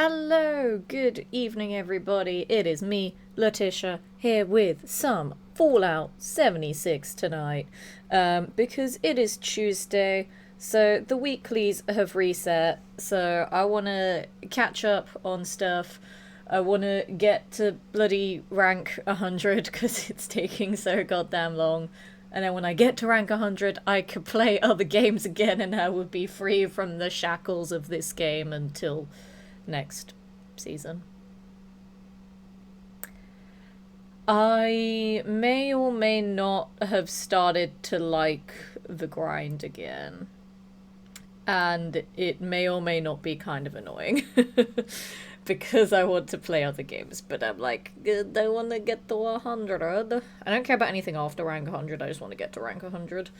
Hello, good evening, everybody. It is me, Letitia, here with some Fallout 76 tonight. Because it is Tuesday, so the weeklies have reset, so I want to catch up on stuff. I want to get to bloody rank 100 because it's taking so goddamn long. And then when I get to rank 100, I could play other games again and I would be free from the shackles of this game until next season. I may or may not have started to like the grind again. And it may or may not be kind of annoying. Because I want to play other games, but I'm like, I want to get to 100. I don't care about anything after rank 100, I just want to get to rank 100.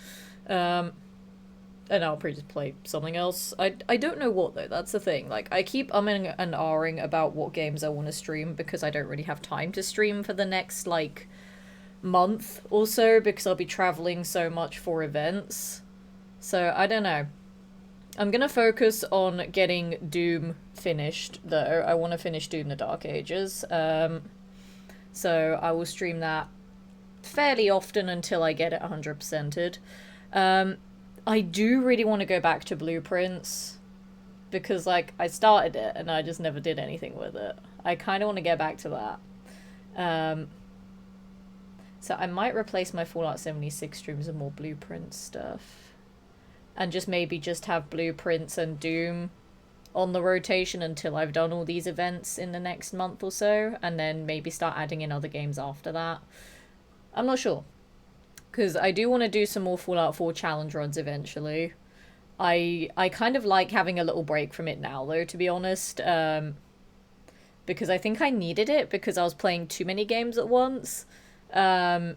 And I'll probably just play something else. I don't know what, though, that's the thing. Like, I keep umming and ahhing about what games I want to stream, because I don't really have time to stream for the next, like, month or so, because I'll be traveling so much for events. So, I don't know. I'm gonna focus on getting Doom finished, though. I want to finish Doom the Dark Ages. So I will stream that fairly often until I get it 100%ed. I do really want to go back to Blueprints, because, like, I started it and I just never did anything with it. I kind of want to get back to that. So I might replace my Fallout 76 streams with more Blueprint stuff. And just maybe just have Blueprints and Doom on the rotation until I've done all these events in the next month or so, and then maybe start adding in other games after that. I'm not sure. Because I do want to do some more Fallout 4 challenge runs eventually. I kind of like having a little break from it now, though, to be honest. Because I think I needed it, because I was playing too many games at once. And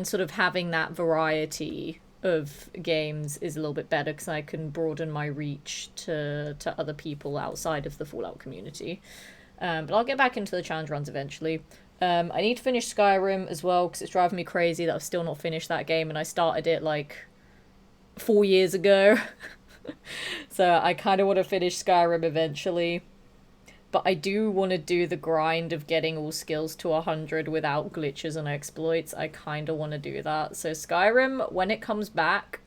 sort of having that variety of games is a little bit better, because I can broaden my reach to other people outside of the Fallout community. But I'll get back into the challenge runs eventually. I need to finish Skyrim as well, because it's driving me crazy that I've still not finished that game, and I started it like 4 years ago. So I kind of want to finish Skyrim eventually. But I do want to do the grind of getting all skills to 100 without glitches and exploits. I kind of want to do that. So Skyrim, when it comes back,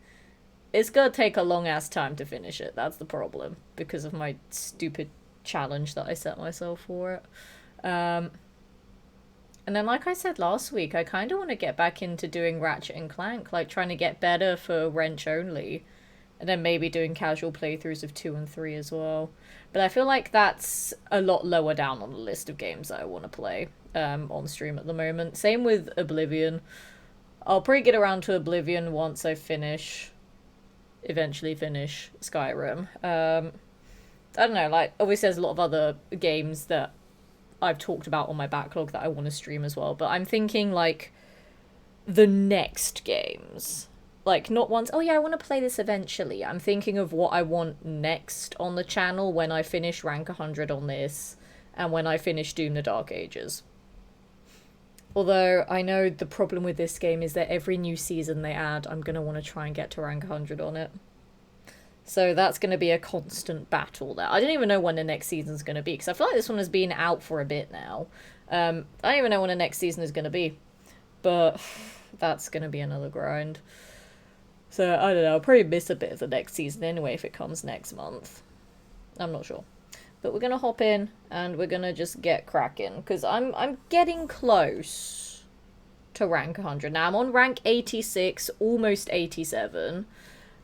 it's going to take a long-ass time to finish it. That's the problem, because of my stupid challenge that I set myself for it. And then, like I said last week, I kind of want to get back into doing Ratchet and Clank, like trying to get better for Wrench only. And then maybe doing casual playthroughs of 2 and 3 as well. But I feel like that's a lot lower down on the list of games that I want to play on stream at the moment. Same with Oblivion. I'll probably get around to Oblivion once I eventually finish Skyrim. I don't know, like, obviously there's a lot of other games that I've talked about on my backlog that I want to stream as well. But I'm thinking, like, the next games. Like, not once, oh yeah, I want to play this eventually. I'm thinking of what I want next on the channel when I finish rank 100 on this, and when I finish Doom the Dark Ages. Although, I know the problem with this game is that every new season they add, I'm going to want to try and get to rank 100 on it. So that's going to be a constant battle there. I don't even know when the next season's going to be, because I feel like this one has been out for a bit now. I don't even know when the next season is going to be. But that's going to be another grind. So, I don't know, I'll probably miss a bit of the next season anyway if it comes next month. I'm not sure. But we're going to hop in, and we're going to just get cracking, because I'm getting close to rank 100. Now, I'm on rank 86, almost 87.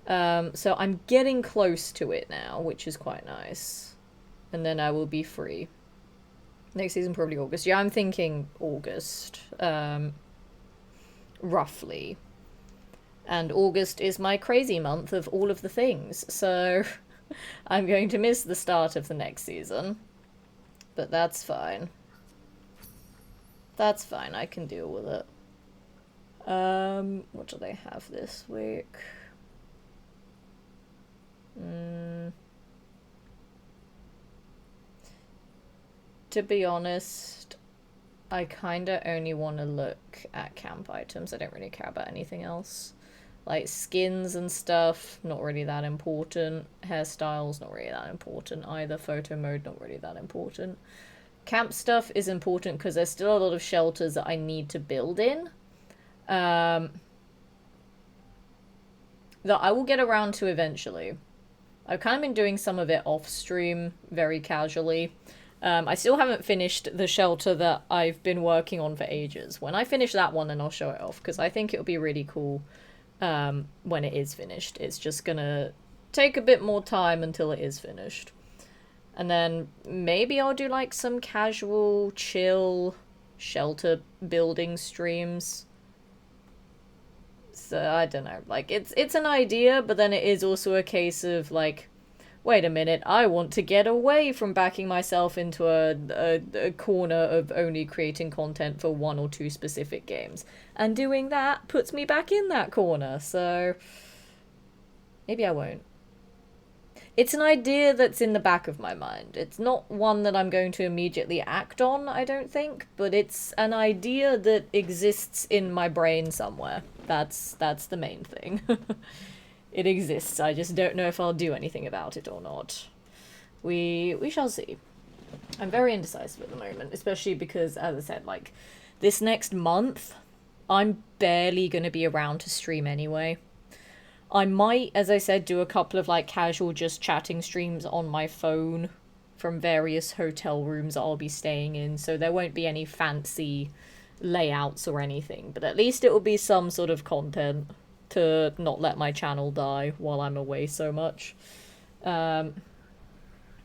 So I'm getting close to it now, which is quite nice. And then I will be free. Next season, probably August. Yeah, I'm thinking August. Roughly. And August is my crazy month of all of the things, so I'm going to miss the start of the next season. But that's fine. That's fine, I can deal with it. What do they have this week? To be honest, I kinda only want to look at camp items. I don't really care about anything else. Like skins and stuff, not really that important. Hairstyles, not really that important either. Photo mode, not really that important. Camp stuff is important because there's still a lot of shelters that I need to build in. That I will get around to eventually. I've kind of been doing some of it off stream, very casually. I still haven't finished the shelter that I've been working on for ages. When I finish that one, then I'll show it off, because I think it'll be really cool when it is finished. It's just gonna take a bit more time until it is finished. And then maybe I'll do like some casual, chill shelter building streams. So I don't know. Like it's an idea, but then it is also a case of like, wait a minute, I want to get away from backing myself into a corner of only creating content for one or two specific games. And doing that puts me back in that corner, so maybe I won't. It's an idea that's in the back of my mind. It's not one that I'm going to immediately act on, I don't think, but it's an idea that exists in my brain somewhere. That's the main thing. It exists, I just don't know if I'll do anything about it or not. We shall see. I'm very indecisive at the moment, especially because, as I said, like, this next month, I'm barely going to be around to stream anyway. I might, as I said, do a couple of, like, casual just chatting streams on my phone from various hotel rooms I'll be staying in, so there won't be any fancy layouts or anything, but at least it will be some sort of content to not let my channel die while I'm away so much. And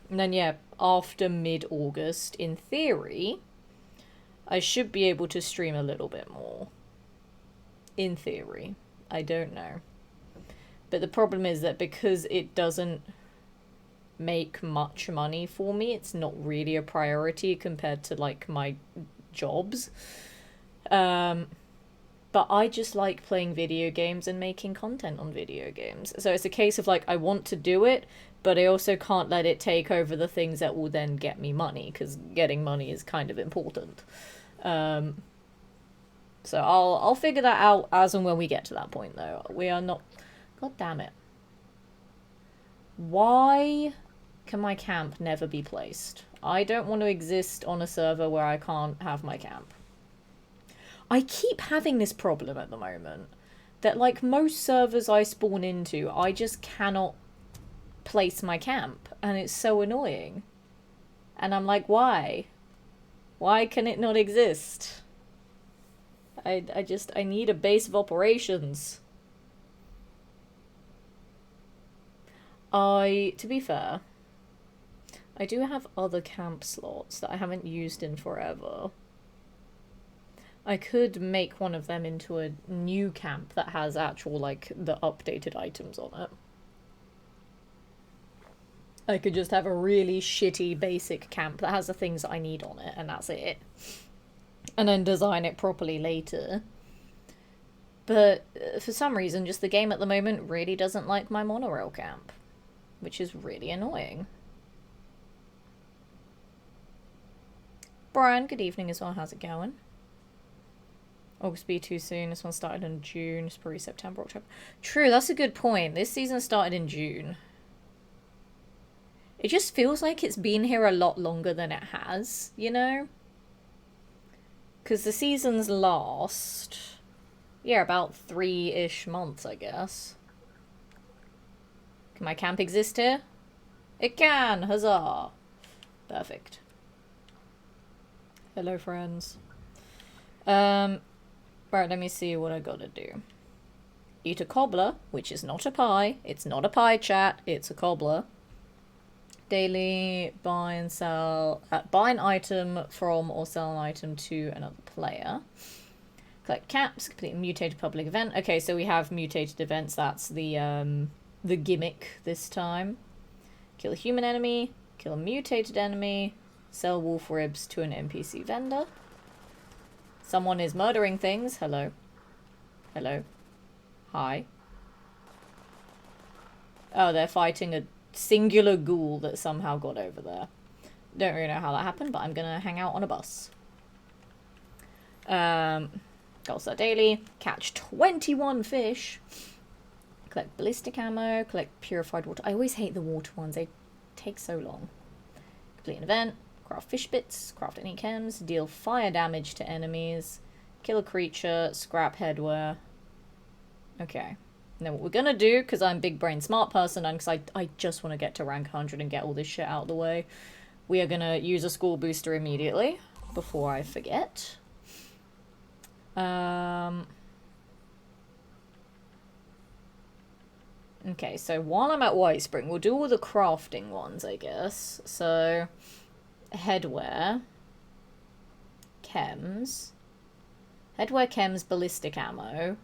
then, yeah, after mid-August, in theory, I should be able to stream a little bit more. In theory. I don't know. But the problem is that because it doesn't make much money for me, it's not really a priority compared to, like, my jobs. But I just like playing video games and making content on video games. So it's a case of, like, I want to do it, but I also can't let it take over the things that will then get me money, because getting money is kind of important. So I'll figure that out as and when we get to that point, though. We are not... God damn it. Why can my camp never be placed? I don't want to exist on a server where I can't have my camp. I keep having this problem at the moment. That, like, most servers I spawn into, I just cannot place my camp. And it's so annoying. And I'm like, why? Why can it not exist? I need a base of operations. To be fair, I do have other camp slots that I haven't used in forever. I could make one of them into a new camp that has actual, like, the updated items on it. I could just have a really shitty basic camp that has the things that I need on it, and that's it. And then design it properly later. But for some reason, just the game at the moment really doesn't like my monorail camp, which is really annoying. Brian, good evening as well. How's it going? August be too soon. This one started in June. It's probably September, October. True, that's a good point. This season started in June. It just feels like it's been here a lot longer than it has, you know? Because the seasons last... yeah, about 3-ish months, I guess. Can my camp exist here? It can! Huzzah! Perfect. Hello, friends. Right, let me see what I gotta do. Eat a cobbler, which is not a pie. It's not a pie, chat. It's a cobbler. Daily buy and sell... buy an item from or sell an item to another player. Collect caps, complete a mutated public event. Okay, so we have mutated events. That's the gimmick this time. Kill a human enemy. Kill a mutated enemy. Sell wolf ribs to an NPC vendor. Someone is murdering things. Hello. Hello. Hi. Oh, they're fighting a singular ghoul that somehow got over there. Don't really know how that happened, but I'm gonna hang out on a bus. Goal set daily. Catch 21 fish. Collect ballistic ammo, collect purified water. I always hate the water ones, they take so long. Complete an event, craft fish bits, craft any chems, deal fire damage to enemies, kill a creature, scrap headwear. Okay. Now what we're gonna do, because I'm big brain smart person and because I just want to get to rank 100 and get all this shit out of the way, we are gonna use a school booster immediately before I forget. Okay, so while I'm at Whitespring, we'll do all the crafting ones, I guess. So, headwear, chems, headwear, chems, ballistic ammo.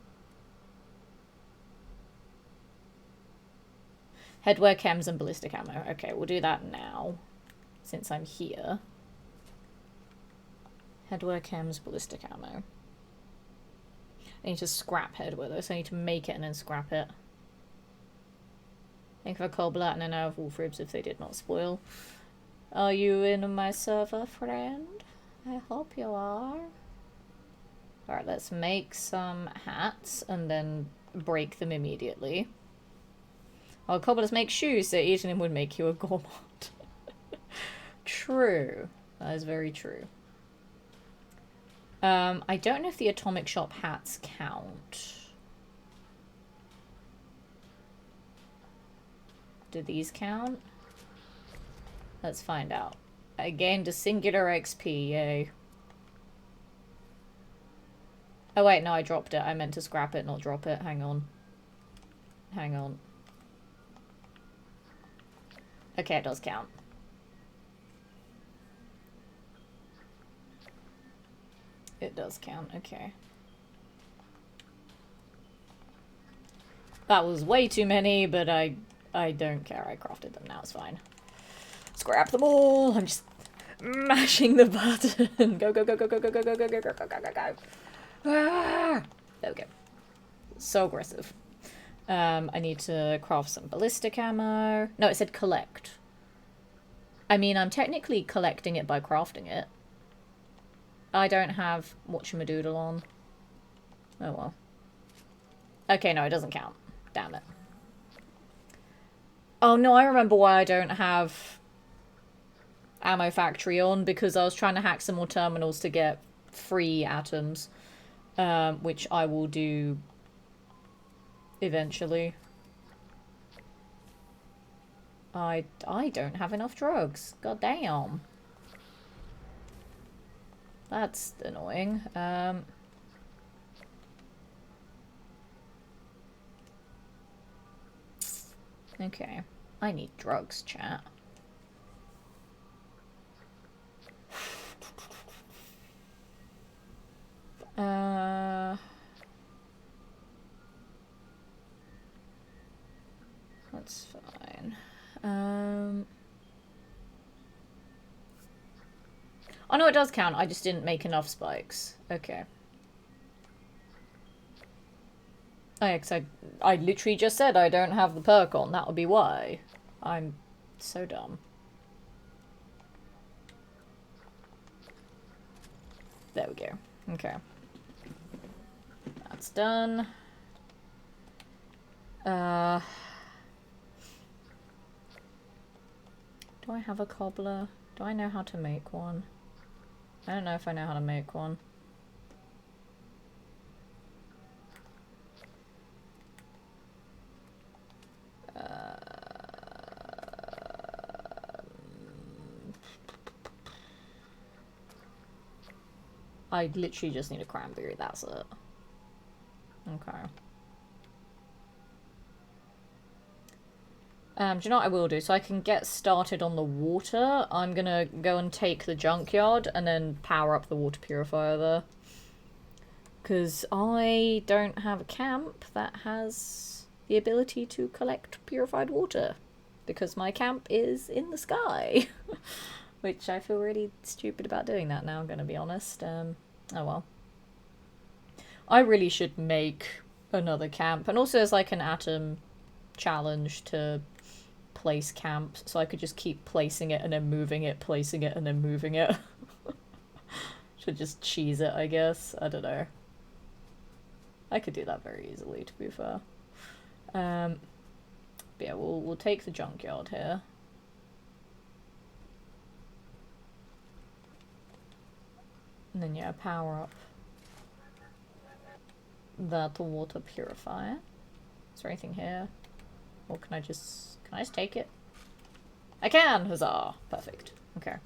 Headwear, chems, and ballistic ammo. Okay, we'll do that now, since I'm here. Headwear, chems, ballistic ammo. I need to scrap headwear though, so I need to make it and then scrap it. Think of a cobbler and an hour of wolf ribs if they did not spoil. Are you in my server, friend? I hope you are. Alright, let's make some hats and then break them immediately. Oh, cobblers make shoes, so eating them would make you a gourmand. True. That is very true. I don't know if the Atomic Shop hats count. Do these count? Let's find out. I gained a singular XP, yay. Oh wait, no, I dropped it. I meant to scrap it, not drop it. Hang on. Hang on. Okay, it does count. It does count, okay. That was way too many, but I don't care. I crafted them now, it's fine. Scrap them all! I'm just mashing the button. Go, go, go, go, go, go, go, go, go, go, go, go, go, go, go. Ah! There we go. So aggressive. I need to craft some ballistic ammo. No, it said collect. I mean, I'm technically collecting it by crafting it. I don't have whatchamadoodle on. Oh well. Okay, no, it doesn't count. Damn it. Oh no, I remember why I don't have Ammo Factory on, because I was trying to hack some more terminals to get free atoms, which I will do eventually. I don't have enough drugs. God damn. That's annoying. Okay. I need drugs, chat. That's fine. Oh no, it does count. I just didn't make enough spikes. Okay. Oh yeah, because I literally just said I don't have the perk on. That would be why. I'm so dumb. There we go. Okay. That's done. Do I have a cobbler? Do I know how to make one? I don't know if I know how to make one. I literally just need a cranberry, that's it. Okay. Do you know what I will do? So I can get started on the water. I'm gonna go and take the junkyard and then power up the water purifier there. Because I don't have a camp that has the ability to collect purified water. Because my camp is in the sky. Which I feel really stupid about doing that now, I'm gonna be honest. Oh well. I really should make another camp. And also there's like an atom challenge to place camps, so I could just keep placing it and then moving it, placing it and then moving it. Should just cheese it, I guess. I don't know. I could do that very easily, to be fair. But yeah, we'll take the junkyard here. And then yeah, power up that water purifier. Is there anything here? Or can I just take it? I can! Huzzah! Perfect. Okay.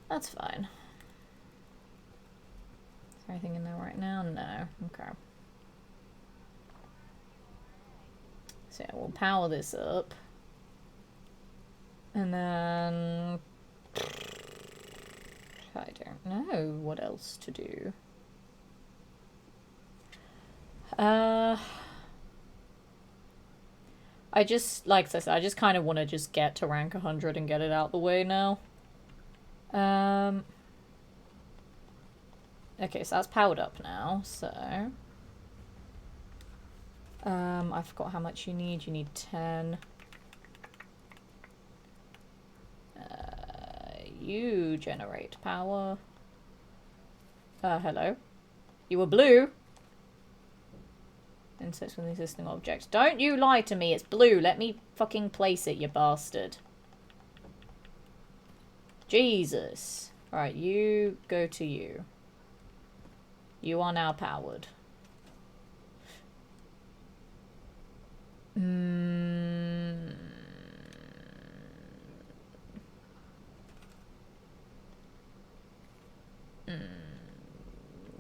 That's fine. Is there anything in there right now? No. Okay. So yeah, we'll power this up. And then... I don't know what else to do. I just, like I said, I just kind of want to just get to rank 100 and get it out the way now. Okay, so that's powered up now, so... I forgot how much you need. You need 10. You generate power. Hello? You were blue? Insets from the existing objects. Don't you lie to me, it's blue. Let me fucking place it, you bastard. Jesus. Alright, you go to you. You are now powered.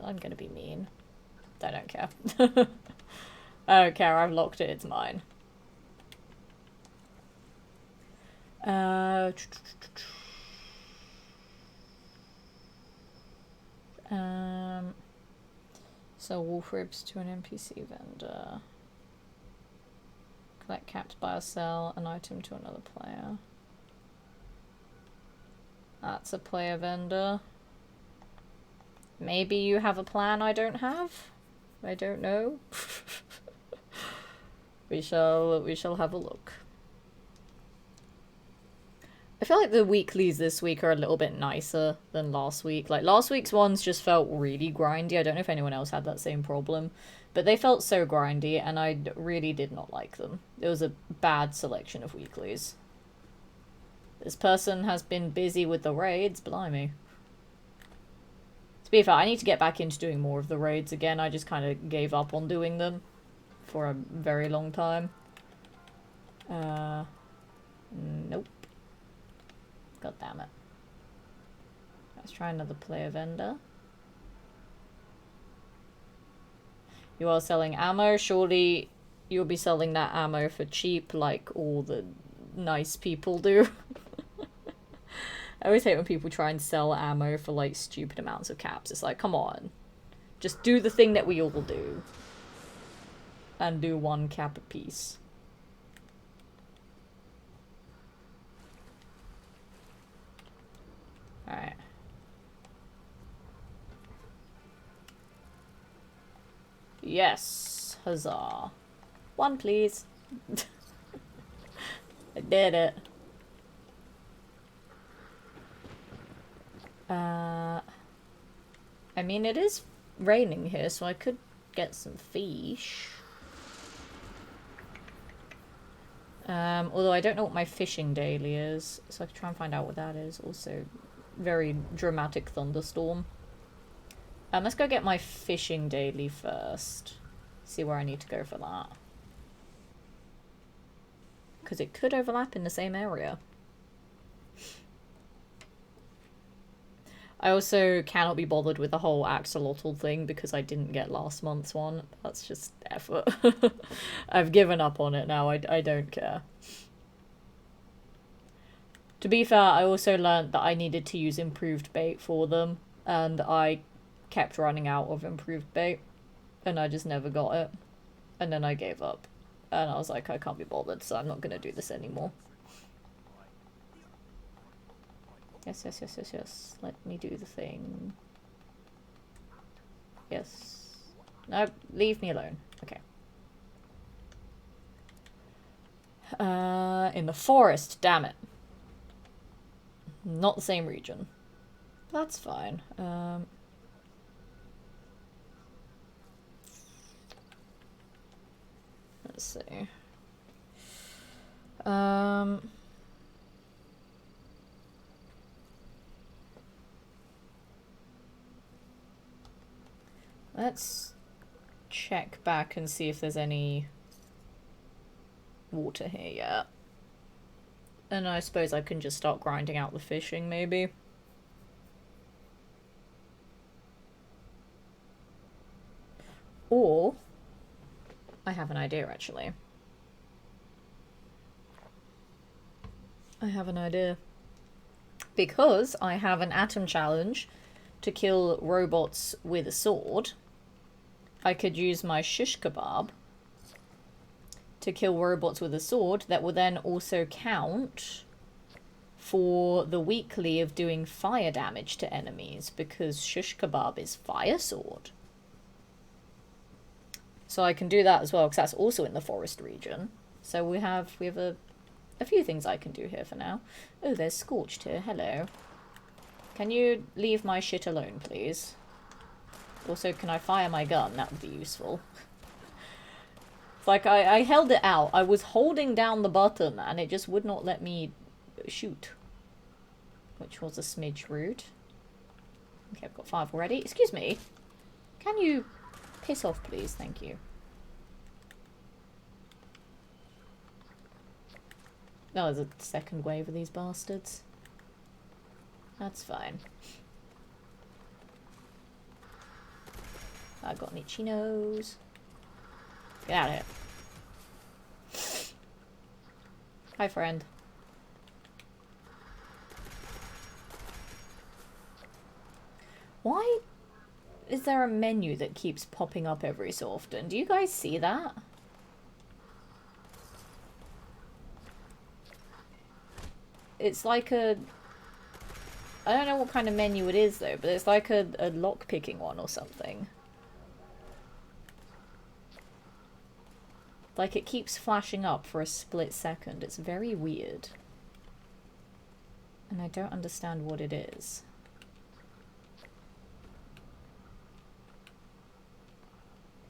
I'm gonna be mean. I don't care. I don't care, I've locked it, it's mine. Sell wolf ribs to an NPC vendor. Collect capped, buy or sell an item to another player. That's a player vendor. Maybe you have a plan I don't have? I don't know. We shall have a look. I feel like the weeklies this week are a little bit nicer than last week. Like, last week's ones just felt really grindy. I don't know if anyone else had that same problem. But they felt so grindy, and I really did not like them. It was a bad selection of weeklies. This person has been busy with the raids, blimey. To be fair, I need to get back into doing more of the raids again. I just kind of gave up on doing them for a very long time. Nope. God damn it. Let's try another player vendor. You are selling ammo. Surely you'll be selling that ammo for cheap like all the nice people do. I always hate when people try and sell ammo for like stupid amounts of caps. It's like, come on. Just do the thing that we all do. And do 1 cap a piece. Alright. Yes. Huzzah. 1, please. I did it. I mean, it is raining here, so I could get some fish. Although I don't know what my fishing daily is, so I could try and find out what that is. Also, very dramatic thunderstorm. Let's go get my fishing daily first. See where I need to go for that. Because it could overlap in the same area. I also cannot be bothered with the whole axolotl thing because I didn't get last month's one. That's just effort. I've given up on it now. I don't care. To be fair, I also learned that I needed to use improved bait for them, and I kept running out of improved bait, and I just never got it. And then I gave up. And I was like, I can't be bothered, so I'm not going to do this anymore. Yes, yes, yes, yes, yes. Let me do the thing. Yes. No, leave me alone. Okay. In the forest, damn it. Not the same region. That's fine. let's see. Um... Let's check back and see if there's any water here yet. And I suppose I can just start grinding out the fishing, maybe. Or, I have an idea, actually. I have an idea. Because I have an atom challenge to kill robots with a sword, I could use my shish kebab to kill robots with a sword. That will then also count for the weekly of doing fire damage to enemies, because shish kebab is fire sword. So I can do that as well, because that's also in the forest region. So we have a few things I can do here for now. Oh, there's Scorched here. Hello. Can you leave my shit alone, please? Also, can I fire my gun? That would be useful. It's like, I held it out. I was holding down the button, and it just would not let me shoot. Which was a smidge rude. Okay, I've got 5 already. Excuse me. Can you piss off, please? Thank you. Oh, there's a second wave of these bastards. That's fine. I got an itchy nose. Get out of here. Hi, friend. Why is there a menu that keeps popping up every so often? Do you guys see that? It's like a... I don't know what kind of menu it is, though, but it's like a lock-picking one or something. Like, it keeps flashing up for a split second. It's very weird. And I don't understand what it is.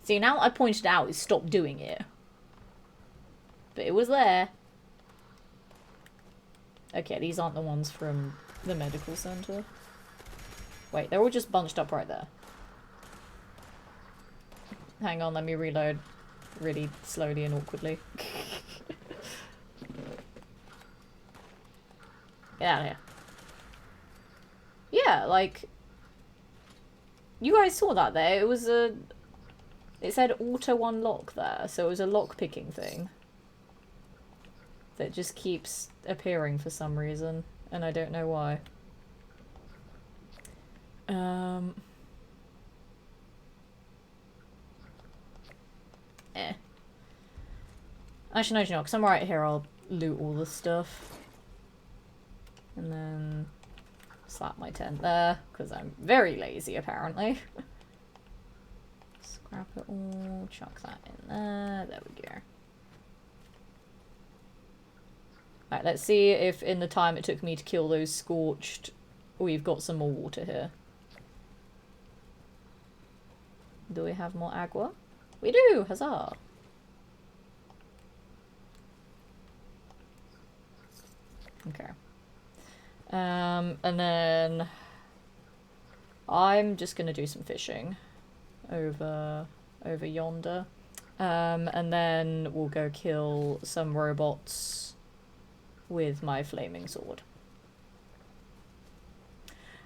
See, now I pointed out, it stopped doing it. But it was there. Okay, these aren't the ones from the medical center. Wait, they're all just bunched up right there. Hang on, let me reload really slowly and awkwardly. Get out of here. Yeah, like... You guys saw that there. It was a... It said auto unlock there, so it was a lock-picking thing. That just keeps appearing for some reason, and I don't know why. Actually, no, you know, because I'm right here, I'll loot all the stuff. And then slap my tent there, because I'm very lazy, apparently. Scrap it all, chuck that in there, there we go. Right, let's see if in the time it took me to kill those Scorched, we've got some more water here. Do we have more agua? We do! Huzzah! Okay. And then I'm just gonna do some fishing over yonder. And then we'll go kill some robots with my flaming sword.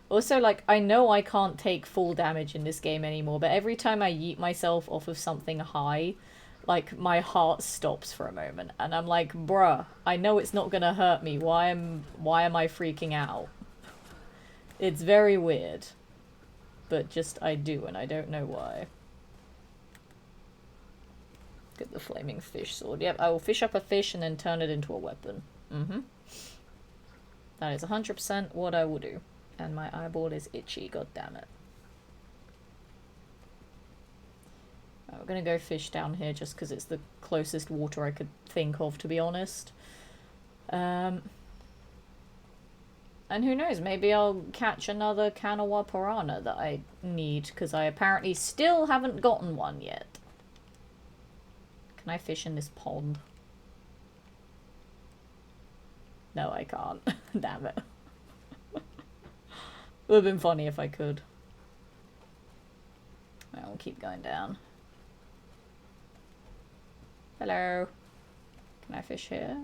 Also, like, I know I can't take full damage in this game anymore, but every time I yeet myself off of something high, like, my heart stops for a moment, and I'm like, bruh, I know it's not gonna hurt me, why am I freaking out? It's very weird. But just, I do, and I don't know why. Get the flaming fish sword. Yep, I will fish up a fish and then turn it into a weapon. That is 100% what I will do. And my eyeball is itchy, god damn it. Right, we're gonna go fish down here just because it's the closest water I could think of, to be honest. And who knows, maybe I'll catch another Kanawa Piranha that I need, because I apparently still haven't gotten one yet. Can I fish in this pond? No, I can't. Damn it. Would have been funny if I could. I'll keep going down. Hello. Can I fish here?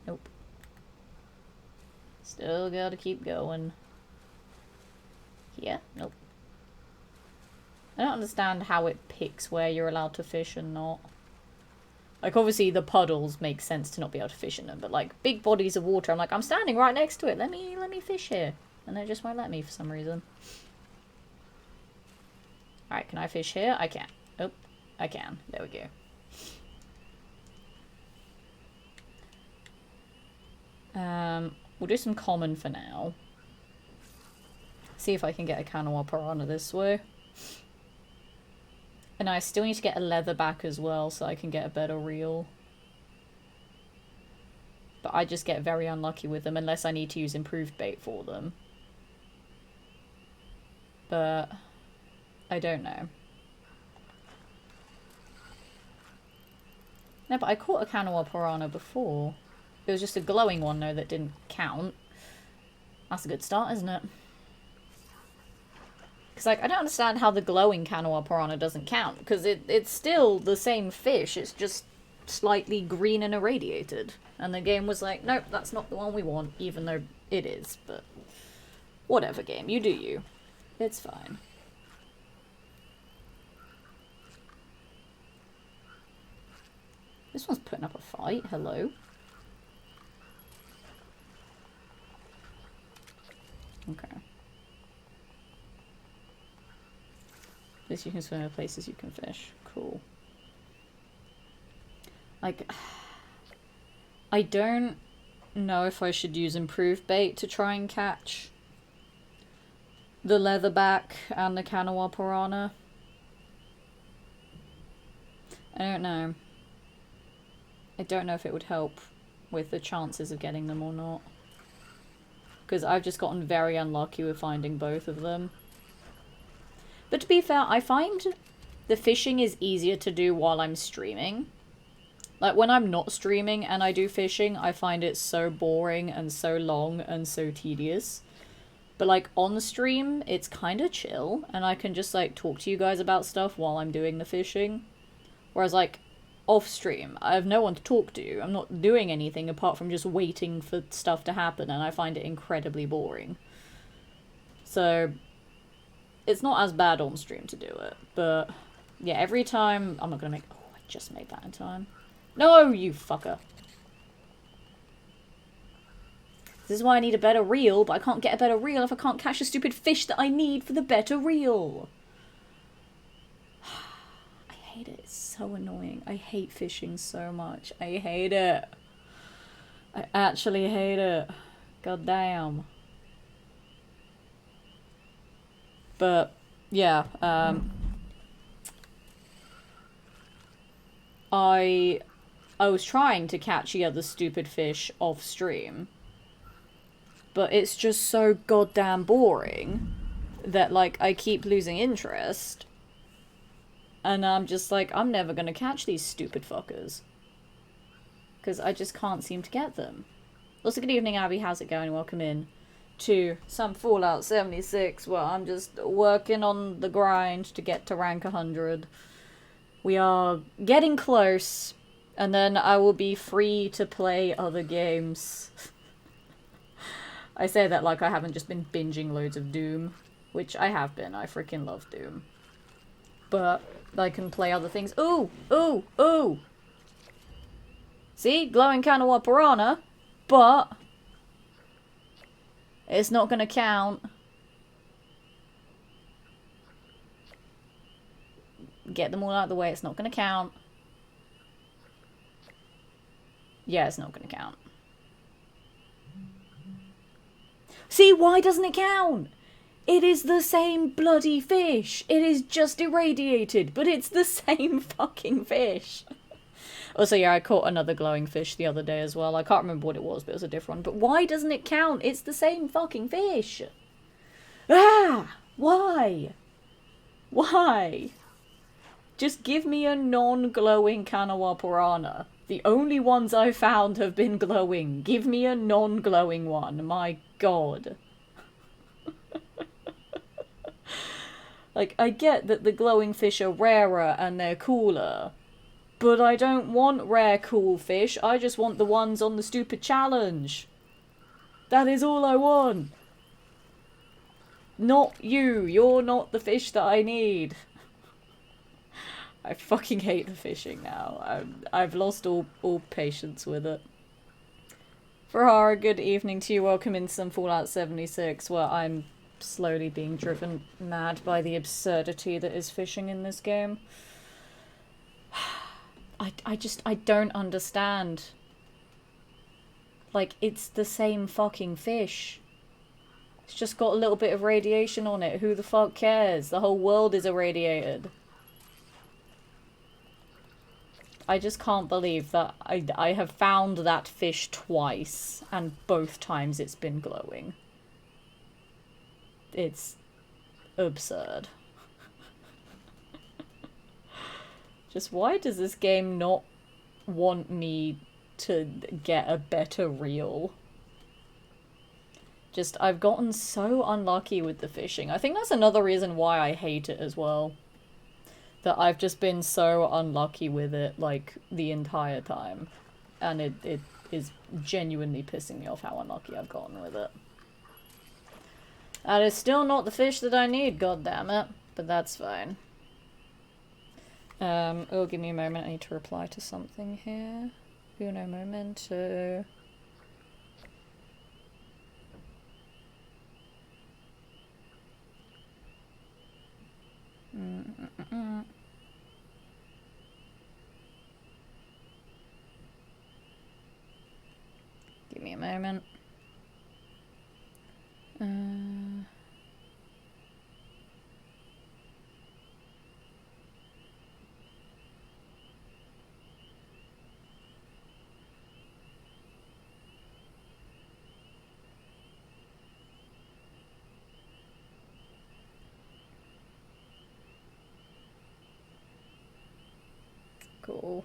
Nope. Still gotta keep going. Here? Nope. I don't understand how it picks where you're allowed to fish and not. Like, obviously the puddles make sense to not be able to fish in them, but like big bodies of water, I'm like, I'm standing right next to it. Let me fish here. And it just won't let me for some reason. Alright, can I fish here? I can. Oh, I can. There we go. We'll do some common for now. See if I can get a Kanawa Piranha this way. And I still need to get a leatherback as well so I can get a better reel. But I just get very unlucky with them unless I need to use improved bait for them. But I don't know. No, but I caught a Kanawa Piranha before. It was just a glowing one though that didn't count. That's a good start, isn't it? Because, like, I don't understand how the glowing Kanawa Piranha doesn't count. Because it's still the same fish. It's just slightly green and irradiated. And the game was like, nope, that's not the one we want. Even though it is. But whatever, game. You do you. It's fine. This one's putting up a fight. Hello. Okay. Places you can swim, places you can fish. Cool. Like, I don't know if I should use improved bait to try and catch the leatherback and the Kanawa Piranha. I don't know. I don't know if it would help with the chances of getting them or not. Because I've just gotten very unlucky with finding both of them. But to be fair, I find the fishing is easier to do while I'm streaming. Like, when I'm not streaming and I do fishing, I find it so boring and so long and so tedious. But, like, on stream, it's kind of chill, and I can just, like, talk to you guys about stuff while I'm doing the fishing. Whereas, like, off stream, I have no one to talk to. I'm not doing anything apart from just waiting for stuff to happen, and I find it incredibly boring. So it's not as bad on stream to do it, but yeah, every time I'm not gonna make. Oh, I just made that in time. No, you fucker. This is why I need a better reel, but I can't get a better reel if I can't catch the stupid fish that I need for the better reel. I hate it. It's so annoying. I hate fishing so much. I hate it. I actually hate it. God damn. But yeah, I was trying to catch the other stupid fish off stream, but it's just so goddamn boring that, like, I keep losing interest, and I'm just like, I'm never gonna catch these stupid fuckers because I just can't seem to get them. Also, good evening, Abby. How's it going? Welcome in to some Fallout 76 where I'm just working on the grind to get to rank 100. We are getting close, and then I will be free to play other games. I say that like I haven't just been binging loads of Doom, which I have been. I freaking love Doom. But I can play other things. Ooh! Ooh! Ooh! See? Glowing Kanawa Piranha, but it's not gonna count. Get them all out of the way. It's not gonna count. Yeah, it's not gonna count. See, why doesn't it count? It is the same bloody fish. It is just irradiated, but it's the same fucking fish. Also, yeah, I caught another glowing fish the other day as well. I can't remember what it was, but it was a different one. But why doesn't it count? It's the same fucking fish. Ah! Why? Why? Just give me a non-glowing Kanawa Piranha. The only ones I've found have been glowing. Give me a non-glowing one. My god. Like, I get that the glowing fish are rarer and they're cooler. But I don't want rare cool fish. I just want the ones on the stupid challenge. That is all I want. Not you. You're not the fish that I need. I fucking hate the fishing now. I've lost all patience with it. Farhara, good evening to you. Welcome in some Fallout 76, where I'm slowly being driven mad by the absurdity that is fishing in this game. I don't understand. Like, it's the same fucking fish. It's just got a little bit of radiation on it. Who the fuck cares? The whole world is irradiated. I just can't believe that I have found that fish twice, and both times it's been glowing. It's absurd. Just why does this game not want me to get a better reel? Just, I've gotten so unlucky with the fishing. I think that's another reason why I hate it as well. That I've just been so unlucky with it, like, the entire time. And it is genuinely pissing me off how unlucky I've gotten with it. That is still not the fish that I need, goddammit. But that's fine. Oh, give me a moment, I need to reply to something here. Uno momento. Give me a moment. Cool.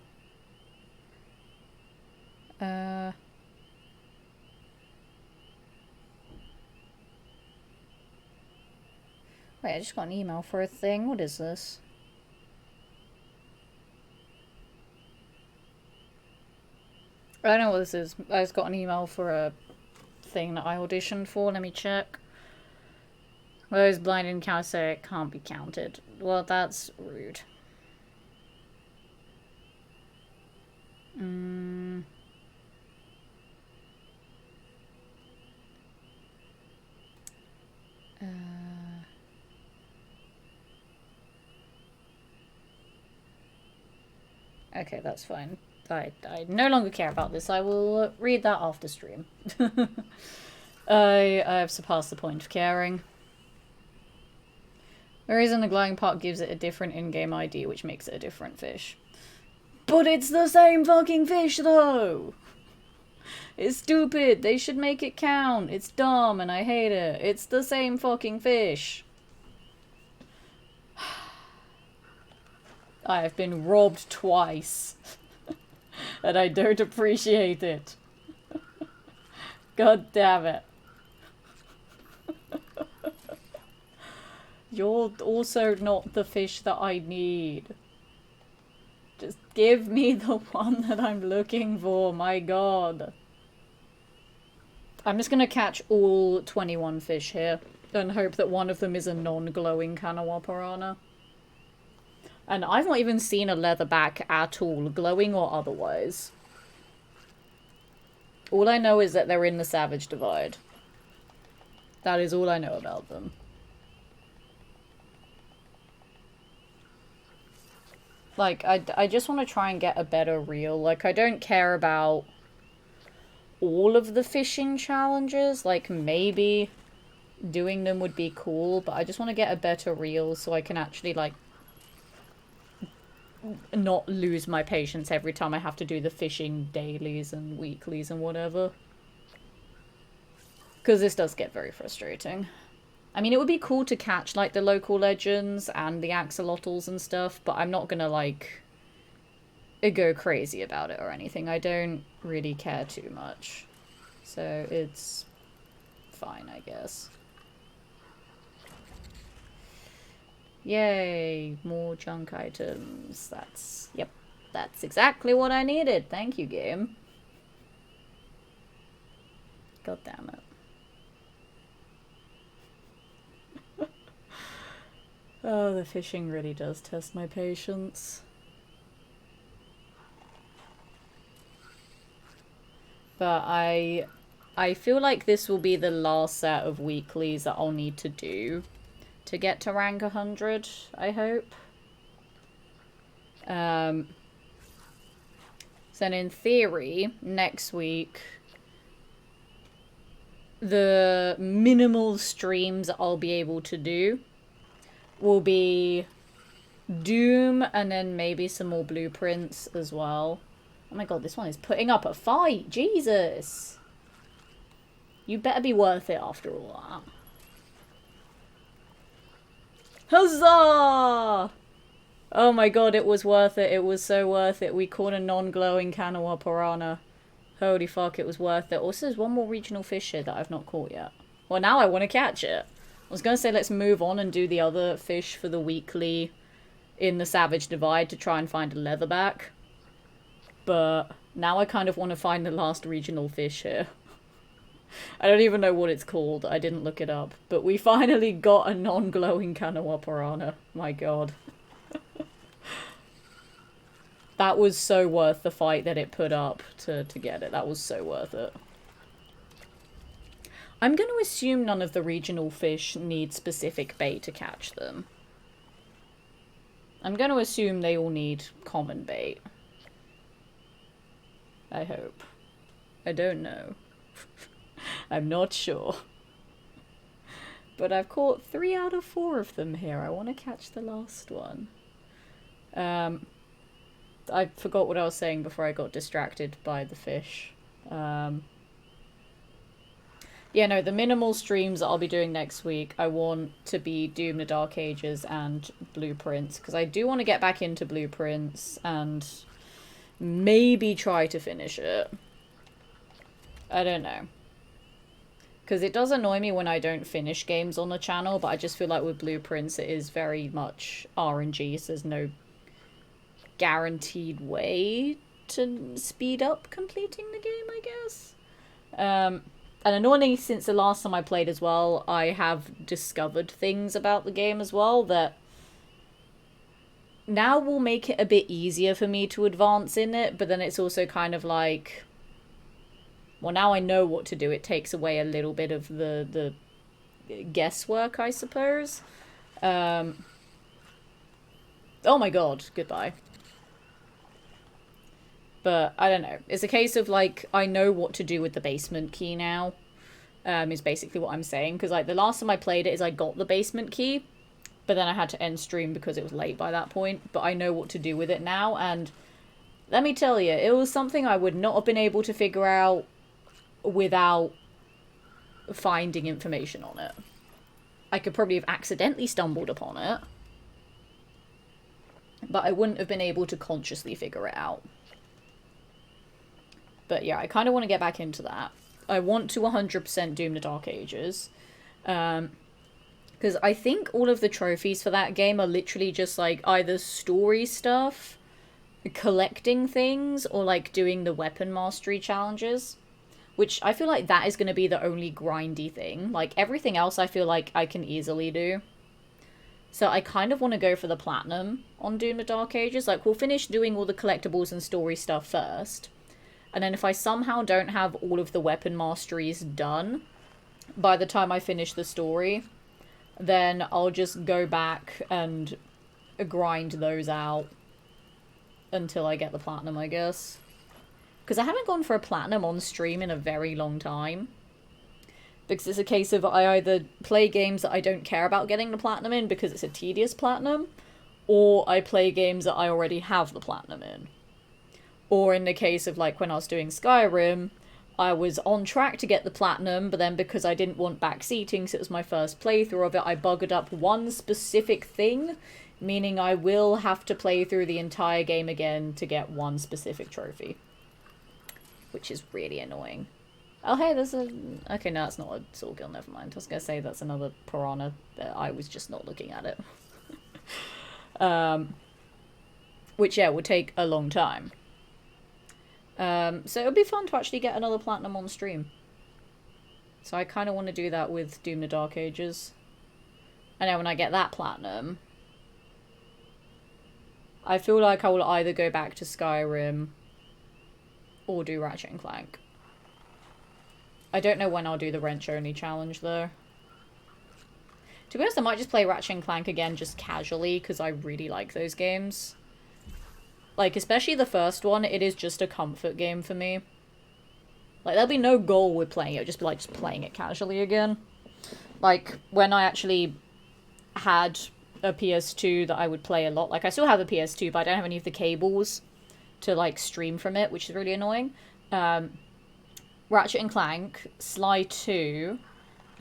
Wait, I just got an email for a thing. What is this? I don't know what this is. I just got an email for a thing that I auditioned for. Let me check. Those blind encounters say it can't be counted. Well, that's rude. Okay, that's fine. I no longer care about this. I will read that after stream. I have surpassed the point of caring. The reason the glowing part gives it a different in-game ID, which makes it a different fish. But it's the same fucking fish, though! It's stupid. They should make it count. It's dumb, and I hate it. It's the same fucking fish. I have been robbed twice. And I don't appreciate it. God damn it. You're also not the fish that I need. Just give me the one that I'm looking for, my god. I'm just gonna catch all 21 fish here and hope that one of them is a non-glowing Kanawa Piranha. And I've not even seen a leatherback at all, glowing or otherwise. All I know is that they're in the Savage Divide. That is all I know about them. Like, I just want to try and get a better reel. Like, I don't care about all of the fishing challenges. Like, maybe doing them would be cool, but I just want to get a better reel so I can actually, like, not lose my patience every time I have to do the fishing dailies and weeklies and whatever. Because this does get very frustrating. I mean, it would be cool to catch, like, the local legends and the axolotls and stuff, but I'm not gonna, like, go crazy about it or anything. I don't really care too much. So it's fine, I guess. Yay, more junk items. Yep, that's exactly what I needed. Thank you, game. God damn it. Oh, the fishing really does test my patience. But I feel like this will be the last set of weeklies that I'll need to do to get to rank 100, I hope. So in theory, next week, the minimal streams I'll be able to do will be Doom and then maybe some more blueprints as well. Oh my god, this one is putting up a fight. Jesus. You better be worth it after all that. Huzzah! Oh my god, it was worth it. It was so worth it. We caught a non-glowing Kanawa piranha. Holy fuck, it was worth it. Also, there's one more regional fish here that I've not caught yet. Well, now I want to catch it. I was going to say let's move on and do the other fish for the weekly in the Savage Divide to try and find a leatherback. But now I kind of want to find the last regional fish here. I don't even know what it's called. I didn't look it up. But we finally got a non-glowing Kanawa piranha. My god. That was so worth the fight that it put up to get it. That was so worth it. I'm going to assume none of the regional fish need specific bait to catch them. I'm going to assume they all need common bait. I hope. I don't know. I'm not sure. But I've caught 3 out of 4 of them here. I want to catch the last one. I forgot what I was saying before I got distracted by the fish. Yeah, no, the minimal streams that I'll be doing next week, I want to be Doom the Dark Ages and Blueprints, because I do want to get back into Blueprints and maybe try to finish it. I don't know. Because it does annoy me when I don't finish games on the channel, but I just feel like with Blueprints it is very much RNG, so there's no guaranteed way to speed up completing the game, I guess. And annoyingly, since the last time I played as well, I have discovered things about the game as well that now will make it a bit easier for me to advance in it, but then it's also kind of like, well, now I know what to do. It takes away a little bit of the guesswork, I suppose. Oh my god, goodbye. But I don't know. It's a case of, like, I know what to do with the basement key now, is basically what I'm saying. Because, like, the last time I played it is I got the basement key, but then I had to end stream because it was late by that point. But I know what to do with it now, and let me tell you, it was something I would not have been able to figure out without finding information on it. I could probably have accidentally stumbled upon it, but I wouldn't have been able to consciously figure it out. But yeah, I kind of want to get back into that. I want to 100% Doom the Dark Ages. Because I think all of the trophies for that game are literally just, like, either story stuff, collecting things, or, like, doing the weapon mastery challenges. Which I feel like that is going to be the only grindy thing. Like, everything else I feel like I can easily do. So I kind of want to go for the platinum on Doom the Dark Ages. Like, we'll finish doing all the collectibles and story stuff first. And then if I somehow don't have all of the weapon masteries done by the time I finish the story, then I'll just go back and grind those out until I get the platinum, I guess. Because I haven't gone for a platinum on stream in a very long time. Because it's a case of I either play games that I don't care about getting the platinum in because it's a tedious platinum, or I play games that I already have the platinum in. Or in the case of, like, when I was doing Skyrim, I was on track to get the platinum, but then because I didn't want back seating, so it was my first playthrough of it, I buggered up one specific thing, meaning I will have to play through the entire game again to get one specific trophy. Which is really annoying. Oh, hey, there's a... Okay, no, that's not a Sorghil, never mind. I was going to say that's another piranha, that I was just not looking at it. Which, yeah, would take a long time. So it would be fun to actually get another platinum on stream. So I kind of want to do that with Doom the Dark Ages. And then when I get that platinum, I feel like I will either go back to Skyrim or do Ratchet and Clank. I don't know when I'll do the Wrench Only challenge, though. To be honest, I might just play Ratchet and Clank again just casually, because I really like those games. Like, especially the first one, it is just a comfort game for me. Like, there'll be no goal with playing it, it'll just be like, just playing it casually again. Like, when I actually had a PS2 that I would play a lot, like, I still have a PS2, but I don't have any of the cables to, like, stream from it, which is really annoying. Ratchet and Clank, Sly 2,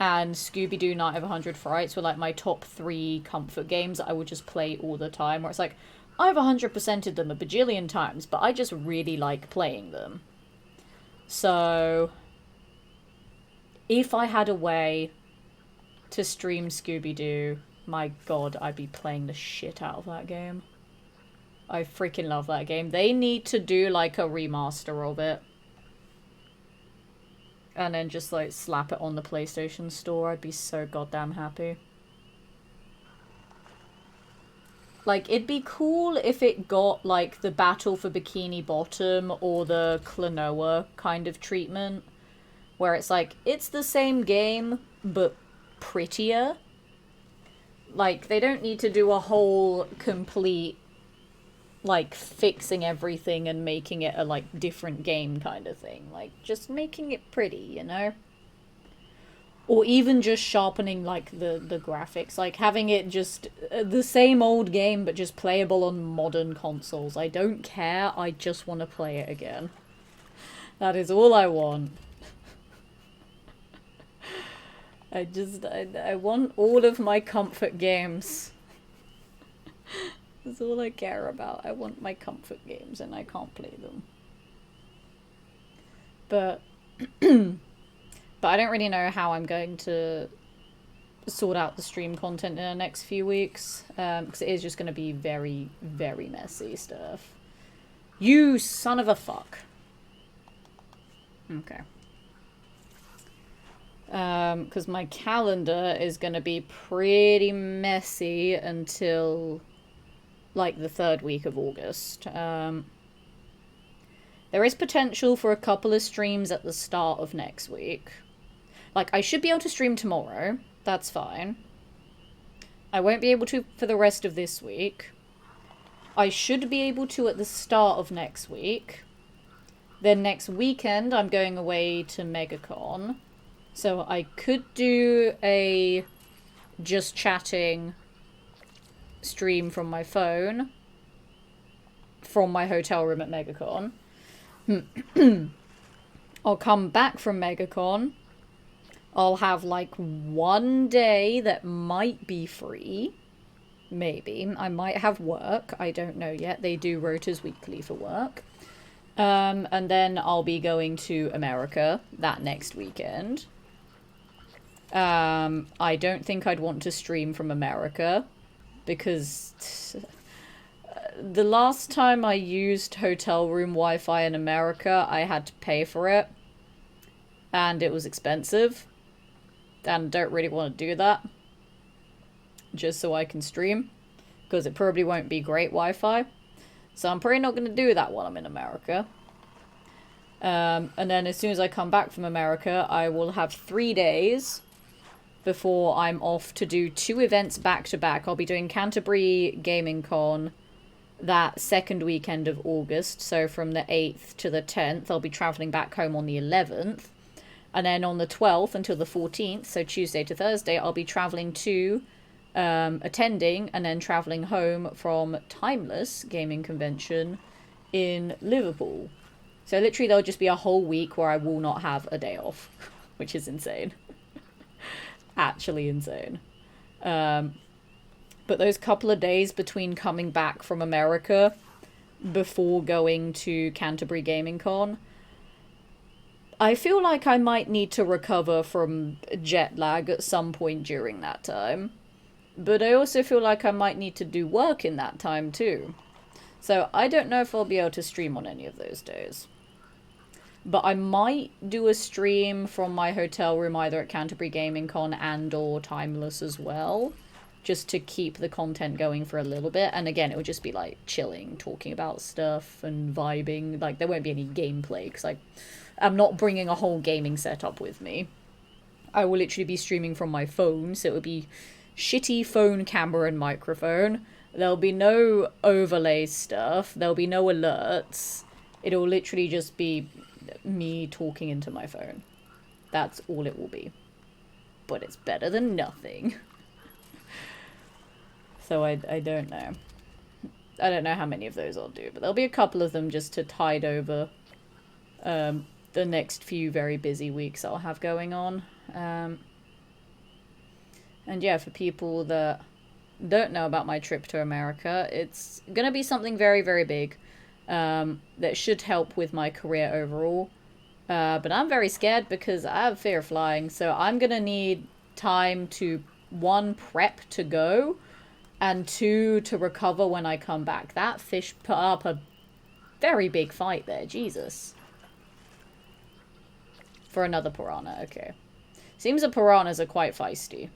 and Scooby-Doo Night of 100 Frights were, like, my top 3 comfort games that I would just play all the time, where it's like, I've 100%ed them a bajillion times, but I just really like playing them. So, if I had a way to stream Scooby-Doo, my god, I'd be playing the shit out of that game. I freaking love that game. They need to do, like, a remaster of it. And then just, like, slap it on the PlayStation Store. I'd be so goddamn happy. Like, it'd be cool if it got, like, the Battle for Bikini Bottom or the Klonoa kind of treatment. Where it's like, it's the same game, but prettier. Like, they don't need to do a whole complete, like, fixing everything and making it a, like, different game kind of thing. Like, just making it pretty, you know? Or even just sharpening, like, the graphics. Like, having it just the same old game, but just playable on modern consoles. I don't care. I just want to play it again. That is all I want. I want all of my comfort games. That's all I care about. I want my comfort games, and I can't play them. But... But I don't really know how I'm going to sort out the stream content in the next few weeks. Because it is just going to be very, very messy stuff. You son of a fuck. Okay. Because my calendar is going to be pretty messy until, like, the 3rd week of August. There is potential for a couple of streams at the start of next week. Like, I should be able to stream tomorrow. That's fine. I won't be able to for the rest of this week. I should be able to at the start of next week. Then next weekend, I'm going away to MegaCon. So I could do a just chatting stream from my phone. From my hotel room at MegaCon. I'll come back from MegaCon. I'll have, like, one day that might be free. Maybe. I might have work. I don't know yet. They do rotas weekly for work. And then I'll be going to America that next weekend. I don't think I'd want to stream from America. Because... the last time I used hotel room Wi-Fi in America, I had to pay for it. And it was expensive. And don't really want to do that. Just so I can stream. Because it probably won't be great Wi-Fi. So I'm probably not going to do that while I'm in America. And then as soon as I come back from America, I will have 3 days before I'm off to do 2 events back to back. I'll be doing Canterbury Gaming Con that 2nd weekend of August. So from the 8th to the 10th, I'll be travelling back home on the 11th. And then on the 12th until the 14th, so Tuesday to Thursday, I'll be travelling to, attending, and then travelling home from Timeless Gaming Convention in Liverpool. So literally there'll just be a whole week where I will not have a day off, which is insane. Actually insane. But those couple of days between coming back from America before going to Canterbury Gaming Con, I feel like I might need to recover from jet lag at some point during that time. But I also feel like I might need to do work in that time too. So I don't know if I'll be able to stream on any of those days. But I might do a stream from my hotel room either at Canterbury Gaming Con and or Timeless as well. Just to keep the content going for a little bit. And again, it would just be like chilling, talking about stuff and vibing. Like there won't be any gameplay because I'm not bringing a whole gaming setup with me. I will literally be streaming from my phone, so it would be shitty phone camera and microphone. There'll be no overlay stuff. There'll be no alerts. It'll literally just be me talking into my phone. That's all it will be. But it's better than nothing. So I don't know. I don't know how many of those I'll do, but there'll be a couple of them just to tide over the next few very busy weeks I'll have going on. And yeah, for people that don't know about my trip to America, it's gonna be something very, very big that should help with my career overall. But I'm very scared because I have fear of flying, so I'm gonna need time to, 1, prep to go, and 2, to recover when I come back. That fish put up a very big fight there, Jesus. For another piranha, okay. Seems the piranhas are quite feisty.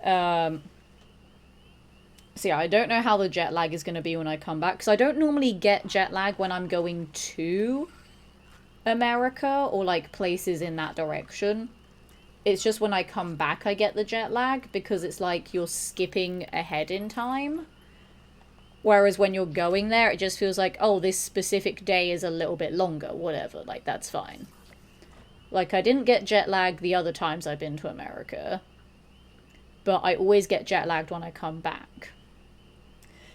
So yeah, I don't know how the jet lag is going to be when I come back, because I don't normally get jet lag when I'm going to America or like places in that direction. It's just when I come back I get the jet lag, because it's like you're skipping ahead in time. Whereas when you're going there, it just feels like, oh, this specific day is a little bit longer, whatever, like, that's fine. Like, I didn't get jet lag the other times I've been to America, but I always get jet lagged when I come back.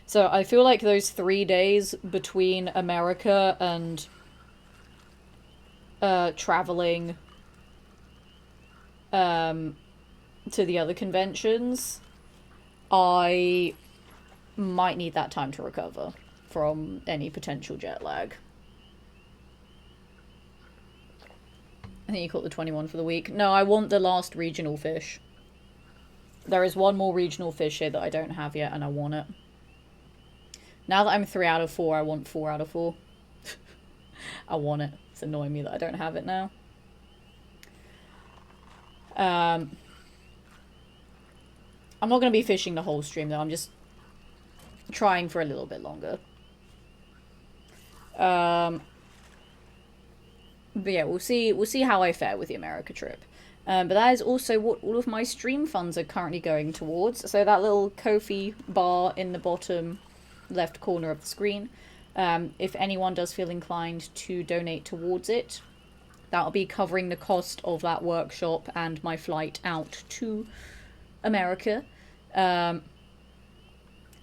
So I feel like those 3 days between America and traveling to the other conventions, I might need that time to recover from any potential jet lag. I think you caught the 21 for the week. No, I want the last regional fish. There is one more regional fish here that I don't have yet, and I want it. Now that I'm 3 out of 4, I want 4 out of 4. I want it. It's annoying me that I don't have it now. I'm not going to be fishing the whole stream, though. I'm just trying for a little bit longer. But yeah, we'll see how I fare with the America trip. But that is also what all of my stream funds are currently going towards. So that little Ko-fi bar in the bottom left corner of the screen, if anyone does feel inclined to donate towards it, that'll be covering the cost of that workshop and my flight out to America. And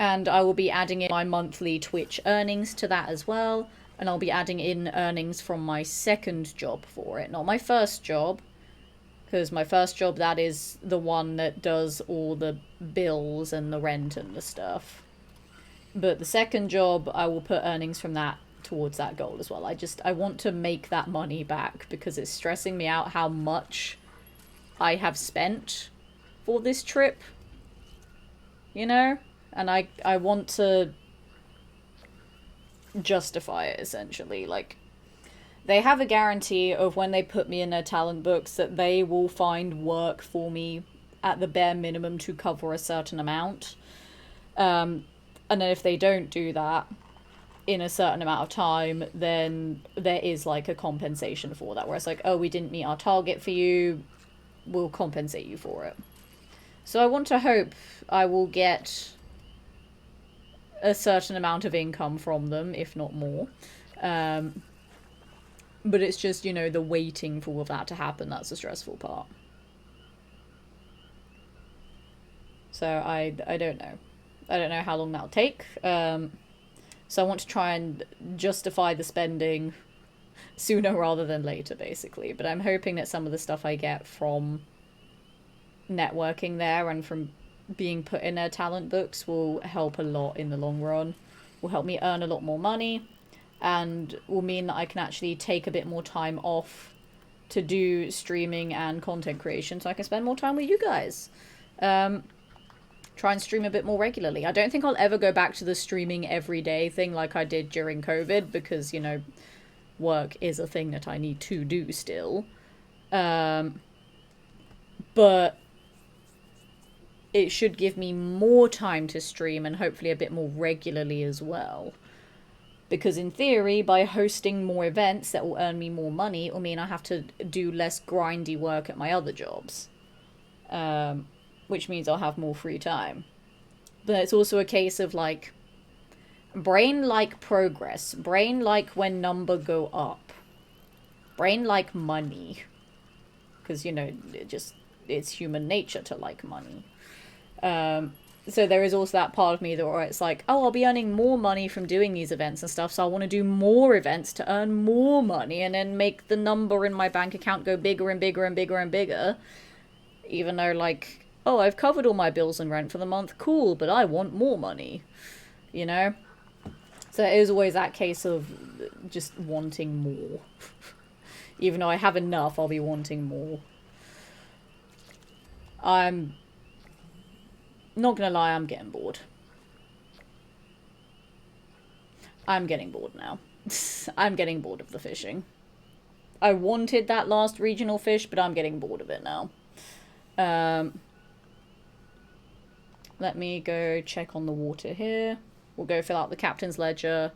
I will be adding in my monthly Twitch earnings to that as well. And I'll be adding in earnings from my second job for it. Not my first job, because my first job, that is the one that does all the bills and the rent and the stuff. But the second job, I will put earnings from that towards that goal as well. I want to make that money back, because it's stressing me out how much I have spent for this trip. You know? And I want to justify it, essentially. Like, they have a guarantee of when they put me in their talent books that they will find work for me at the bare minimum to cover a certain amount. And then if they don't do that in a certain amount of time, then there is like a compensation for that, where it's like, oh, we didn't meet our target for you, we'll compensate you for it. So I want to hope I will get a certain amount of income from them, if not more. But it's just, you know, the waiting for all of that to happen, that's the stressful part. So I don't know. I don't know how long that'll take. So I want to try and justify the spending sooner rather than later, basically. But I'm hoping that some of the stuff I get from networking there and from being put in their talent books will help a lot in the long run. Will help me earn a lot more money and will mean that I can actually take a bit more time off to do streaming and content creation so I can spend more time with you guys. Try and stream a bit more regularly. I don't think I'll ever go back to the streaming every day thing like I did during COVID because, you know, work is a thing that I need to do still. But it should give me more time to stream and hopefully a bit more regularly as well. Because in theory, by hosting more events that will earn me more money, it will mean I have to do less grindy work at my other jobs. Which means I'll have more free time. But it's also a case of, like, brain like progress. Brain like when number go up. Brain like money. Because, you know, it's human nature to like money. So there is also that part of me that where it's like, oh, I'll be earning more money from doing these events and stuff, so I want to do more events to earn more money and then make the number in my bank account go bigger and bigger and bigger and bigger. Even though, like, oh, I've covered all my bills and rent for the month, cool, but I want more money, you know? So it is always that case of just wanting more. Even though I have enough, I'll be wanting more. I'm not gonna lie, I'm getting bored. I'm getting bored now. I'm getting bored of the fishing. I wanted that last regional fish, but I'm getting bored of it now. Let me go check on the water here. We'll go fill out the captain's ledger.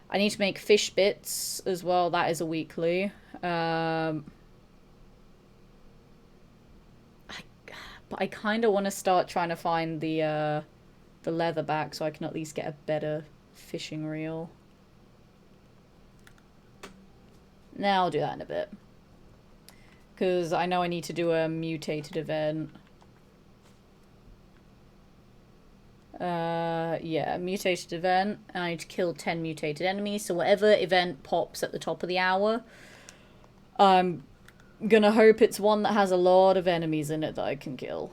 I need to make fish bits as well. That is a weekly. But I kind of want to start trying to find the leatherback so I can at least get a better fishing reel. Now I'll do that in a bit. Because I know I need to do a mutated event. Yeah, mutated event. And I need to kill 10 mutated enemies. So whatever event pops at the top of the hour, I'm gonna hope it's one that has a lot of enemies in it that I can kill.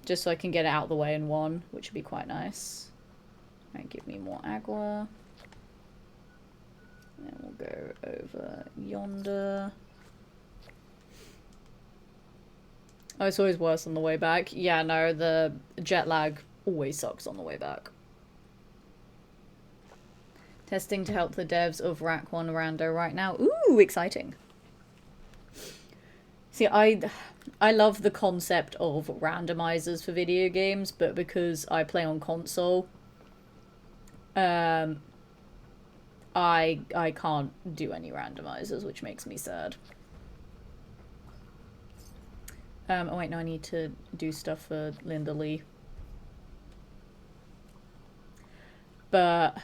Just so I can get it out of the way in one, which would be quite nice. Alright, give me more agua. And then we'll go over yonder. Oh, it's always worse on the way back. Yeah, no, the jet lag always sucks on the way back. Testing to help the devs of Rack 1 Rando right now. Ooh, exciting. See, I love the concept of randomizers for video games, but because I play on console, I can't do any randomizers, which makes me sad. Oh wait, no, I need to do stuff for Linda Lee. But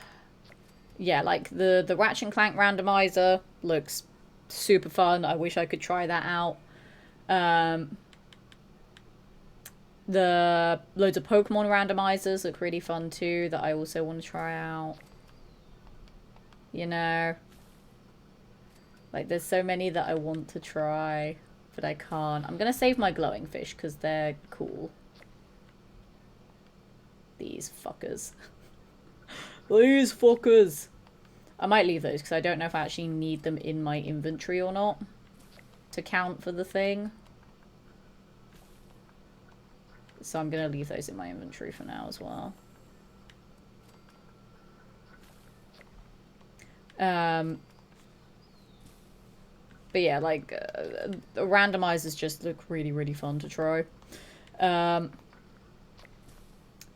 yeah, like the Ratchet and Clank randomizer looks super fun. I wish I could try that out. The loads of Pokemon randomizers look really fun too that I also want to try out. You know, like there's so many that I want to try, but I can't. I'm gonna save my glowing fish because they're cool. These fuckers. These fuckers. I might leave those because I don't know if I actually need them in my inventory or not to count for the thing. So I'm going to leave those in my inventory for now as well. But yeah, like, the randomizers just look really, really fun to try.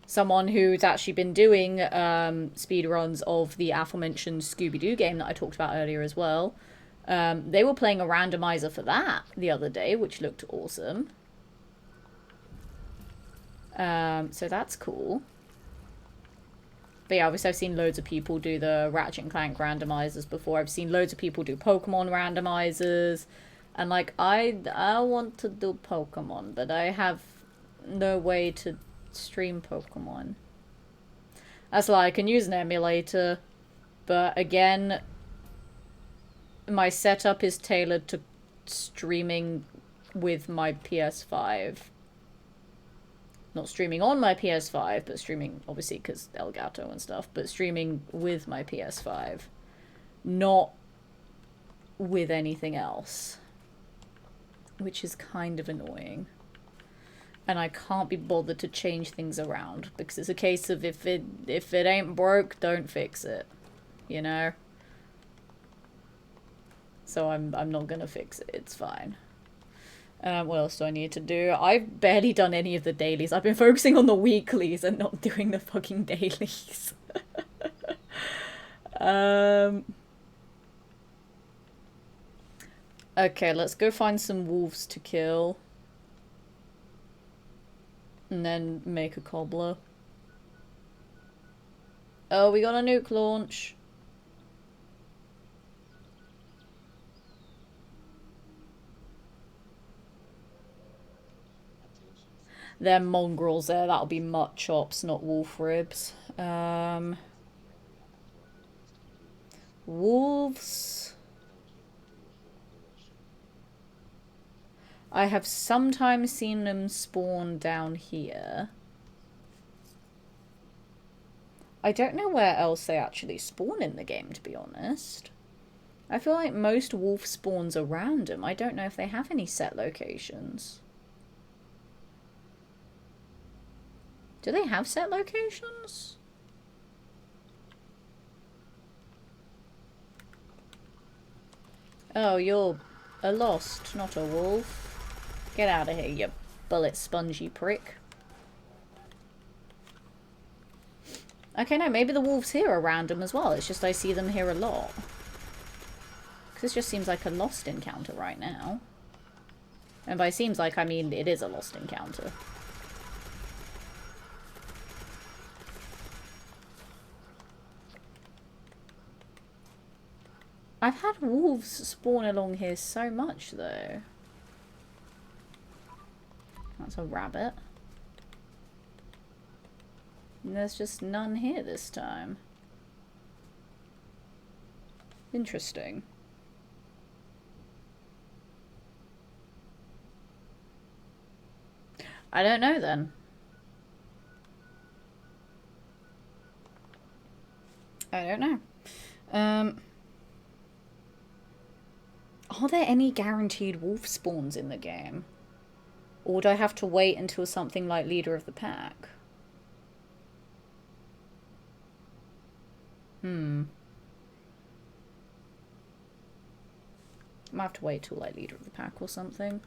Someone who's actually been doing speedruns of the aforementioned Scooby-Doo game that I talked about earlier as well. They were playing a randomizer for that the other day, which looked awesome. So that's cool. But yeah, obviously I've seen loads of people do the Ratchet and Clank randomizers before. I've seen loads of people do Pokemon randomizers. And like, I want to do Pokemon, but I have no way to stream Pokemon. That's why I can use an emulator. But again, my setup is tailored to streaming with my PS5. Not streaming on my PS5, but streaming, obviously, because Elgato and stuff, but streaming with my PS5. Not with anything else. Which is kind of annoying. And I can't be bothered to change things around, because it's a case of if it ain't broke, don't fix it. You know? So I'm not gonna fix it, it's fine. What else do I need to do? I've barely done any of the dailies. I've been focusing on the weeklies and not doing the fucking dailies. Okay, let's go find some wolves to kill. And then make a cobbler. Oh, we got a nuke launch. They're mongrels there. That'll be mutt chops, not wolf ribs. Wolves. I have sometimes seen them spawn down here. I don't know where else they actually spawn in the game, to be honest. I feel like most wolf spawns are random. I don't know if they have any set locations. Do they have set locations? Oh, you're a lost, not a wolf. Get out of here, you bullet spongy prick. Okay, no, maybe the wolves here are random as well. It's just I see them here a lot. Because this just seems like a lost encounter right now. And by seems like, I mean it is a lost encounter. I've had wolves spawn along here so much, though. That's a rabbit. And there's just none here this time. Interesting. I don't know, then. I don't know. Are there any guaranteed wolf spawns in the game? Or would I have to wait until something like Leader of the Pack? I might have to wait till like Leader of the Pack or something.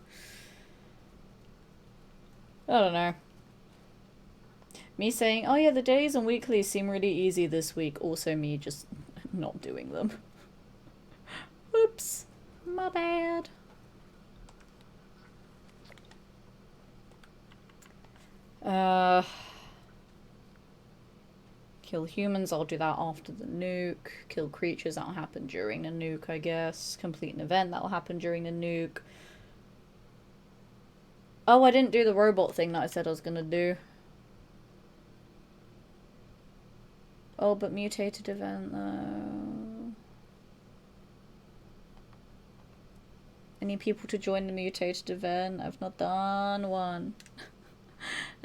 I don't know. Me saying, oh yeah, the days and weeklies seem really easy this week. Also me just not doing them. Oops. My bad. Kill humans, I'll do that after the nuke. Kill creatures, that'll happen during the nuke, I guess. Complete an event, that'll happen during the nuke. Oh, I didn't do the robot thing that I said I was gonna do. Oh, but mutated event, though. I need people to join the mutated event. I've not done one.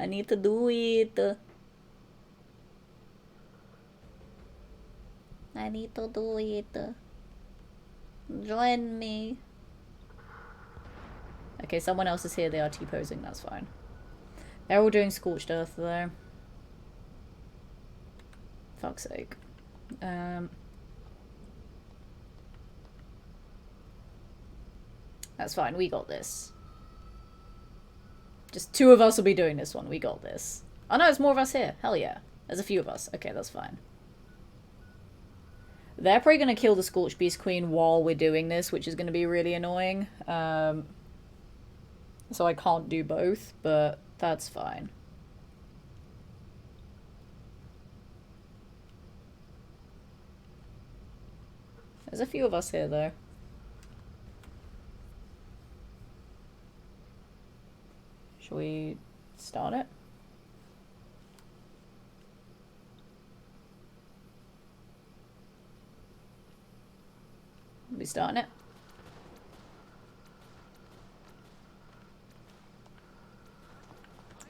I need to do it. I need to do it. Join me. Okay, someone else is here. They are T-posing. That's fine. They're all doing Scorched Earth, though. Fuck's sake. That's fine. We got this. Just 2 of us will be doing this one. We got this. Oh no, there's more of us here. Hell yeah. There's a few of us. Okay, that's fine. They're probably going to kill the Scorched Beast Queen while we're doing this, which is going to be really annoying. So I can't do both, but that's fine. There's a few of us here, though. Shall we start it? We starting it?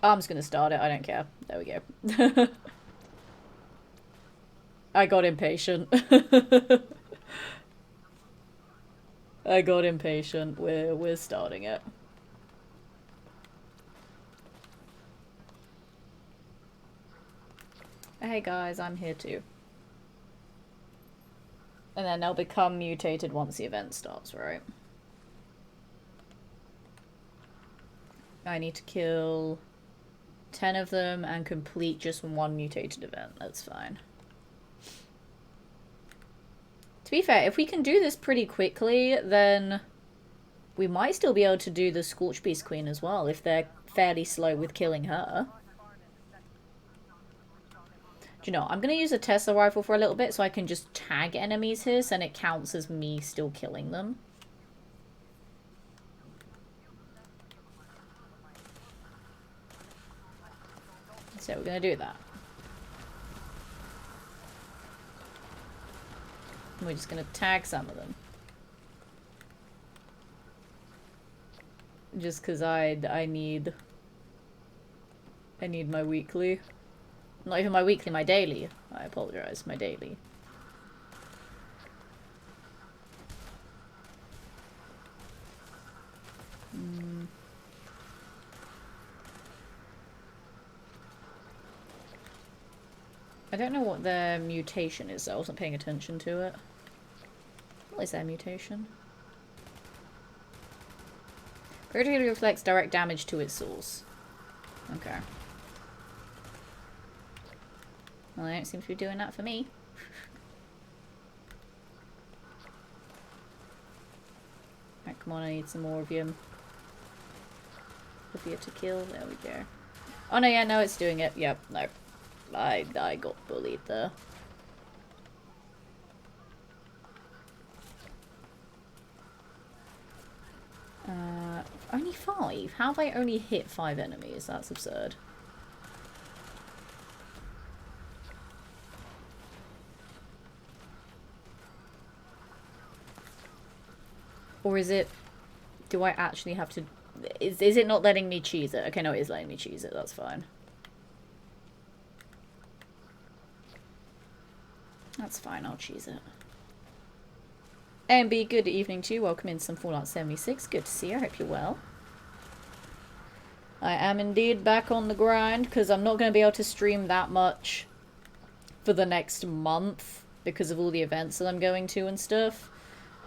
I'm just gonna start it, I don't care. There we go. I got impatient. I got impatient. We're starting it. Hey guys, I'm here too. And then they'll become mutated once the event starts, right? I need to kill 10 of them and complete just one mutated event. That's fine. To be fair, if we can do this pretty quickly, then we might still be able to do the Scorchbeast Queen as well, if they're fairly slow with killing her. Do you know, I'm going to use a Tesla rifle for a little bit so I can just tag enemies here, so it counts as me still killing them. So we're going to do that. We're just going to tag some of them. Just because I need my weekly. Not even my weekly, my daily. I apologize, my daily. I don't know what their mutation is, so I wasn't paying attention to it. What is their mutation? Critically reflects direct damage to its source. Okay. Well, they don't seem to be doing that for me. Right, come on, I need some more of you. Of you to kill. There we go. Oh no, yeah, no, it's doing it. Yep, no. I got bullied there. Only 5? How have I only hit 5 enemies? That's absurd. Or is it... Do I actually have to... Is it not letting me cheese it? Okay, no, it is letting me cheese it. That's fine. That's fine, I'll cheese it. AMB, good evening to you. Welcome in some Fallout 76. Good to see you. I hope you're well. I am indeed back on the grind because I'm not going to be able to stream that much for the next month because of all the events that I'm going to and stuff.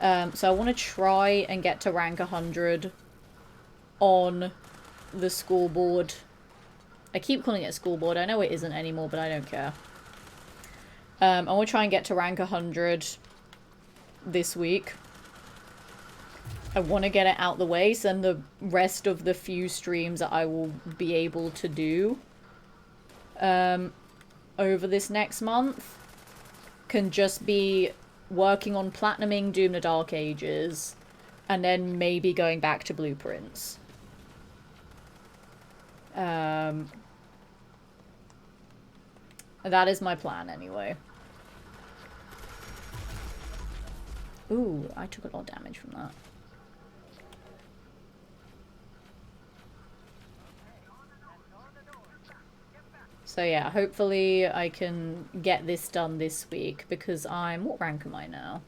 So I want to try and get to rank 100 on the scoreboard. I keep calling it a scoreboard. I know it isn't anymore, but I don't care. I want to try and get to rank 100 this week. I want to get it out the way, so then the rest of the few streams that I will be able to do over this next month can just be working on platinuming Doom the Dark Ages and then maybe going back to blueprints. That is my plan anyway. Ooh, I took a lot of damage from that. So yeah, hopefully I can get this done this week because what rank am I now?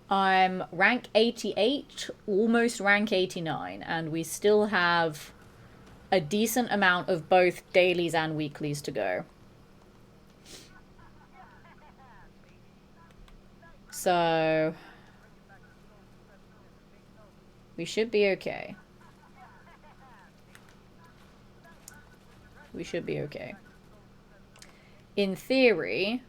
I'm rank 88, almost rank 89, and we still have a decent amount of both dailies and weeklies to go. So we should be okay. We should be okay. In theory,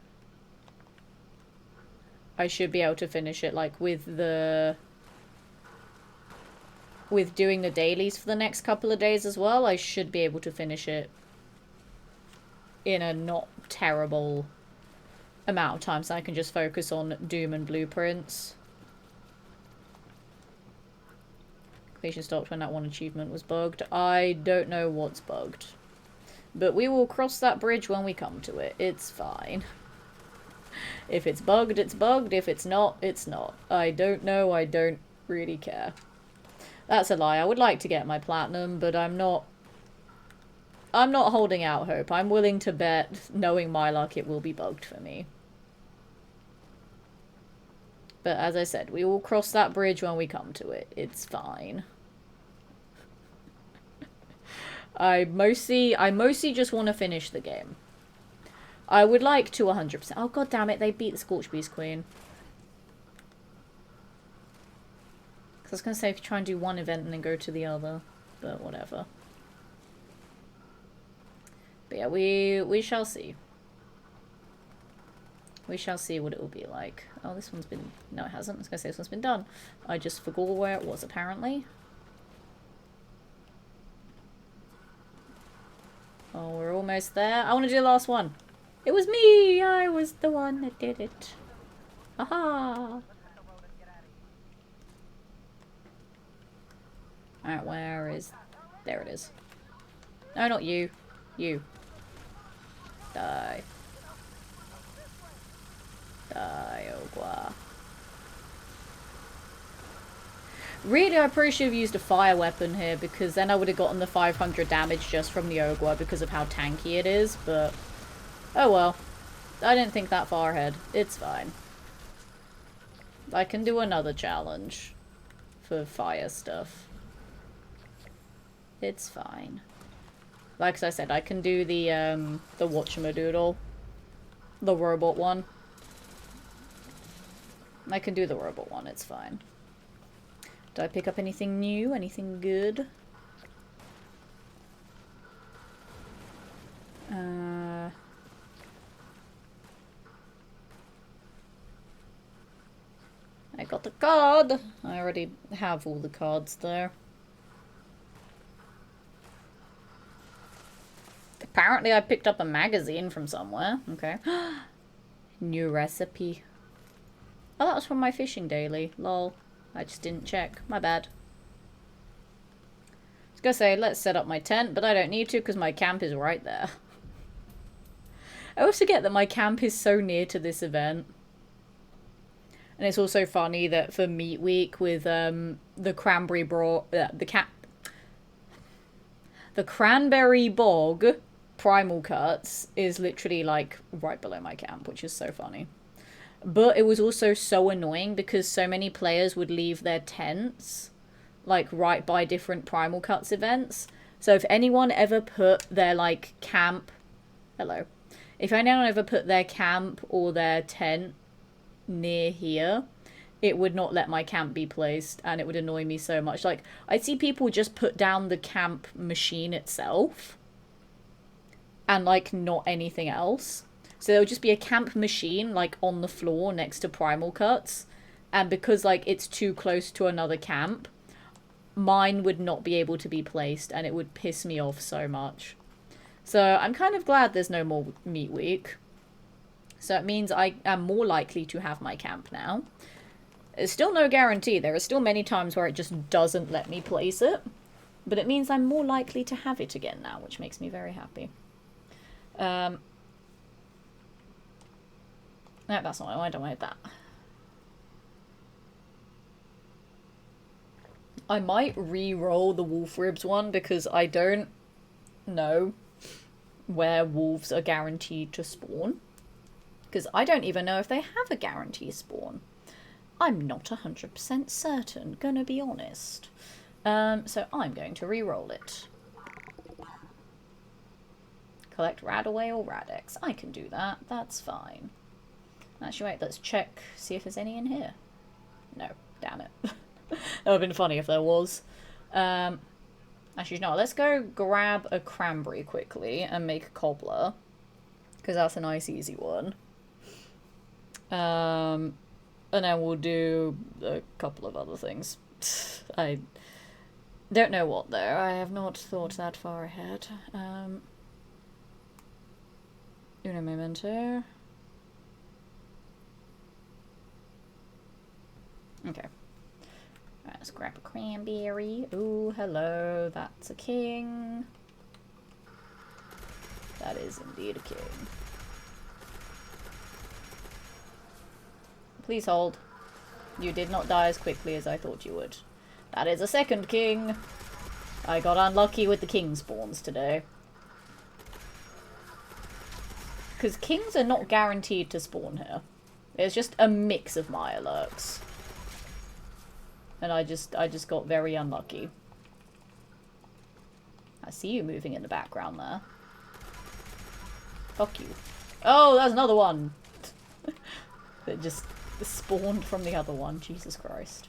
I should be able to finish it, like, with doing the dailies for the next couple of days as well. I should be able to finish it in a not terrible amount of time, so I can just focus on Doom and blueprints. Completion stopped when that one achievement was bugged. I don't know what's bugged. But we will cross that bridge when we come to it. It's fine. If it's bugged, it's bugged. If it's not, it's not. I don't know. I don't really care. That's a lie. I would like to get my platinum, but I'm not holding out hope. I'm willing to bet, knowing my luck, it will be bugged for me. But as I said, we will cross that bridge when we come to it. It's fine. I mostly just want to finish the game. I would like to 100%. Oh, god damn it, they beat the Scorch Beast Queen. Because I was going to say if you try and do one event and then go to the other. But whatever. But yeah, we shall see. We shall see what it will be like. Oh, this one's been... No, it hasn't. I was going to say this one's been done. I just forgot where it was, apparently. Oh, we're almost there. I want to do the last one. It was me! I was the one that did it. Aha! Alright, where is... There it is. No, not you. You. Die. Die, Ogwa. Really, I probably should have used a fire weapon here, because then I would have gotten the 500 damage just from the Ogwa because of how tanky it is, but... Oh well. I didn't think that far ahead. It's fine. I can do another challenge for fire stuff. It's fine. Like I said, I can do the whatchamadoodle. The robot one. I can do the robot one, it's fine. Did I pick up anything new? Anything good? I got the card! I already have all the cards there. Apparently I picked up a magazine from somewhere. Okay. New recipe. Oh, that was from my fishing daily. Lol. I just didn't check. My bad. I was gonna say, let's set up my tent, but I don't need to because my camp is right there. I always forget that my camp is so near to this event. And it's also funny that for Meat Week with the cranberry the Cranberry Bog Primal Cuts is literally like right below my camp, which is so funny. But it was also so annoying because so many players would leave their tents like right by different Primal Cuts events. So if anyone ever put their like camp... Hello. If anyone ever put their camp or their tent near here, it would not let my camp be placed and it would annoy me so much. Like, I'd see people just put down the camp machine itself and like not anything else. So there would just be a camp machine like on the floor next to Primal Cuts, and because like it's too close to another camp, mine would not be able to be placed and it would piss me off so much. So I'm kind of glad there's no more Meat Week. So it means I am more likely to have my camp now. There's still no guarantee. There are still many times where it just doesn't let me place it. But it means I'm more likely to have it again now, which makes me very happy. No, that's not what I want. I don't want that. I might re-roll the wolf ribs one because I don't know where wolves are guaranteed to spawn. Because I don't even know if they have a guarantee spawn. I'm not 100% certain, gonna be honest. So I'm going to re-roll it. Collect Radaway or Radex. I can do that, that's fine. Actually, wait, let's check, see if there's any in here. No, damn it. That would have been funny if there was. Actually, no, let's go grab a cranberry quickly and make a cobbler. Because that's a nice, easy one. And then we'll do a couple of other things. I don't know what, though. I have not thought that far ahead. Uno momento. Okay. Right, let's grab a cranberry. Ooh, hello. That's a king. That is indeed a king. Please hold. You did not die as quickly as I thought you would. That is a second king. I got unlucky with the king spawns today. Because kings are not guaranteed to spawn here. There's just a mix of Mirelurks. And I just got very unlucky. I see you moving in the background there. Fuck you. Oh, there's another one! That just spawned from the other one. Jesus Christ.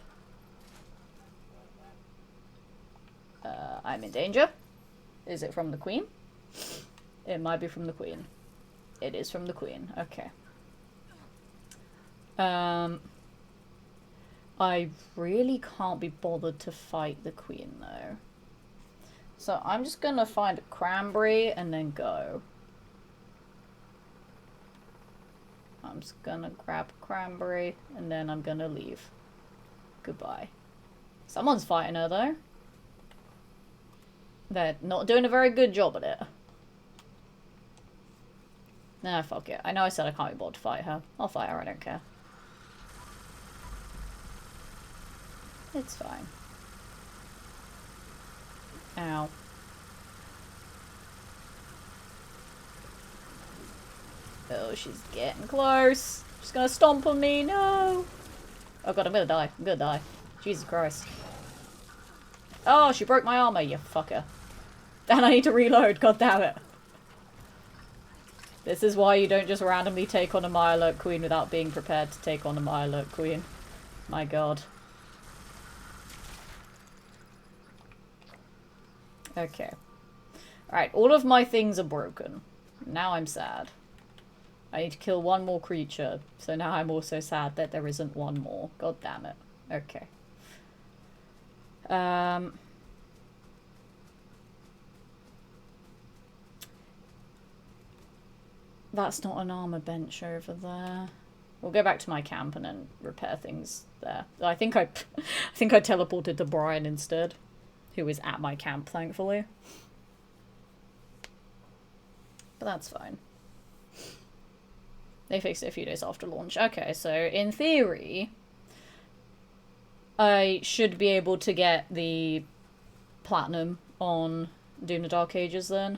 I'm in danger. Is it from the queen? It might be from the queen. It is from the queen. Okay. I really can't be bothered to fight the queen, though. So I'm just gonna find a cranberry and then go. I'm just gonna grab a cranberry and then I'm gonna leave. Goodbye. Someone's fighting her, though. They're not doing a very good job at it. Nah, fuck it. I know I said I can't be bothered to fight her. I'll fight her, I don't care. It's fine. Ow. Oh, she's getting close. She's gonna stomp on me. No! Oh god, I'm gonna die. I'm gonna die. Jesus Christ. Oh, she broke my armor, you fucker. And I need to reload. God damn it. This is why you don't just randomly take on a Mirelurk Queen without being prepared to take on a Mirelurk Queen. My god. Okay. Alright, all of my things are broken. Now I'm sad. I need to kill one more creature, so now I'm also sad that there isn't one more. God damn it. Okay. That's not an armor bench over there. We'll go back to my camp and then repair things there. I think I teleported to Brian instead, who is at my camp, thankfully. But that's fine. They fixed it a few days after launch. Okay, so in theory, I should be able to get the platinum on Doom the Dark Ages then.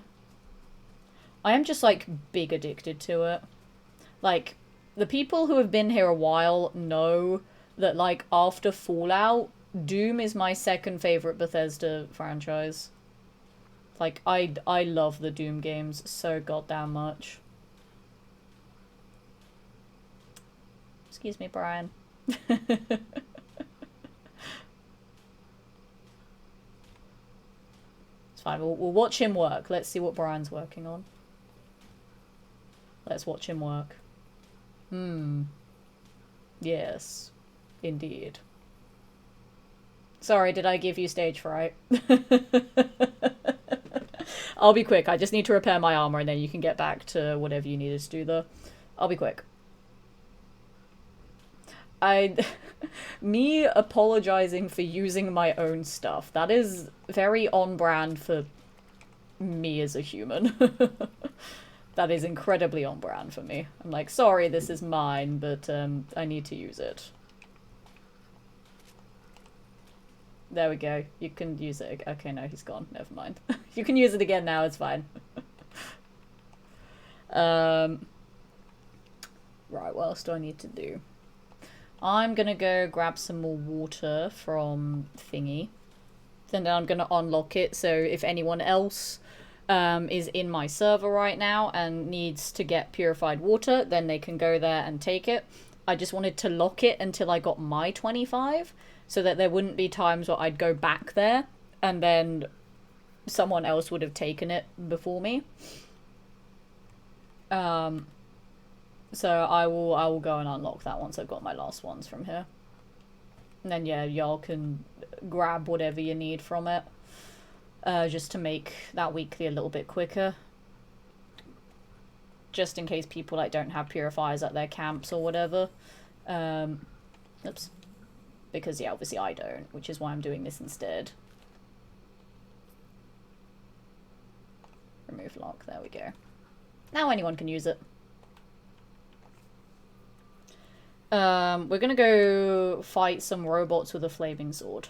I am just, like, big addicted to it. Like, the people who have been here a while know that, like, after Fallout, Doom is my second favorite Bethesda franchise. Like, I love the Doom games so goddamn much. Excuse me, Brian. It's fine, we'll watch him work. Let's see what Brian's working on. Let's watch him work. Yes. Indeed. Sorry, did I give you stage fright? I'll be quick. I just need to repair my armor and then you can get back to whatever you needed to do there. I'll be quick. Me apologizing for using my own stuff. That is very on brand for me as a human. That is incredibly on brand for me. I'm like, sorry, this is mine, but I need to use it. There we go. You can use it. Okay, no, he's gone. Never mind. You can use it again now. It's fine. Right, what else do I need to do? I'm gonna go grab some more water from Thingy. And then I'm gonna unlock it, so if anyone else is in my server right now and needs to get purified water, then they can go there and take it. I just wanted to lock it until I got my 25, so that there wouldn't be times where I'd go back there and then someone else would have taken it before me. So I will go and unlock that once I've got my last ones from here. And then yeah, y'all can grab whatever you need from it. Just to make that weekly a little bit quicker. Just in case people like don't have purifiers at their camps or whatever. Oops. Because yeah, obviously I don't, which is why I'm doing this instead. Remove lock, there we go. Now anyone can use it. We're gonna go fight some robots with a flaming sword.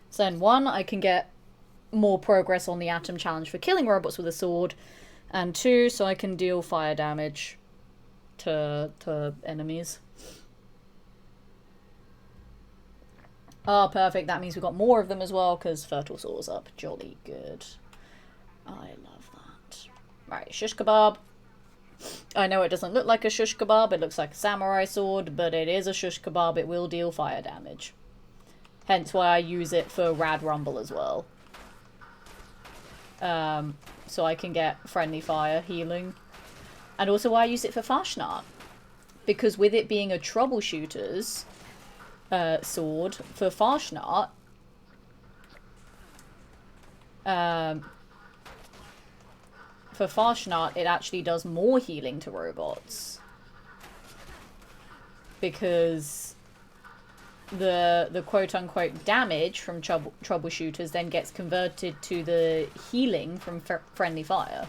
So then, one, I can get more progress on the Atom Challenge for killing robots with a sword, and two, so I can deal fire damage to enemies. Oh, perfect. That means we've got more of them as well, because Fertile Soul's up. Jolly good. I love that. Right, shish kebab. I know it doesn't look like a shish kebab, it looks like a samurai sword, but it is a shish kebab, it will deal fire damage. Hence why I use it for Rad Rumble as well. So I can get friendly fire healing. And also why I use it for Farshnart. Because with it being a troubleshooter's sword for Farshnart, it actually does more healing to robots. Because the quote-unquote damage from troubleshooters then gets converted to the healing from friendly fire.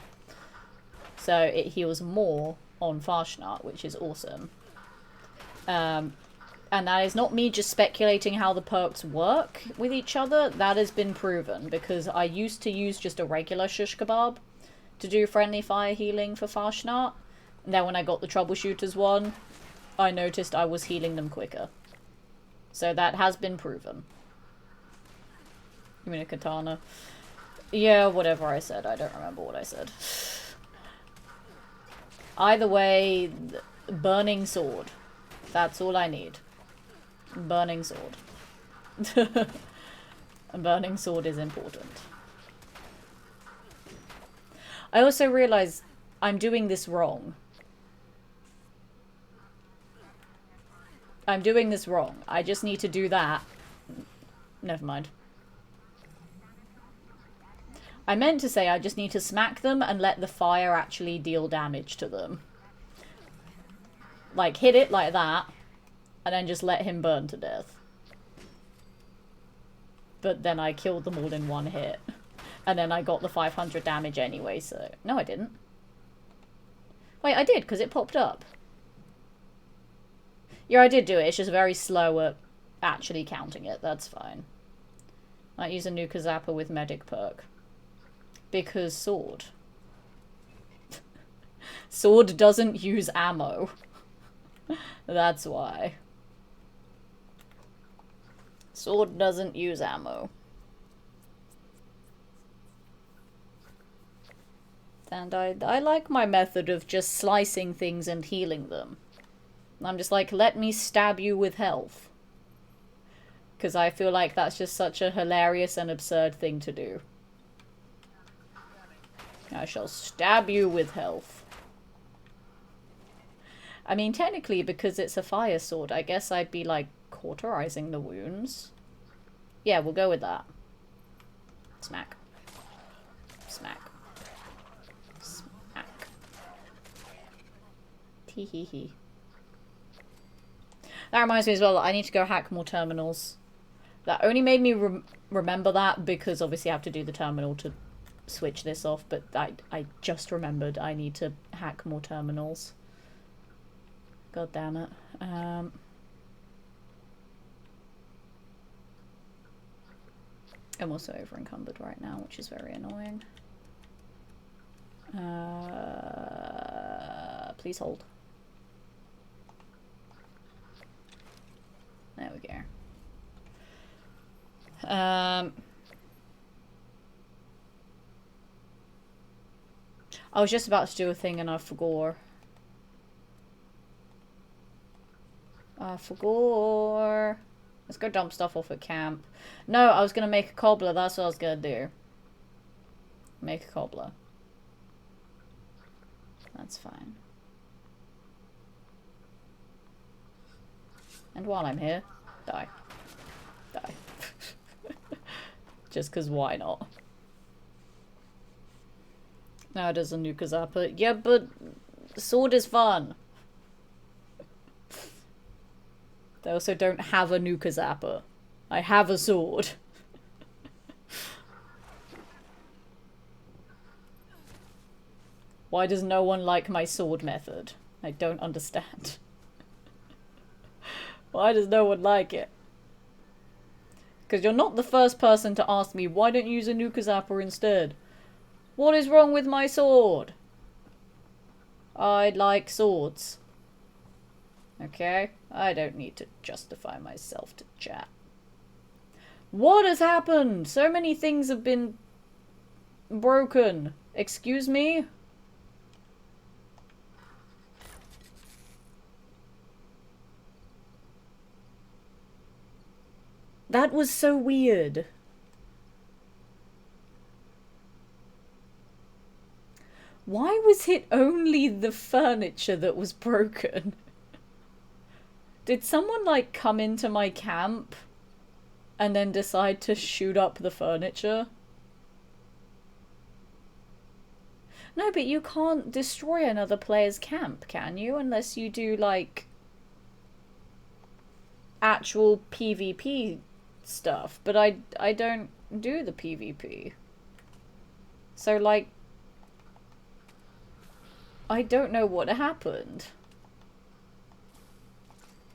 So it heals more on Farshnart, which is awesome. And that is not me just speculating how the perks work with each other. That has been proven, because I used to use just a regular shish kebab to do friendly fire healing for Farshnart. And then when I got the troubleshooters one, I noticed I was healing them quicker. So that has been proven. You mean a katana? Yeah, whatever I said. I don't remember what I said. Either way, burning sword. That's all I need. Burning sword. A burning sword is important. I also realize I'm doing this wrong. I'm doing this wrong. I just need to do that. Never mind. I meant to say I just need to smack them and let the fire actually deal damage to them. Like, hit it like that, and then just let him burn to death. But then I killed them all in one hit. And then I got the 500 damage anyway, so... No, I didn't. Wait, I did, because it popped up. Yeah, I did do it. It's just very slow at actually counting it. That's fine. I use a Nuka Zapper with medic perk. Because sword. Sword doesn't use ammo. That's why. Sword doesn't use ammo. And I like my method of just slicing things and healing them. I'm just like, let me stab you with health. Because I feel like that's just such a hilarious and absurd thing to do. I shall stab you with health. I mean, technically, because it's a fire sword, I guess I'd be, like, cauterizing the wounds. Yeah, we'll go with that. Smack. Smack. Smack. Tee-hee-hee. That reminds me as well, I need to go hack more terminals. That only made me remember that because obviously I have to do the terminal to switch this off, but I just remembered I need to hack more terminals. God damn it. I'm also over encumbered right now, which is very annoying. Please hold. There we go. I was just about to do a thing and I forgot. Let's go dump stuff off at camp. No, I was gonna make a cobbler. That's what I was gonna do. Make a cobbler. That's fine. And while I'm here, die. Die. Just because why not? Now it is a Nuka Zapper. Yeah, but sword is fun. They also don't have a Nuka Zapper. I have a sword. Why does no one like my sword method? I don't understand. Why does no one like it? Because you're not the first person to ask me, why don't you use a Nuka Zapper instead? What is wrong with my sword? I like swords. Okay? I don't need to justify myself to chat. What has happened? So many things have been broken. Excuse me? That was so weird. Why was it only the furniture that was broken? Did someone, like, come into my camp and then decide to shoot up the furniture? No, but you can't destroy another player's camp, can you? Unless you do, like, actual PvP stuff. But I don't do the PvP. So, like, I don't know what happened.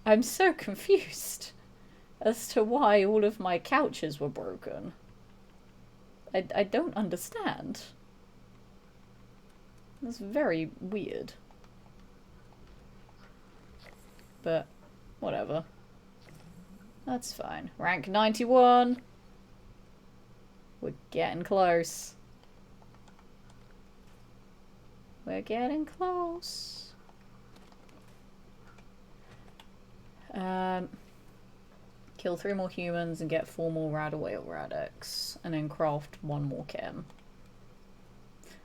I'm so confused as to why all of my couches were broken. I don't understand. That's very weird. But, whatever. That's fine. Rank 91. We're getting close. We're getting close. Kill 3 more humans and get 4 more Radaway or Radex. And then craft 1 more chem.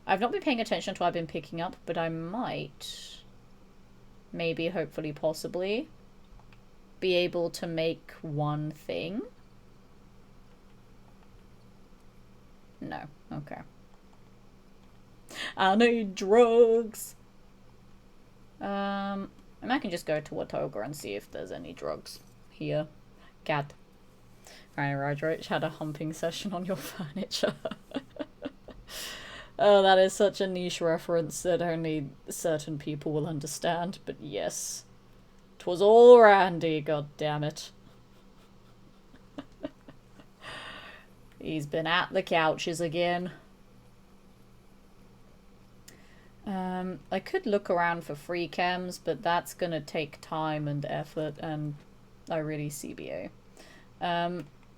I've not been paying attention to what I've been picking up, but I might, maybe, hopefully, possibly, be able to make 1 thing. No. Okay. I need drugs. And I can just go to Watoga and see if there's any drugs here. Gad. Right, Raj had a humping session on your furniture. Oh, that is such a niche reference that only certain people will understand, but yes. 'Twas all Randy, god damn it. He's been at the couches again. I could look around for free chems, but that's gonna take time and effort, and I really CBA.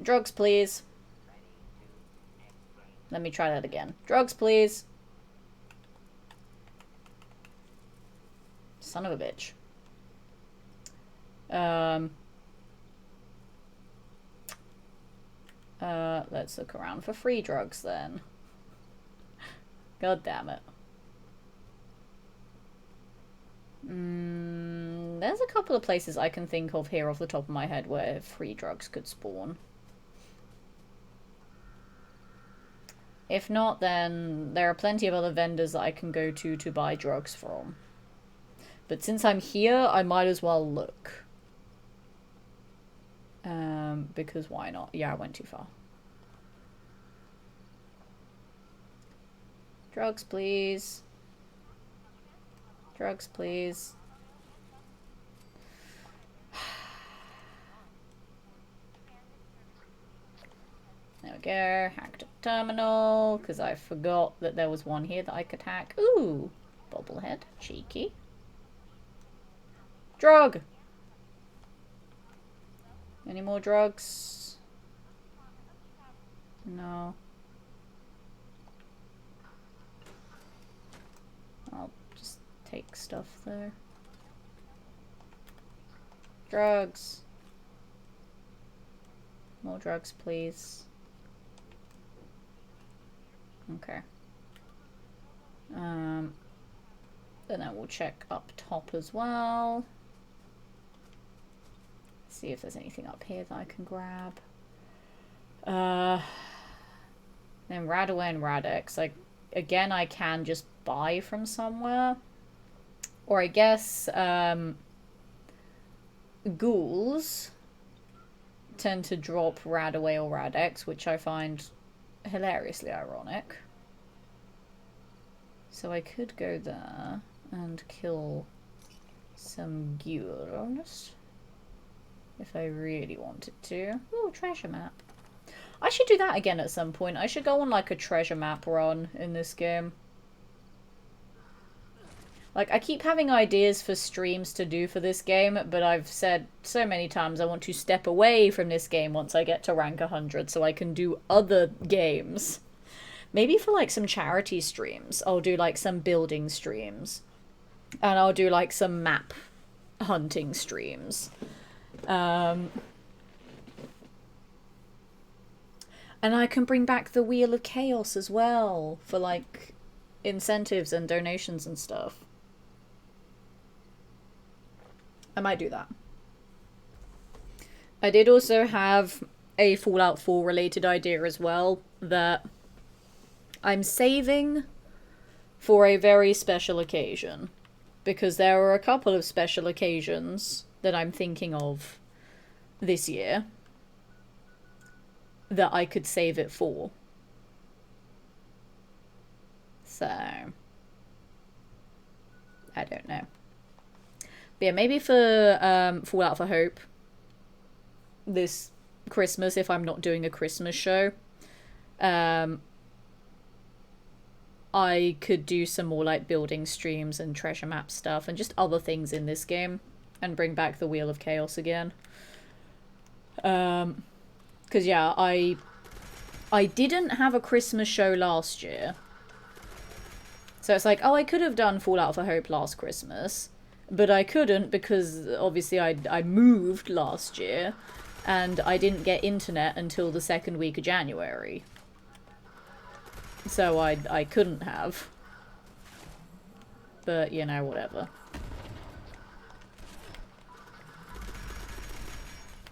Drugs, please. Let me try that again. Drugs, please. Son of a bitch. Let's look around for free drugs then. God damn it. There's a couple of places I can think of here off the top of my head where free drugs could spawn. If not, then there are plenty of other vendors that I can go to buy drugs from. But since I'm here, I might as well look. Because why not? Yeah, I went too far. Drugs, please. Drugs, please. There we go. Hacked a terminal, because I forgot that there was one here that I could hack. Ooh! Bobblehead. Cheeky. Drug! Any more drugs? No. I'll just take stuff there. Drugs. More drugs, please. Okay. Then I will check up top as well. See if there's anything up here that I can grab. Then Radaway and Radex. Like, again, I can just buy from somewhere. Or I guess, ghouls tend to drop Radaway or Radex, which I find hilariously ironic. So I could go there and kill some ghouls. if I really wanted to. Ooh, treasure map. I should do that again at some point. I should go on like a treasure map run in this game. Like, I keep having ideas for streams to do for this game, but I've said so many times I want to step away from this game once I get to rank 100 so I can do other games. Maybe for, like, some charity streams, I'll do, like, some building streams. And I'll do, like, some map hunting streams. And I can bring back the Wheel of Chaos as well for, like, incentives and donations and stuff. I might do that. I did also have a Fallout 4 related idea as well that I'm saving for a very special occasion. Because there are a couple of special occasions that I'm thinking of this year that I could save it for. So, I don't know. But yeah, maybe for Fallout for Hope this Christmas, if I'm not doing a Christmas show, I could do some more like building streams and treasure map stuff and just other things in this game and bring back the Wheel of Chaos again. Because yeah, I didn't have a Christmas show last year. So it's like, oh, I could have done Fallout for Hope last Christmas. But I couldn't because obviously I moved last year and I didn't get internet until the second week of January. So I couldn't have. But, you know, whatever.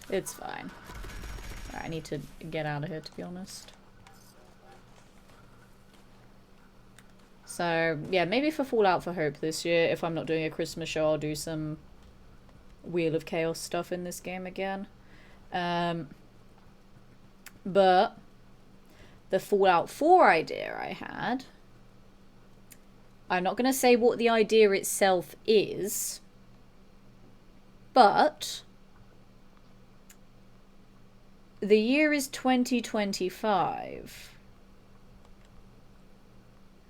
It's fine. I need to get out of here, to be honest. So, yeah, maybe for Fallout for Hope this year, if I'm not doing a Christmas show, I'll do some Wheel of Chaos stuff in this game again. But the Fallout 4 idea I had, I'm not going to say what the idea itself is, but the year is 2025.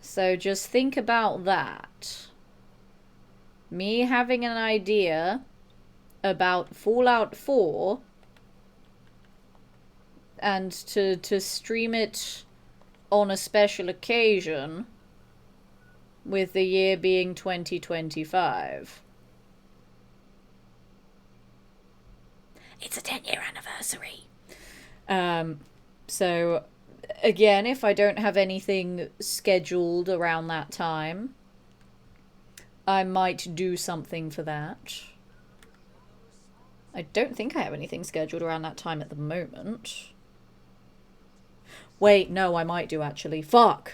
So just think about that. Me having an idea about Fallout 4 and to stream it on a special occasion with the year being 2025. It's a 10-year anniversary. So again, if I don't have anything scheduled around that time, I might do something for that. I don't think I have anything scheduled around that time at the moment. Wait, no, I might do actually. Fuck!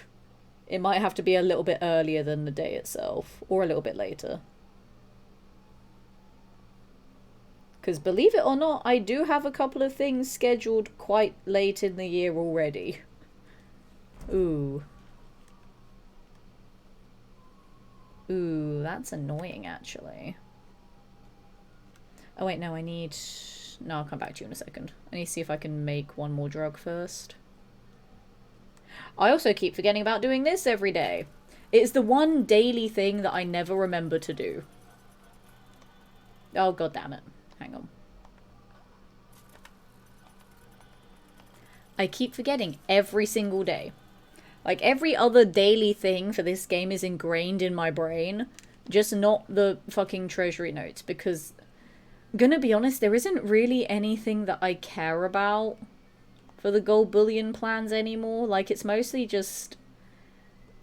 It might have to be a little bit earlier than the day itself, or a little bit later. Because believe it or not, I do have a couple of things scheduled quite late in the year already. Ooh. Ooh, that's annoying, actually. Oh, wait, no, I need... No, I'll come back to you in a second. I need to see if I can make one more drug first. I also keep forgetting about doing this every day. It's the one daily thing that I never remember to do. Oh, god damn it. Hang on. I keep forgetting every single day. Like, every other daily thing for this game is ingrained in my brain. Just not the fucking treasury notes. Because, gonna be honest, there isn't really anything that I care about for the gold bullion plans anymore. Like, it's mostly just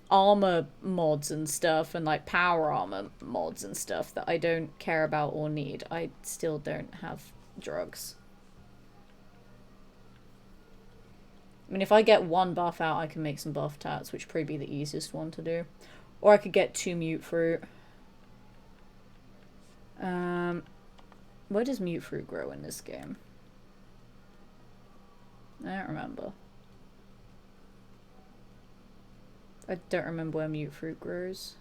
armor mods and stuff and like power armor mods and stuff that I don't care about or need. I still don't have drugs. I mean, if I get one buff out, I can make some buff tats, which would probably be the easiest one to do. Or I could get 2 mute fruit. Where does mute fruit grow in this game? I don't remember. I don't remember where mute fruit grows.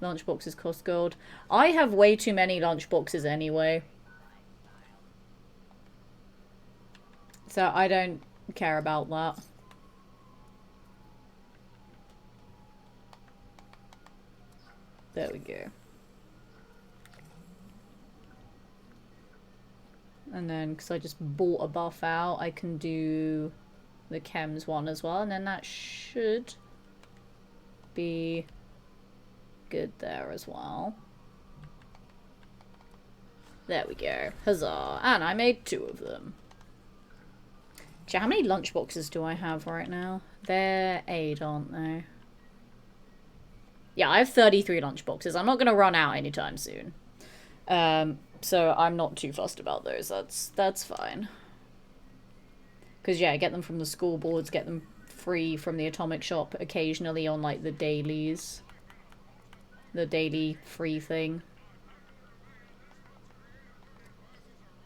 Lunchboxes cost gold. I have way too many lunchboxes anyway. So I don't care about that. There we go. And then, because I just bought a buff out, I can do the chems one as well. And then that should be good there as well. There we go. Huzzah. And I made 2 of them. Gee, how many lunchboxes do I have right now? They're 8, aren't they? Yeah, I have 33 lunchboxes. I'm not going to run out anytime soon. So I'm not too fussed about those. That's fine. Because, yeah, get them from the school boards, get them free from the Atomic Shop occasionally on, like, the dailies. The daily free thing.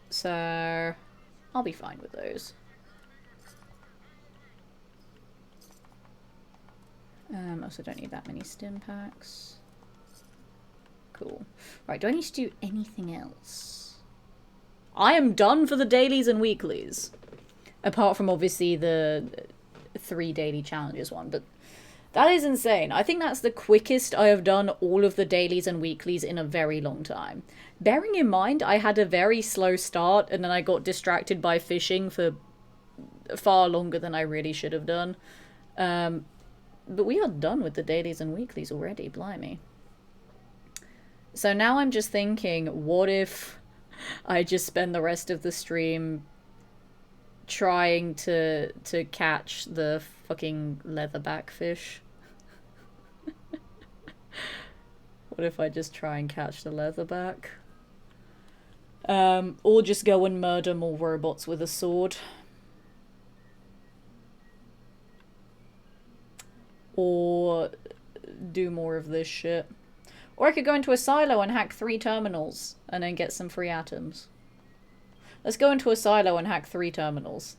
So, I'll be fine with those. Also don't need that many stim packs. Cool. Right, do I need to do anything else? I am done for the dailies and weeklies. Apart from, obviously, the 3 daily challenges one, but that is insane. I think that's the quickest I have done all of the dailies and weeklies in a very long time. Bearing in mind, I had a very slow start, and then I got distracted by fishing for far longer than I really should have done. But we are done with the dailies and weeklies already, blimey. So now I'm just thinking, what if I just spend the rest of the stream trying to catch the fucking leatherback fish? What if I just try and catch the leatherback? Or just go and murder more robots with a sword. Or do more of this shit. Or I could go into a silo and hack 3 terminals and then get some free atoms. Let's go into a silo and hack 3 terminals.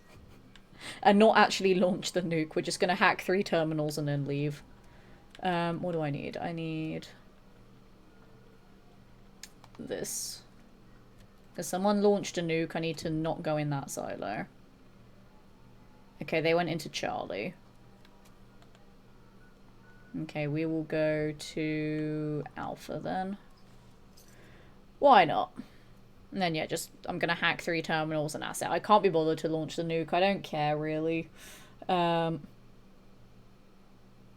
And not actually launch the nuke. We're just going to hack 3 terminals and then leave. What do I need? I need this. If someone launched a nuke, I need to not go in that silo. Okay, they went into Charlie. Okay, we will go to Alpha then. Why not? And then, yeah, just, I'm gonna hack 3 terminals and that's it. I can't be bothered to launch the nuke. I don't care, really. I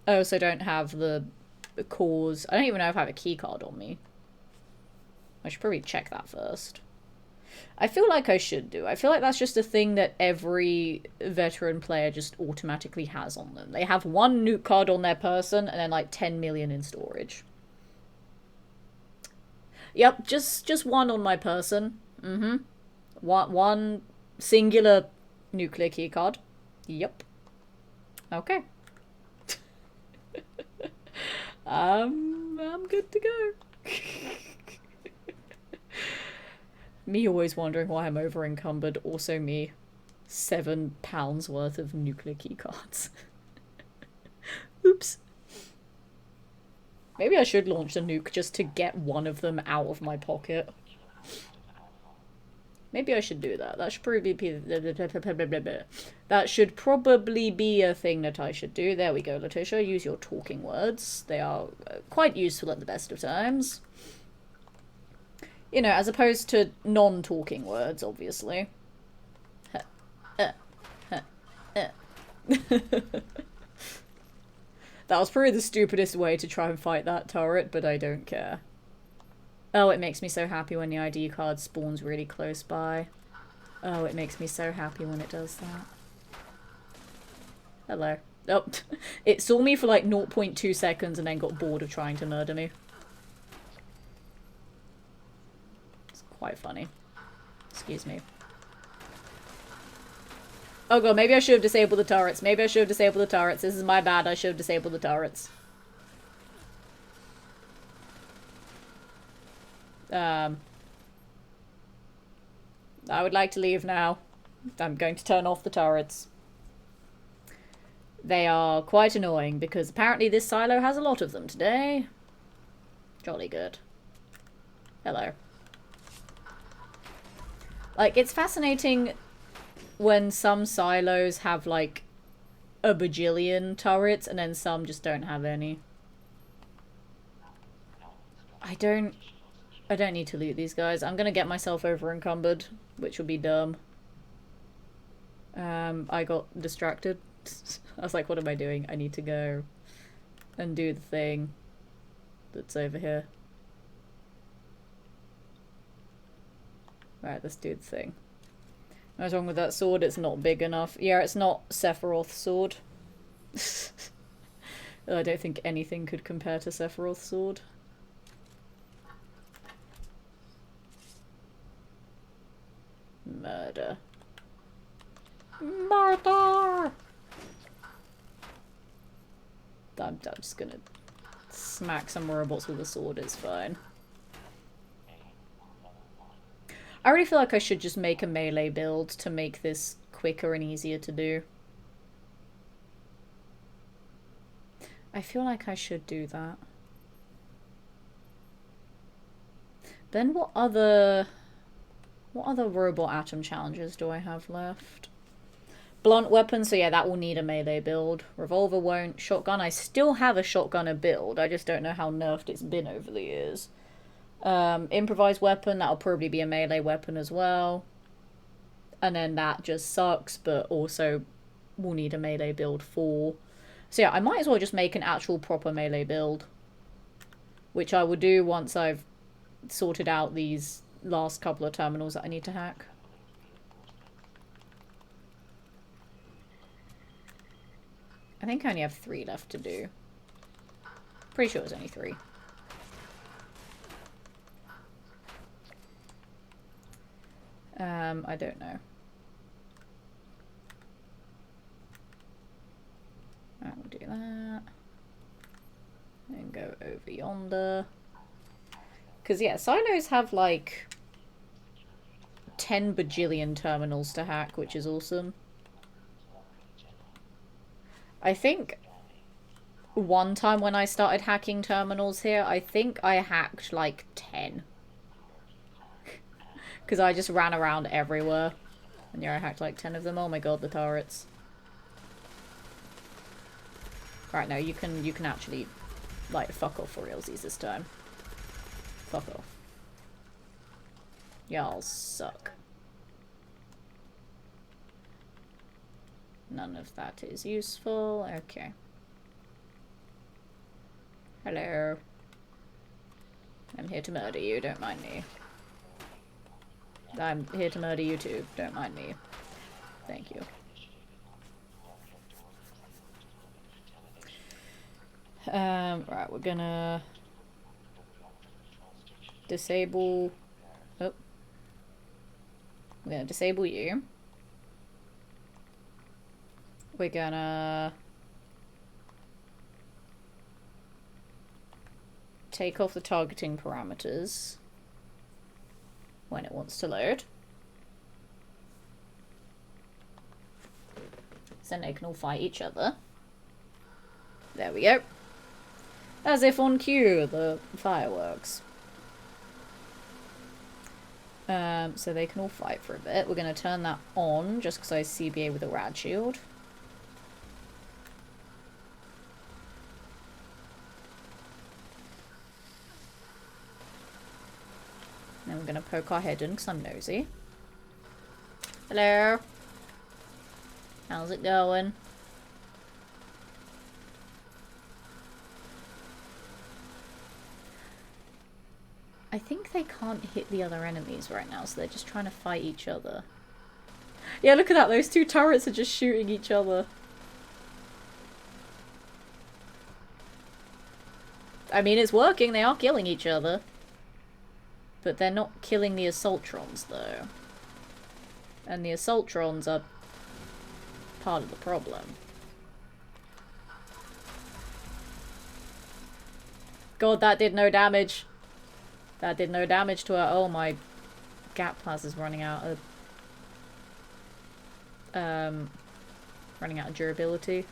also don't have the cores. I don't even know if I have a keycard on me. I should probably check that first. I feel like I should do. I feel like that's just a thing that every veteran player just automatically has on them. They have 1 nuke card on their person and then like 10 million in storage. Yep, just 1 on my person. Mm-hmm. One singular nuclear keycard. Yep. Okay. I'm good to go. Me always wondering why I'm over encumbered. Also me, £7 worth of nuclear keycards. Oops. Maybe I should launch a nuke just to get 1 of them out of my pocket. Maybe I should do that. That should probably be a thing that I should do. There we go, Letitia. Use your talking words. They are quite useful at the best of times. You know, as opposed to non-talking words, obviously. That was probably the stupidest way to try and fight that turret, but I don't care. Oh, it makes me so happy when the ID card spawns really close by. Oh, it makes me so happy when it does that. Hello. Oh, it saw me for like 0.2 seconds and then got bored of trying to murder me. It's quite funny. Excuse me. Oh god, maybe I should have disabled the turrets. Maybe I should have disabled the turrets. This is my bad. I should have disabled the turrets. I would like to leave now. I'm going to turn off the turrets. They are quite annoying because apparently this silo has a lot of them today. Jolly good. Hello. Like, it's fascinating when some silos have like a bajillion turrets and then some just don't have any. I don't need to loot these guys. I'm gonna get myself over encumbered, which will be dumb. I got distracted. I was like, what am I doing? I need to go and do the thing that's over here. Right, let's do the thing. What's wrong with that sword? It's not big enough. Yeah, it's not Sephiroth's sword. I don't think anything could compare to Sephiroth's sword. Murder. Murder! I'm just gonna smack some robots with a sword, it's fine. I really feel like I should just make a melee build to make this quicker and easier to do. I feel like I should do that. Then what other robot atom challenges do I have left? Blunt weapon, so yeah, that will need a melee build. Revolver won't. Shotgun, I still have a shotgunner build. I just don't know how nerfed it's been over the years. Improvised weapon, that'll probably be a melee weapon as well. And then that just sucks, but also will need a melee build for. So yeah, I might as well just make an actual proper melee build. Which I will do once I've sorted out these last couple of terminals that I need to hack. I think I only have 3 left to do. Pretty sure it was only 3. I don't know. Alright, we'll do that. And go over yonder. Because, yeah, silos have, like, 10 bajillion terminals to hack, which is awesome. I think one time when I started hacking terminals here, I think I hacked, like, 10. Because I just ran around everywhere. And yeah, I hacked, like, 10 of them. Oh my god, the turrets. Right, no, you can actually, like, fuck off for realsies this time. Fuck off. Y'all suck. None of that is useful. Okay. Hello. I'm here to murder you, don't mind me. I'm here to murder you too, don't mind me. Thank you. Right, we're gonna disable. Oh. We're gonna disable you. We're gonna take off the targeting parameters when it wants to load. So they can all fight each other. There we go. As if on cue, the fireworks. So they can all fight for a bit. We're going to turn that on just because I CBA with a rad shield. Then we're going to poke our head in because I'm nosy. Hello. How's it going? I think they can't hit the other enemies right now, so they're just trying to fight each other. Yeah, look at that. Those 2 turrets are just shooting each other. I mean, it's working. They are killing each other. But they're not killing the Assaultrons, though. And the Assaultrons are part of the problem. God, that did no damage. That did no damage to her. Oh, my gap plaza's running out of durability.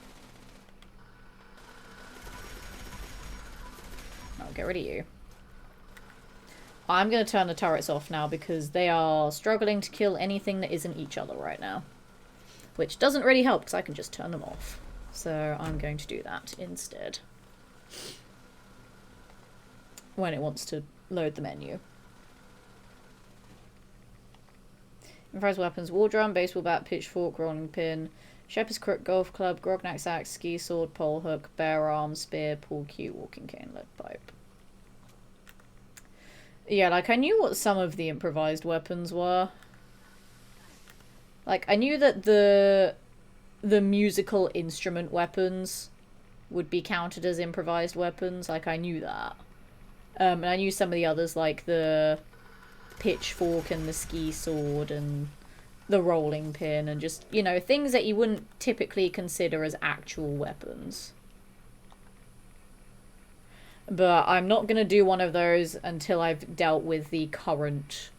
I'll get rid of you. I'm going to turn the turrets off now because they are struggling to kill anything that isn't each other right now. which doesn't really help because I can just turn them off. So I'm going to do that instead when it wants to load the menu. Improvised weapons: war drum, baseball bat, pitchfork, rolling pin, shepherd's crook, golf club, grognak's axe, ski sword, pole hook, bear arm, spear, pool cue, walking cane, lead pipe. Yeah, like, I knew what some of the improvised weapons were. Like, I knew that the musical instrument weapons would be counted as improvised weapons. Like, I knew that. And I knew some of the others, like the pitchfork and the ski sword and the rolling pin and just, you know, things that you wouldn't typically consider as actual weapons. But I'm not going to do one of those until I've dealt with the current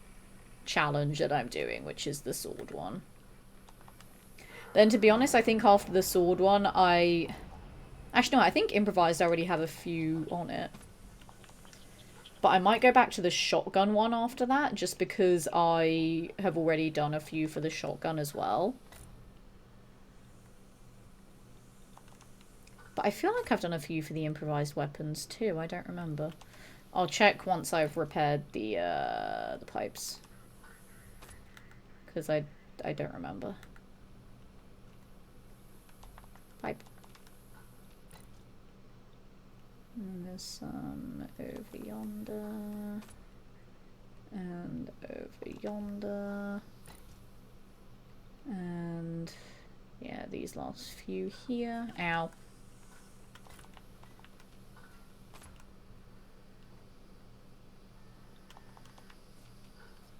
challenge that I'm doing, which is the sword one. Then, to be honest, I think after the sword one, Actually, no, I think improvised I already have a few on it. But I might go back to the shotgun one after that, just because I have already done a few for the shotgun as well. But I feel like I've done a few for the improvised weapons too. I don't remember. I'll check once I've repaired the pipes, because I don't remember. Pipe. And there's some over yonder. And over yonder. And yeah, these last few here. Ow.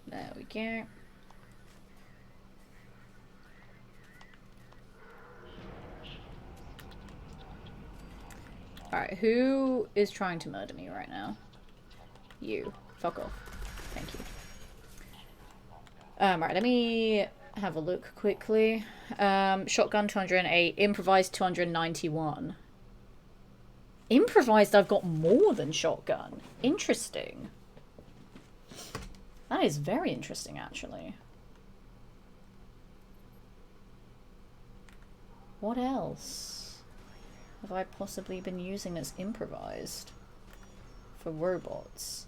There we go. Alright, who is trying to murder me right now? You. Fuck off. Thank you. Right, let me have a look quickly. Shotgun 208, improvised 291. Improvised I've got more than shotgun. Interesting. That is very interesting, actually. What else have I possibly been using that's improvised for robots?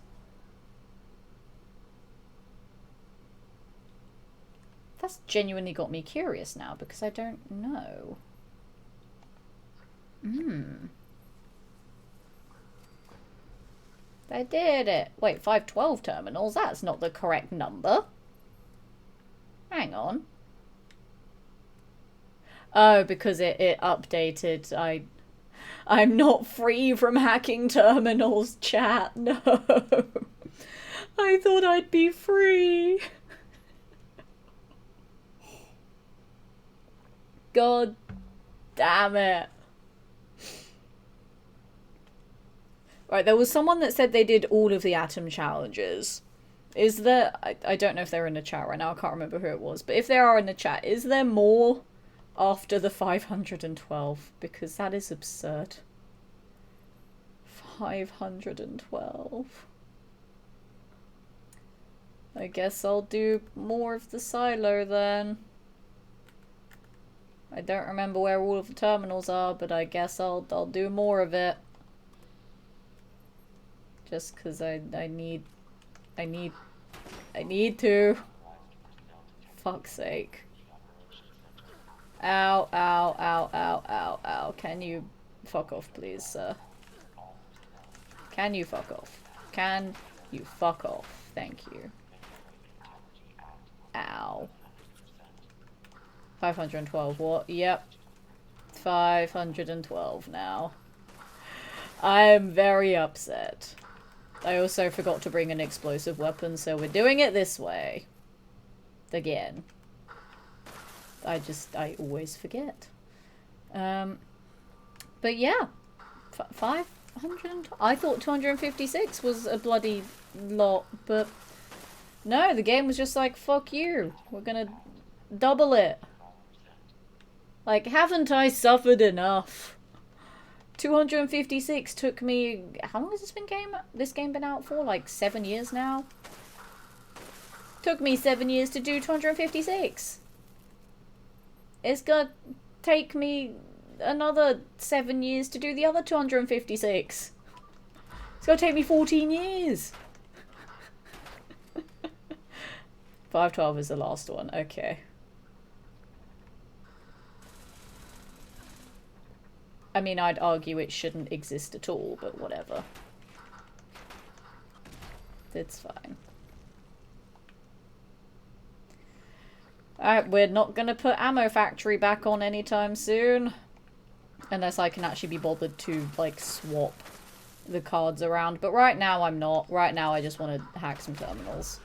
That's genuinely got me curious now, because I don't know. They did it. Wait, 512 terminals? That's not the correct number. Hang on. Oh, because it updated. I'm not free from hacking terminals, chat. No. I thought I'd be free. God damn it. Right, there was someone that said they did all of the Atom challenges. Is there... I don't know if they're in the chat right now. I can't remember who it was. But if they are in the chat, is there more after the 512? Because that is absurd. 512. I guess I'll do more of the silo then. I don't remember where all of the terminals are, but I guess I'll do more of it. Just because I need to. Fuck's sake. Ow, ow, ow, ow, ow, ow. Can you fuck off, please, sir? Can you fuck off? Can you fuck off? Thank you. Ow. 512 what? Yep. 512 now. I am very upset. I also forgot to bring an explosive weapon, so we're doing it this way. Again. I always forget. But yeah. 500? I thought 256 was a bloody lot, but no, the game was just like, fuck you. We're gonna double it. Like, haven't I suffered enough? 256 took me... How long has this game been out for? Like 7 years now? Took me 7 years to do 256. It's gonna take me another 7 years to do the other 256. It's gonna take me 14 years. 512 is the last one. Okay. I mean, I'd argue it shouldn't exist at all, but whatever. It's fine. Alright, we're not gonna put Ammo Factory back on anytime soon. Unless I can actually be bothered to, like, swap the cards around. But right now, I'm not. Right now, I just want to hack some terminals.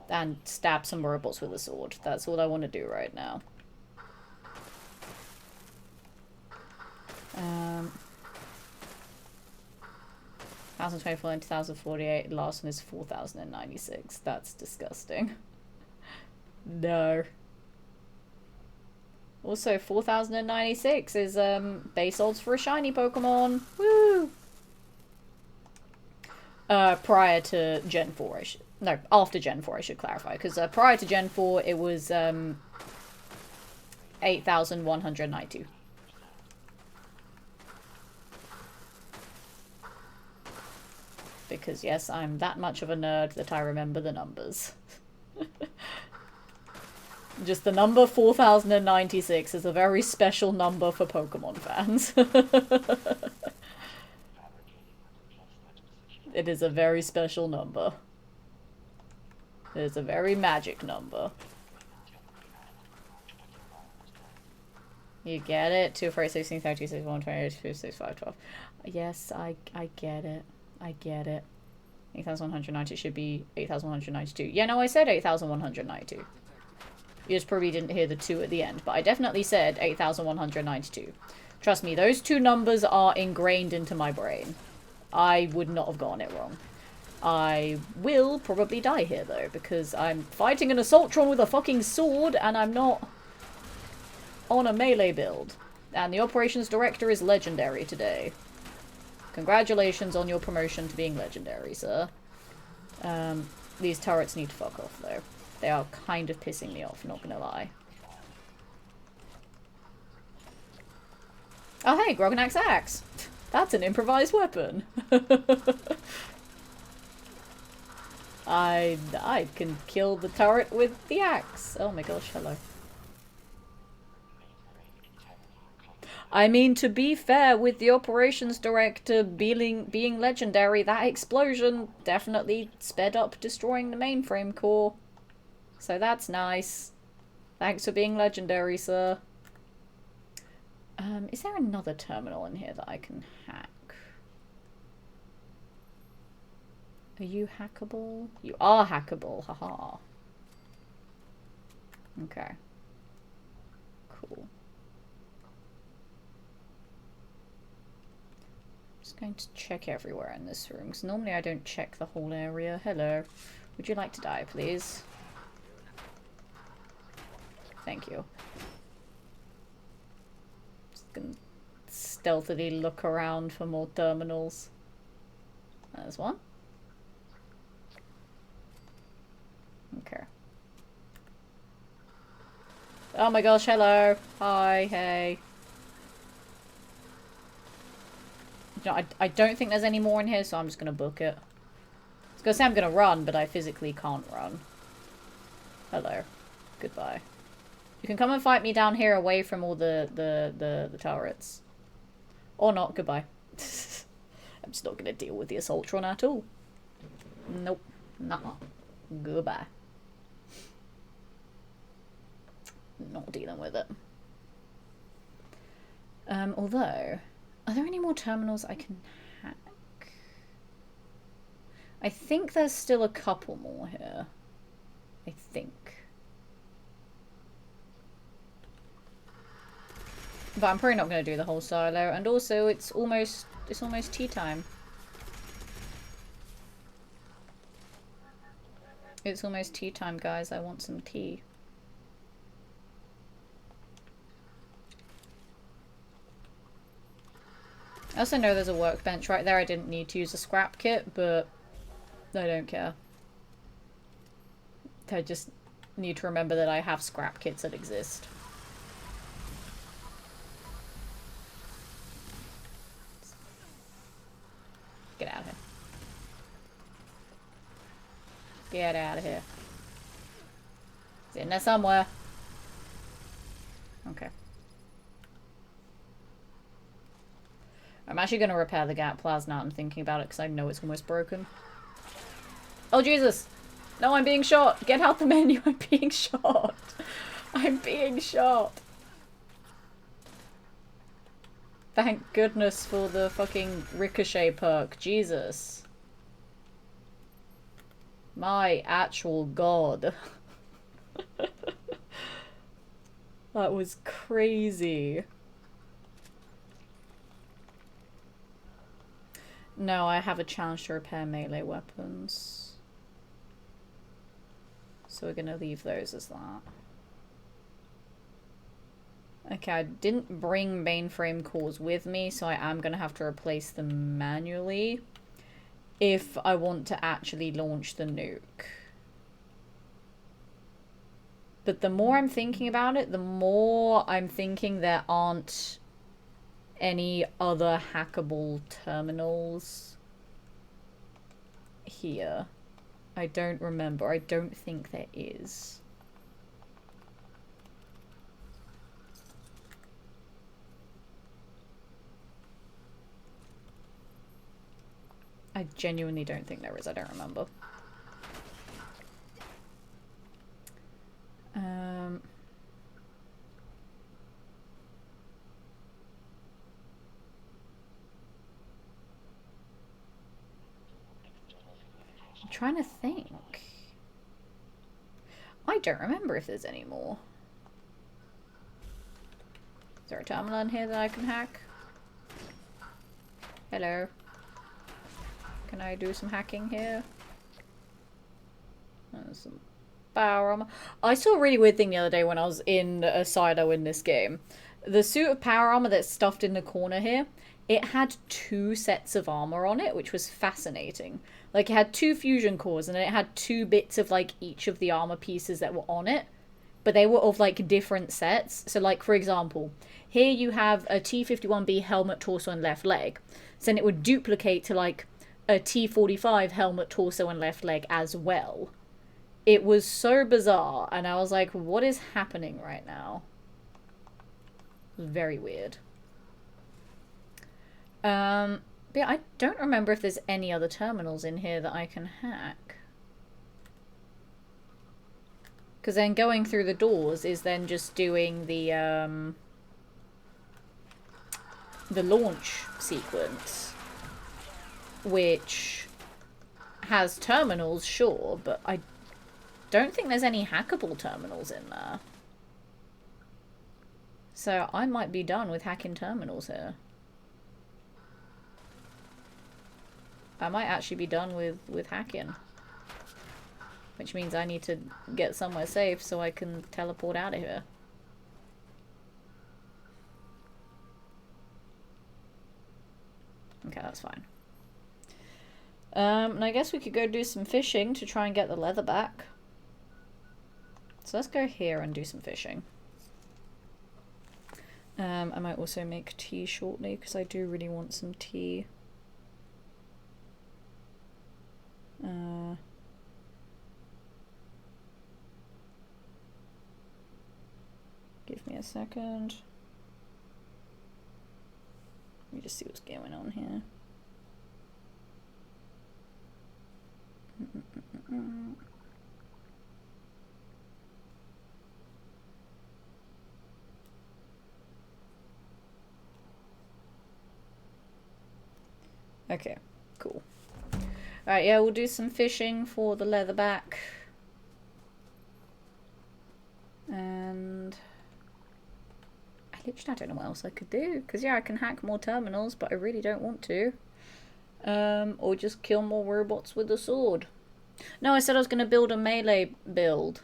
And stab some robots with a sword. That's what I want to do right now. 1024 and 2048. The last one is 4096. That's disgusting. No. Also, 4096 is base odds for a shiny Pokemon. Woo! Prior to Gen 4, I should... No, after Gen 4, I should clarify. Because prior to Gen 4, it was 8,192. Because, yes, I'm that much of a nerd that I remember the numbers. Just the number 4096 is a very special number for Pokemon fans. It is a very special number. It is a very magic number. You get it? 2, 4, 16, 36, 1, 28, 56, 5, 12. Yes, I get it. I get it. 8,190 should be 8,192. Yeah, no, I said 8,192. You just probably didn't hear the 2 at the end, but I definitely said 8,192. Trust me, those two numbers are ingrained into my brain. I would not have gotten it wrong. I will probably die here, though, because I'm fighting an Assaultron with a fucking sword, and I'm not on a melee build. And the operations director is legendary today. Congratulations on your promotion to being legendary, sir. These turrets need to fuck off, though. They are kind of pissing me off, not gonna lie. Oh hey, Grognak's axe! That's an improvised weapon! I can kill the turret with the axe. Oh my gosh, hello. I mean, to be fair, with the operations director being legendary, that explosion definitely sped up destroying the mainframe core. So that's nice. Thanks for being legendary, sir. Is there another terminal in here that I can hack? Are you hackable? You are hackable, haha. Okay. Cool. Just going to check everywhere in this room, because normally I don't check the whole area. Hello. Would you like to die, please? Thank you. Just gonna stealthily look around for more terminals. There's one. Okay. Oh my gosh, hello. Hi, hey. You know, I don't think there's any more in here, so I'm just gonna book it. I was gonna say I'm gonna run, but I physically can't run. Hello. Goodbye. You can come and fight me down here away from all the turrets. Or not, goodbye. I'm just not gonna deal with the Assaultron at all. Nope. Nuh-uh. Goodbye. Not dealing with it. Although, are there any more terminals I can hack? I think there's still a couple more here. I think. But I'm probably not going to do the whole silo, and also it's almost tea time. It's almost tea time, guys. I want some tea. I also know there's a workbench right there. I didn't need to use a scrap kit, but I don't care. need to remember that I have scrap kits that exist. Get out of here. Get out of here. It's in there somewhere. Okay. I'm actually going to repair the gap plasma now I'm thinking about it because I know it's almost broken. Oh, Jesus! No, I'm being shot! Get out the menu! I'm being shot! I'm being shot! Thank goodness for the fucking ricochet perk. Jesus. My actual god. That was crazy. No, I have a challenge to repair melee weapons. So we're gonna leave those as that. Okay, I didn't bring mainframe cores with me, so I am gonna have to replace them manually if I want to actually launch the nuke. But the more I'm thinking about it, the more I'm thinking there aren't any other hackable terminals here. I don't remember. I don't think there is. I genuinely don't think there is. I don't remember. I'm trying to think. I don't remember if there's any more. Is there a terminal in here that I can hack? Hello. Can I do some hacking here? There's some power armor. I saw a really weird thing the other day when I was in a silo in this game. The suit of power armor that's stuffed in the corner here, it had 2 sets of armor on it, which was fascinating. Like, it had 2 fusion cores, and then it had 2 bits of, like, each of the armor pieces that were on it. But they were of, like, different sets. So, like, for example, here you have a T-51B helmet, torso, and left leg. So then it would duplicate to, like, a T-45 helmet, torso, and left leg as well. It was so bizarre, and I was like, what is happening right now? It was very weird. But yeah, I don't remember if there's any other terminals in here that I can hack. Because then going through the doors is then just doing the launch sequence, which has terminals, sure, but I don't think there's any hackable terminals in there. So I might be done with hacking terminals here. I might actually be done with hacking. Which means I need to get somewhere safe so I can teleport out of here. Okay, that's fine. And I guess we could go do some fishing to try and get the leather back. So let's go here and do some fishing. I might also make tea shortly because I do really want some tea. Give me a second. Let me just see what's going on here. Okay, cool. Alright, yeah, we'll do some fishing for the leatherback. And I literally don't know what else I could do. Because, yeah, I can hack more terminals, but I really don't want to. Or just kill more robots with a sword. No, I said I was going to build a melee build.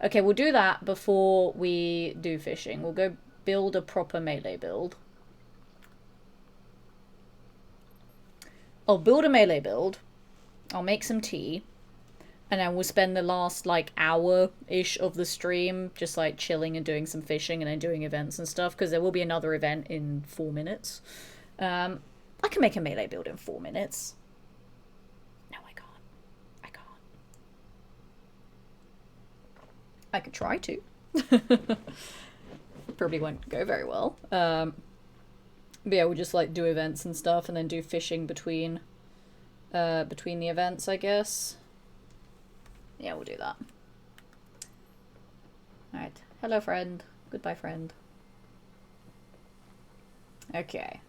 Okay, we'll do that before we do fishing. We'll go build a proper melee build. I'll build a melee build. I'll make some tea. And then we'll spend the last, like, hour-ish of the stream just, like, chilling and doing some fishing and then doing events and stuff, because there will be another event in 4 minutes. I can make a melee build in 4 minutes. No, I can't. I can't. I could try to. Probably won't go very well. But yeah, we'll just, like, do events and stuff and then do fishing between the events, I guess. Yeah, we'll do that. Alright. Hello, friend. Goodbye, friend. Okay.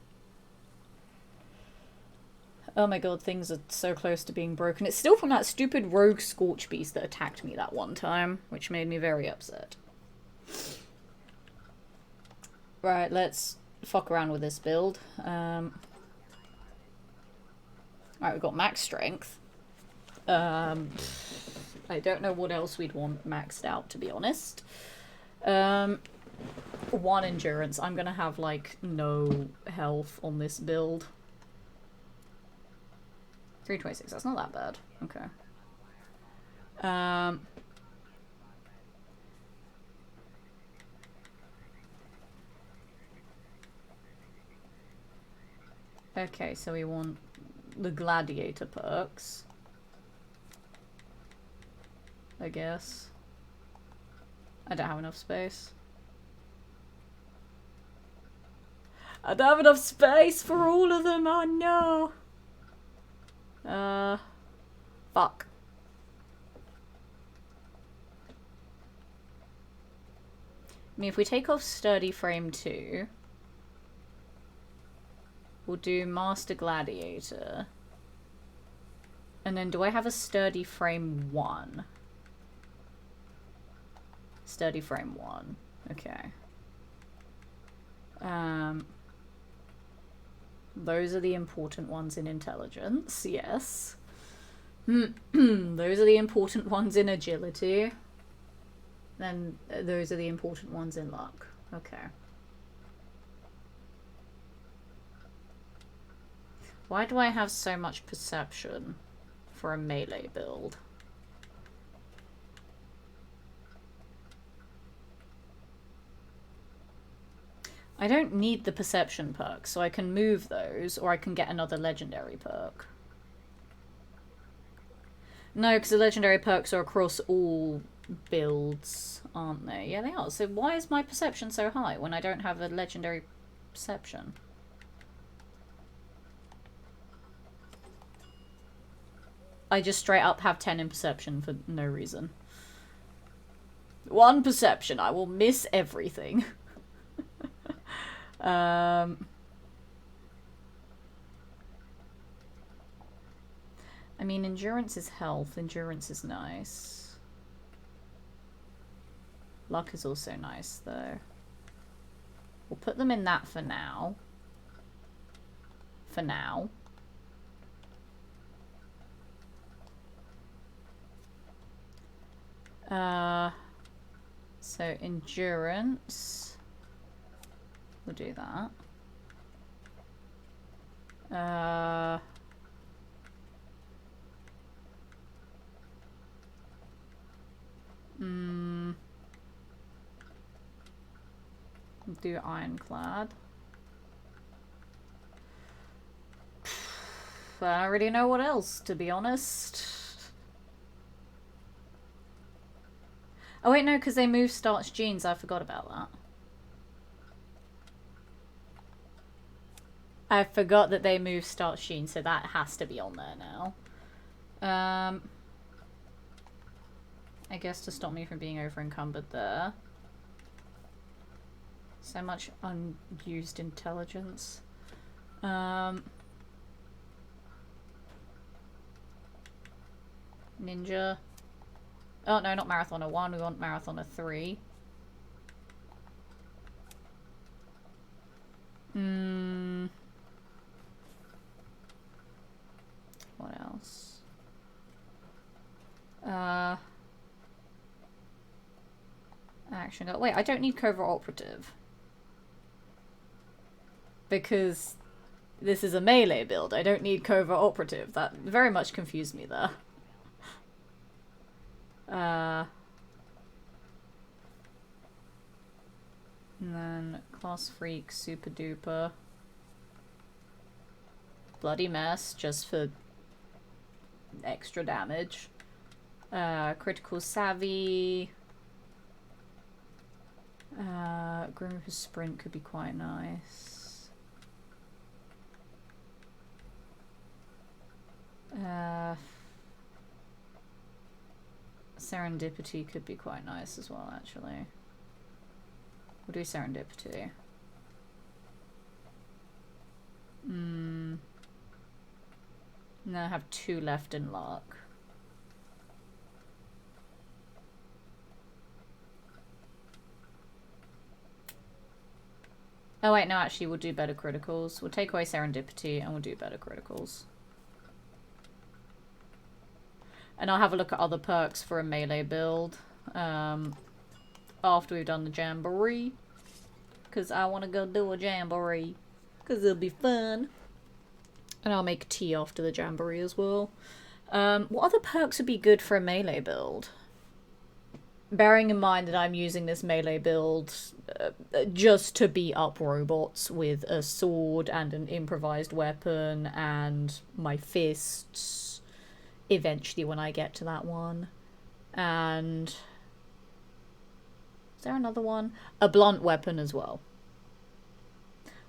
Oh my god, things are so close to being broken. It's still from that stupid rogue Scorch Beast that attacked me that one time, which made me very upset. Right, let's fuck around with this build. Alright, we've got max strength. I don't know what else we'd want maxed out, to be honest. 1 endurance. I'm gonna have, like, no health on this build. 326, that's not that bad. Okay. Okay, so we want the gladiator perks, I guess. I don't have enough space. I don't have enough space for all of them, oh no! Fuck. I mean, if we take off Sturdy Frame 2, we'll do Master Gladiator. And then do I have a Sturdy Frame 1? Sturdy Frame 1. Okay. Those are the important ones in intelligence, yes. Those are the important ones in agility. Then those are the important ones in luck. Okay. Why do I have so much perception for a melee build? I don't need the perception perk, so I can move those, or I can get another legendary perk. No, because the legendary perks are across all builds, aren't they? Yeah, they are. So why is my perception so high when I don't have a legendary perception? I just straight up have 10 in perception for no reason. 1 perception, I will miss everything. I mean, endurance is health. Endurance is nice. Luck is also nice, though. We'll put them in that for now. For now. So endurance. We'll do that. Do ironclad. I don't really know what else, to be honest. Oh wait, no, because they moved starch jeans. I forgot about that. I forgot that they moved starch jeans, so that has to be on there now. I guess to stop me from being over encumbered there. So much unused intelligence. Ninja. Oh no, not Marathoner 1, we want Marathoner 3. What else? Action. Wait, I don't need Covert Operative. Because this is a melee build. I don't need Covert Operative. That very much confused me there. And then Class Freak, Super Duper. Bloody Mess, just for extra damage. Critical Savvy. Grim Reaper Sprint could be quite nice. Serendipity could be quite nice as well, actually. We'll do Serendipity. No, I have 2 left in luck. Oh wait, no, actually we'll do better criticals. We'll take away Serendipity and we'll do better criticals. And I'll have a look at other perks for a melee build after we've done the Jamboree. Because I want to go do a Jamboree. Because it'll be fun. And I'll make tea after the Jamboree as well. What other perks would be good for a melee build? Bearing in mind that I'm using this melee build just to beat up robots with a sword and an improvised weapon and my fists eventually when I get to that one. And is there another one? A blunt weapon as well.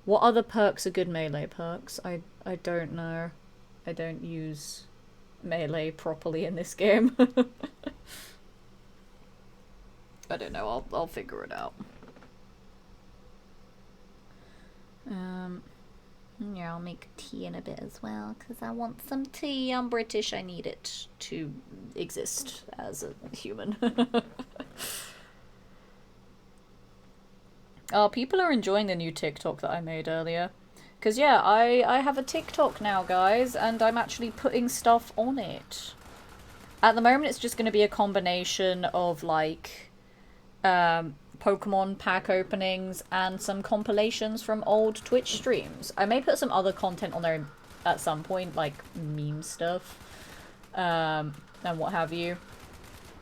What other perks are good melee perks? I don't know. I don't use melee properly in this game. I don't know, I'll figure it out. Yeah, I'll make tea in a bit as well, because I want some tea. I'm British, I need it to exist as a human. Oh, people are enjoying the new TikTok that I made earlier. Because, yeah, I have a TikTok now, guys, and I'm actually putting stuff on it. At the moment, it's just going to be a combination of, like, Pokemon pack openings and some compilations from old Twitch streams. I may put some other content on there at some point, like meme stuff, and what have you.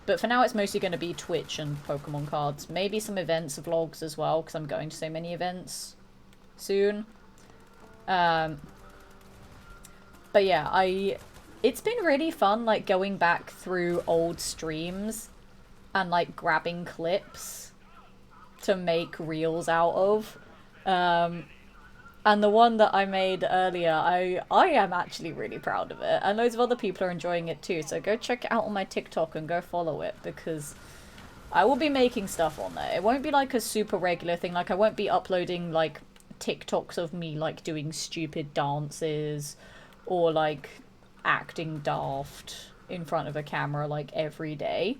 But for now, it's mostly going to be Twitch and Pokemon cards. Maybe some events vlogs as well, because I'm going to so many events soon. But yeah, it's been really fun, like, going back through old streams and, like, grabbing clips to make reels out of. And the one that I made earlier, I am actually really proud of it. And loads of other people are enjoying it too. So go check it out on my TikTok and go follow it, because I will be making stuff on there. It won't be like a super regular thing. Like, I won't be uploading, like, TikToks of me, like, doing stupid dances or, like, acting daft in front of a camera, like, every day.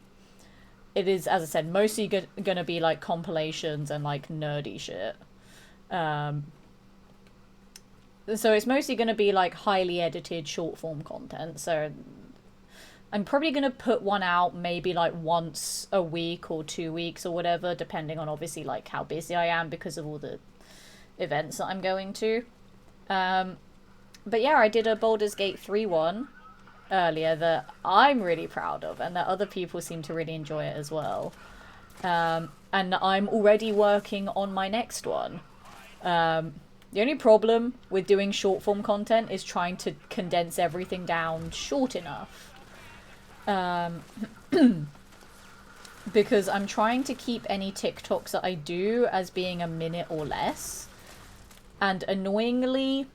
It is, as I said, mostly gonna be, like, compilations and, like, nerdy shit. So it's mostly gonna be, like, highly edited short-form content, so I'm probably gonna put one out maybe, like, once a week or 2 weeks or whatever, depending on, obviously, like, how busy I am because of all the events that I'm going to. But yeah, I did a Baldur's Gate 3 one earlier that I'm really proud of, and that other people seem to really enjoy it as well. And I'm already working on my next one. The only problem with doing short form content is trying to condense everything down short enough. Because I'm trying to keep any TikToks that I do as being a minute or less. And annoyingly,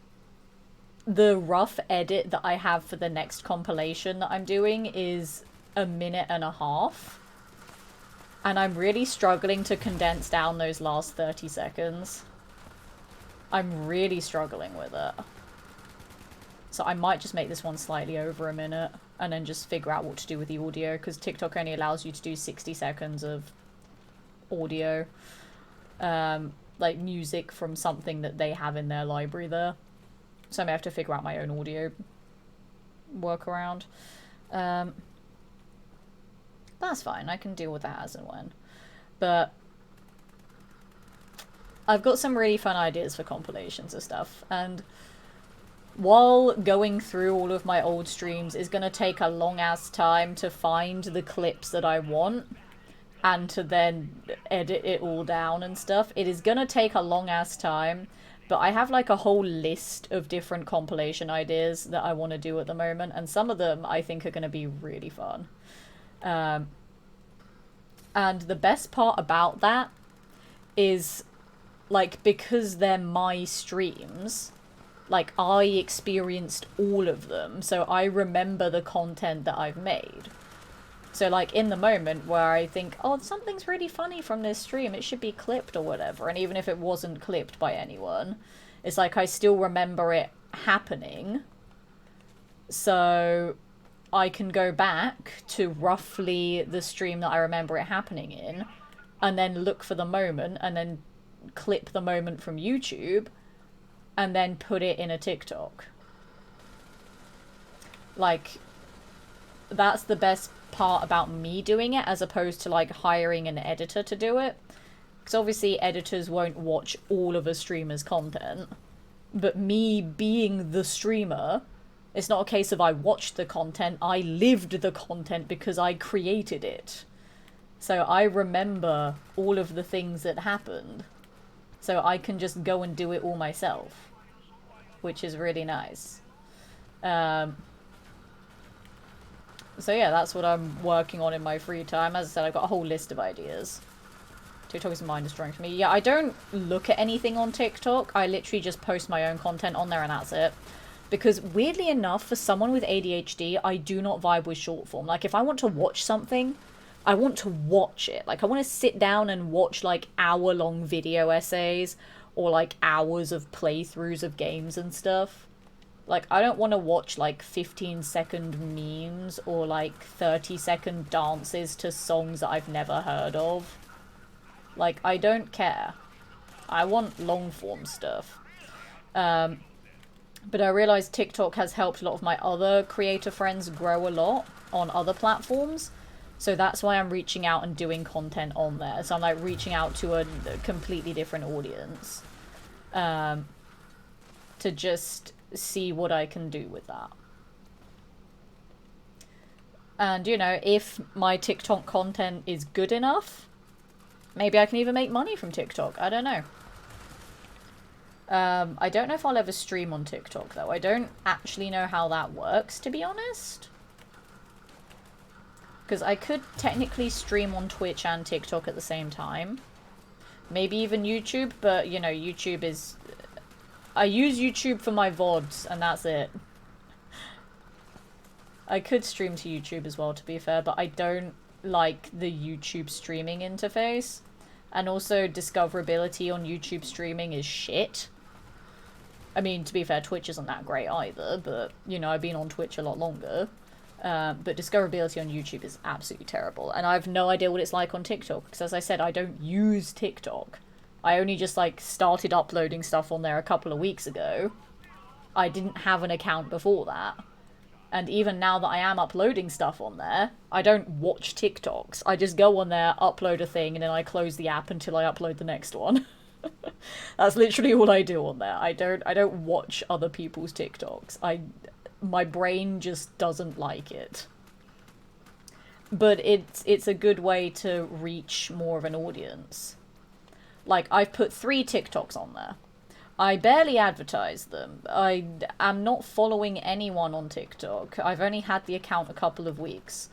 the rough edit that I have for the next compilation that I'm doing is 1.5 minutes. And I'm really struggling to condense down those last 30 seconds. I'm really struggling with it. So I might just make this one slightly over 1 minute and then just figure out what to do with the audio, because TikTok only allows you to do 60 seconds of audio. Like music from something that they have in their library there. So I may have to figure out my own audio workaround. That's fine, I can deal with that as and when. But I've got some really fun ideas for compilations and stuff, and while going through all of my old streams is going to take a long ass time to find the clips that I want and to then edit it all down and stuff. It is going to take a long ass time, but I have like a whole list of different compilation ideas that I want to do at the moment, and some of them I think are going to be really fun. And the best part about that is, like, because they're my streams, like, I experienced all of them, so I remember the content that I've made. So, like, in the moment where I think, oh, something's really funny from this stream, it should be clipped or whatever, and even if it wasn't clipped by anyone, it's like I still remember it happening, so I can go back to roughly the stream that I remember it happening in, and then look for the moment, and then clip the moment from YouTube, and then put it in a TikTok. Like, that's the best part about me doing it, as opposed to, like, hiring an editor to do it. Because obviously editors won't watch all of a streamer's content. But me being the streamer, it's not a case of I watched the content, I lived the content because I created it. So I remember all of the things that happened. So I can just go and do it all myself, which is really nice. So yeah, that's what I'm working on in my free time. As I said, I've got a whole list of ideas. TikTok is mind destroying for me. Yeah, I don't look at anything on TikTok. I literally just post my own content on there and that's it. Because weirdly enough, for someone with ADHD, I do not vibe with short form. Like, if I want to watch something, I want to watch it. Like, I want to sit down and watch, like, hour-long video essays or, like, hours of playthroughs of games and stuff. Like, I don't want to watch, like, 15-second memes or, like, 30-second dances to songs that I've never heard of. Like, I don't care. I want long-form stuff. But I realized TikTok has helped a lot of my other creator friends grow a lot on other platforms. So that's why I'm reaching out and doing content on there. So I'm, like, reaching out to a completely different audience. To just see what I can do with that. And, you know, if my TikTok content is good enough, maybe I can even make money from TikTok. I don't know. I don't know if I'll ever stream on TikTok, though. I don't actually know how that works, to be honest. Because I could technically stream on Twitch and TikTok at the same time. Maybe even YouTube, but, you know, YouTube is... I use YouTube for my VODs, and that's it. I could stream to YouTube as well, to be fair, but I don't like the YouTube streaming interface. And also, discoverability on YouTube streaming is shit. I mean, to be fair, Twitch isn't that great either, but, you know, I've been on Twitch a lot longer. But discoverability on YouTube is absolutely terrible. And I have no idea what it's like on TikTok, because as I said, I don't use TikTok. I only just, like, started uploading stuff on there a couple of weeks ago. I didn't have an account before that. And even now that I am uploading stuff on there, I don't watch TikToks. I just go on there, upload a thing, and then I close the app until I upload the next one. That's literally all I do on there. I don't watch other people's TikToks. My brain just doesn't like it. But it's a good way to reach more of an audience. Like, I've put 3 TikToks on there. I barely advertise them. I am not following anyone on TikTok. I've only had the account a couple of weeks.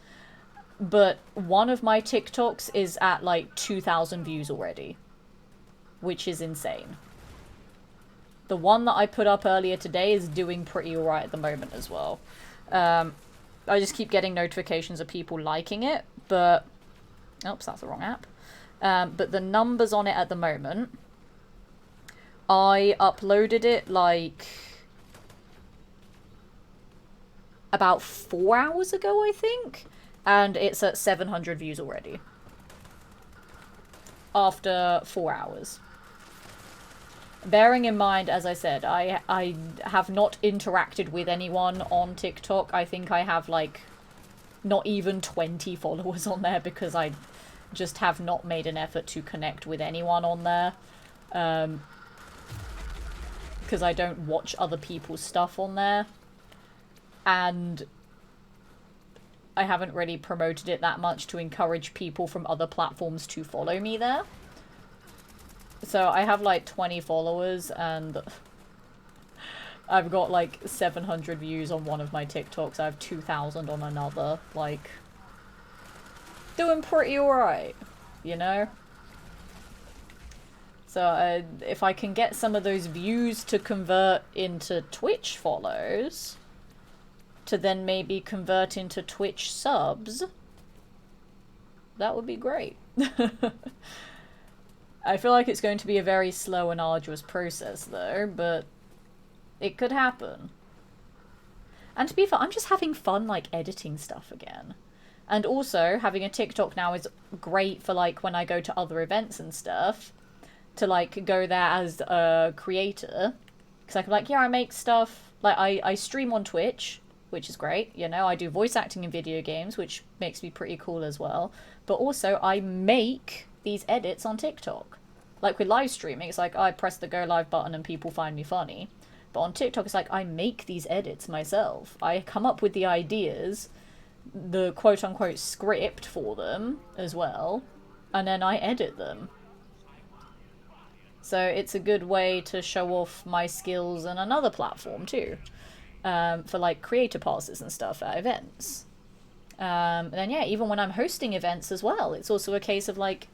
But one of my TikToks is at, like, 2,000 views already. Which is insane. The one that I put up earlier today is doing pretty alright at the moment as well. I just keep getting notifications of people liking it, but... Oops, that's the wrong app. But the numbers on it at the moment... I uploaded it, like... about 4 hours ago, I think? And it's at 700 views already. After 4 hours. Bearing in mind, as I said, I have not interacted with anyone on TikTok. I think I have, like, not even 20 followers on there because I just have not made an effort to connect with anyone on there. because I don't watch other people's stuff on there. And I haven't really promoted it that much to encourage people from other platforms to follow me there. So I have like 20 followers and I've got like 700 views on one of my TikToks. I have 2,000 on another. Like, doing pretty alright, you know? So if I can get some of those views to convert into Twitch follows, to then maybe convert into Twitch subs, that would be great. I feel like it's going to be a very slow and arduous process though, but it could happen. And to be fair, I'm just having fun like editing stuff again. And also, having a TikTok now is great for like when I go to other events and stuff, to like go there as a creator. Because I can like, yeah, I make stuff, like I stream on Twitch, which is great, you know, I do voice acting in video games, which makes me pretty cool as well. But also, I make these edits on TikTok. Like with live streaming, it's like I press the go live button and people find me funny. But on TikTok, it's like I make these edits myself. I come up with the ideas, the quote-unquote script for them as well, and then I edit them. So it's a good way to show off my skills on another platform too, for like creator passes and stuff at events. And then yeah, even when I'm hosting events as well, it's also a case of like,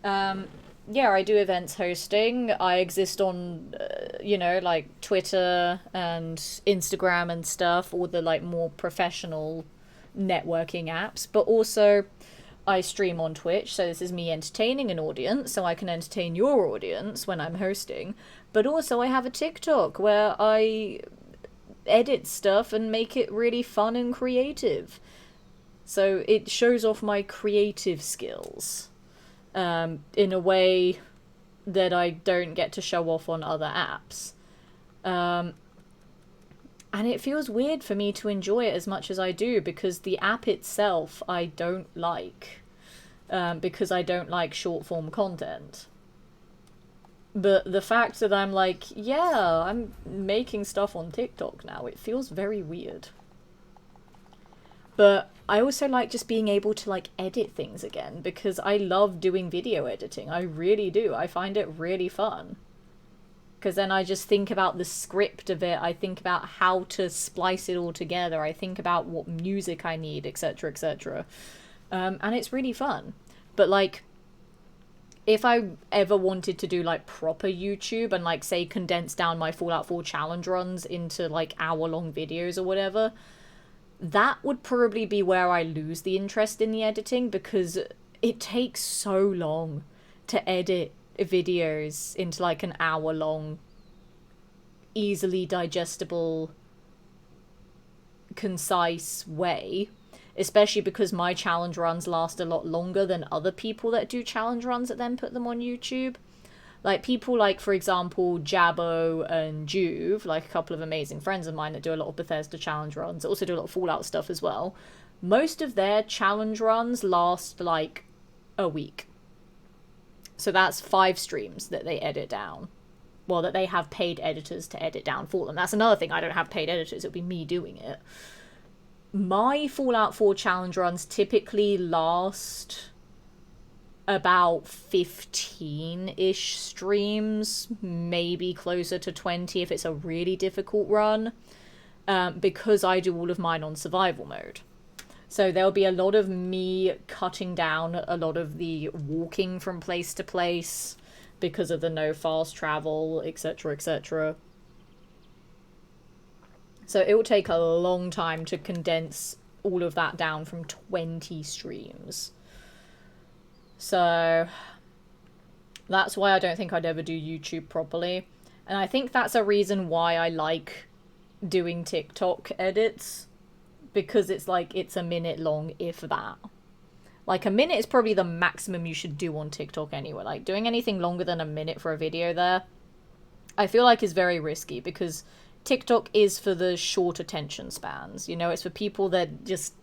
yeah, I do events hosting. I exist on, you know, like Twitter and Instagram and stuff, all the like more professional networking apps, but also I stream on Twitch, so this is me entertaining an audience, so I can entertain your audience when I'm hosting, but also I have a TikTok where I edit stuff and make it really fun and creative. So it shows off my creative skills in a way that I don't get to show off on other apps. And it feels weird for me to enjoy it as much as I do, because the app itself I don't like, because I don't like short form content. But the fact that I'm like, yeah, I'm making stuff on TikTok now, it feels very weird. But I also like just being able to like edit things again, because I love doing video editing. I really do. I find it really fun. Because then I just think about the script of it, I think about how to splice it all together, I think about what music I need, etc, etc. And it's really fun. But like, if I ever wanted to do like proper YouTube and like say condense down my Fallout 4 challenge runs into like hour-long videos or whatever, that would probably be where I lose the interest in the editing, because it takes so long to edit videos into like an hour-long, easily digestible, concise way, especially because my challenge runs last a lot longer than other people that do challenge runs that then put them on YouTube. Like people like, for example, Jabbo and Juve, like a couple of amazing friends of mine that do a lot of Bethesda challenge runs, also do a lot of Fallout stuff as well. Most of their challenge runs last like a week. So that's 5 streams that they edit down. Well, that they have paid editors to edit down for them. That's another thing, I don't have paid editors, it'll be me doing it. My Fallout 4 challenge runs typically last about 15-ish streams, maybe closer to 20 if it's a really difficult run, because I do all of mine on survival mode. So there'll be a lot of me cutting down a lot of the walking from place to place because of the no fast travel, etc, etc. So it will take a long time to condense all of that down from 20 streams. So that's why I don't think I'd ever do YouTube properly. And I think that's a reason why I like doing TikTok edits, because it's like, it's a minute long, if that. Like, a minute is probably the maximum you should do on TikTok anyway. Like, doing anything longer than a minute for a video there, I feel like is very risky, because TikTok is for the short attention spans. You know, it's for people that just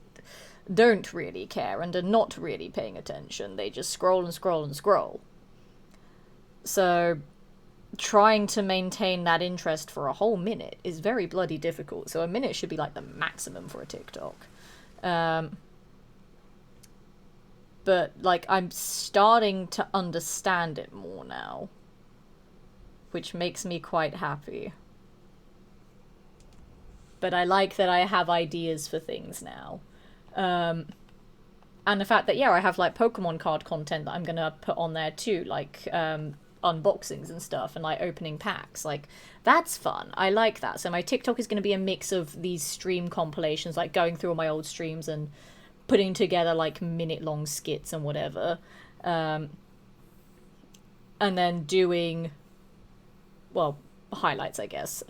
don't really care and are not really paying attention. They just scroll and scroll and scroll. So trying to maintain that interest for a whole minute is very bloody difficult. So a minute should be like the maximum for a TikTok. But like I'm starting to understand it more now, which makes me quite happy. But I like that I have ideas for things now. And the fact that, yeah, I have like Pokemon card content that I'm gonna put on there too, like unboxings and stuff, and like opening packs. Like, that's fun. I like that. So my TikTok is gonna be a mix of these stream compilations, like going through all my old streams and putting together like minute-long skits and whatever. And then doing, well, highlights, I guess.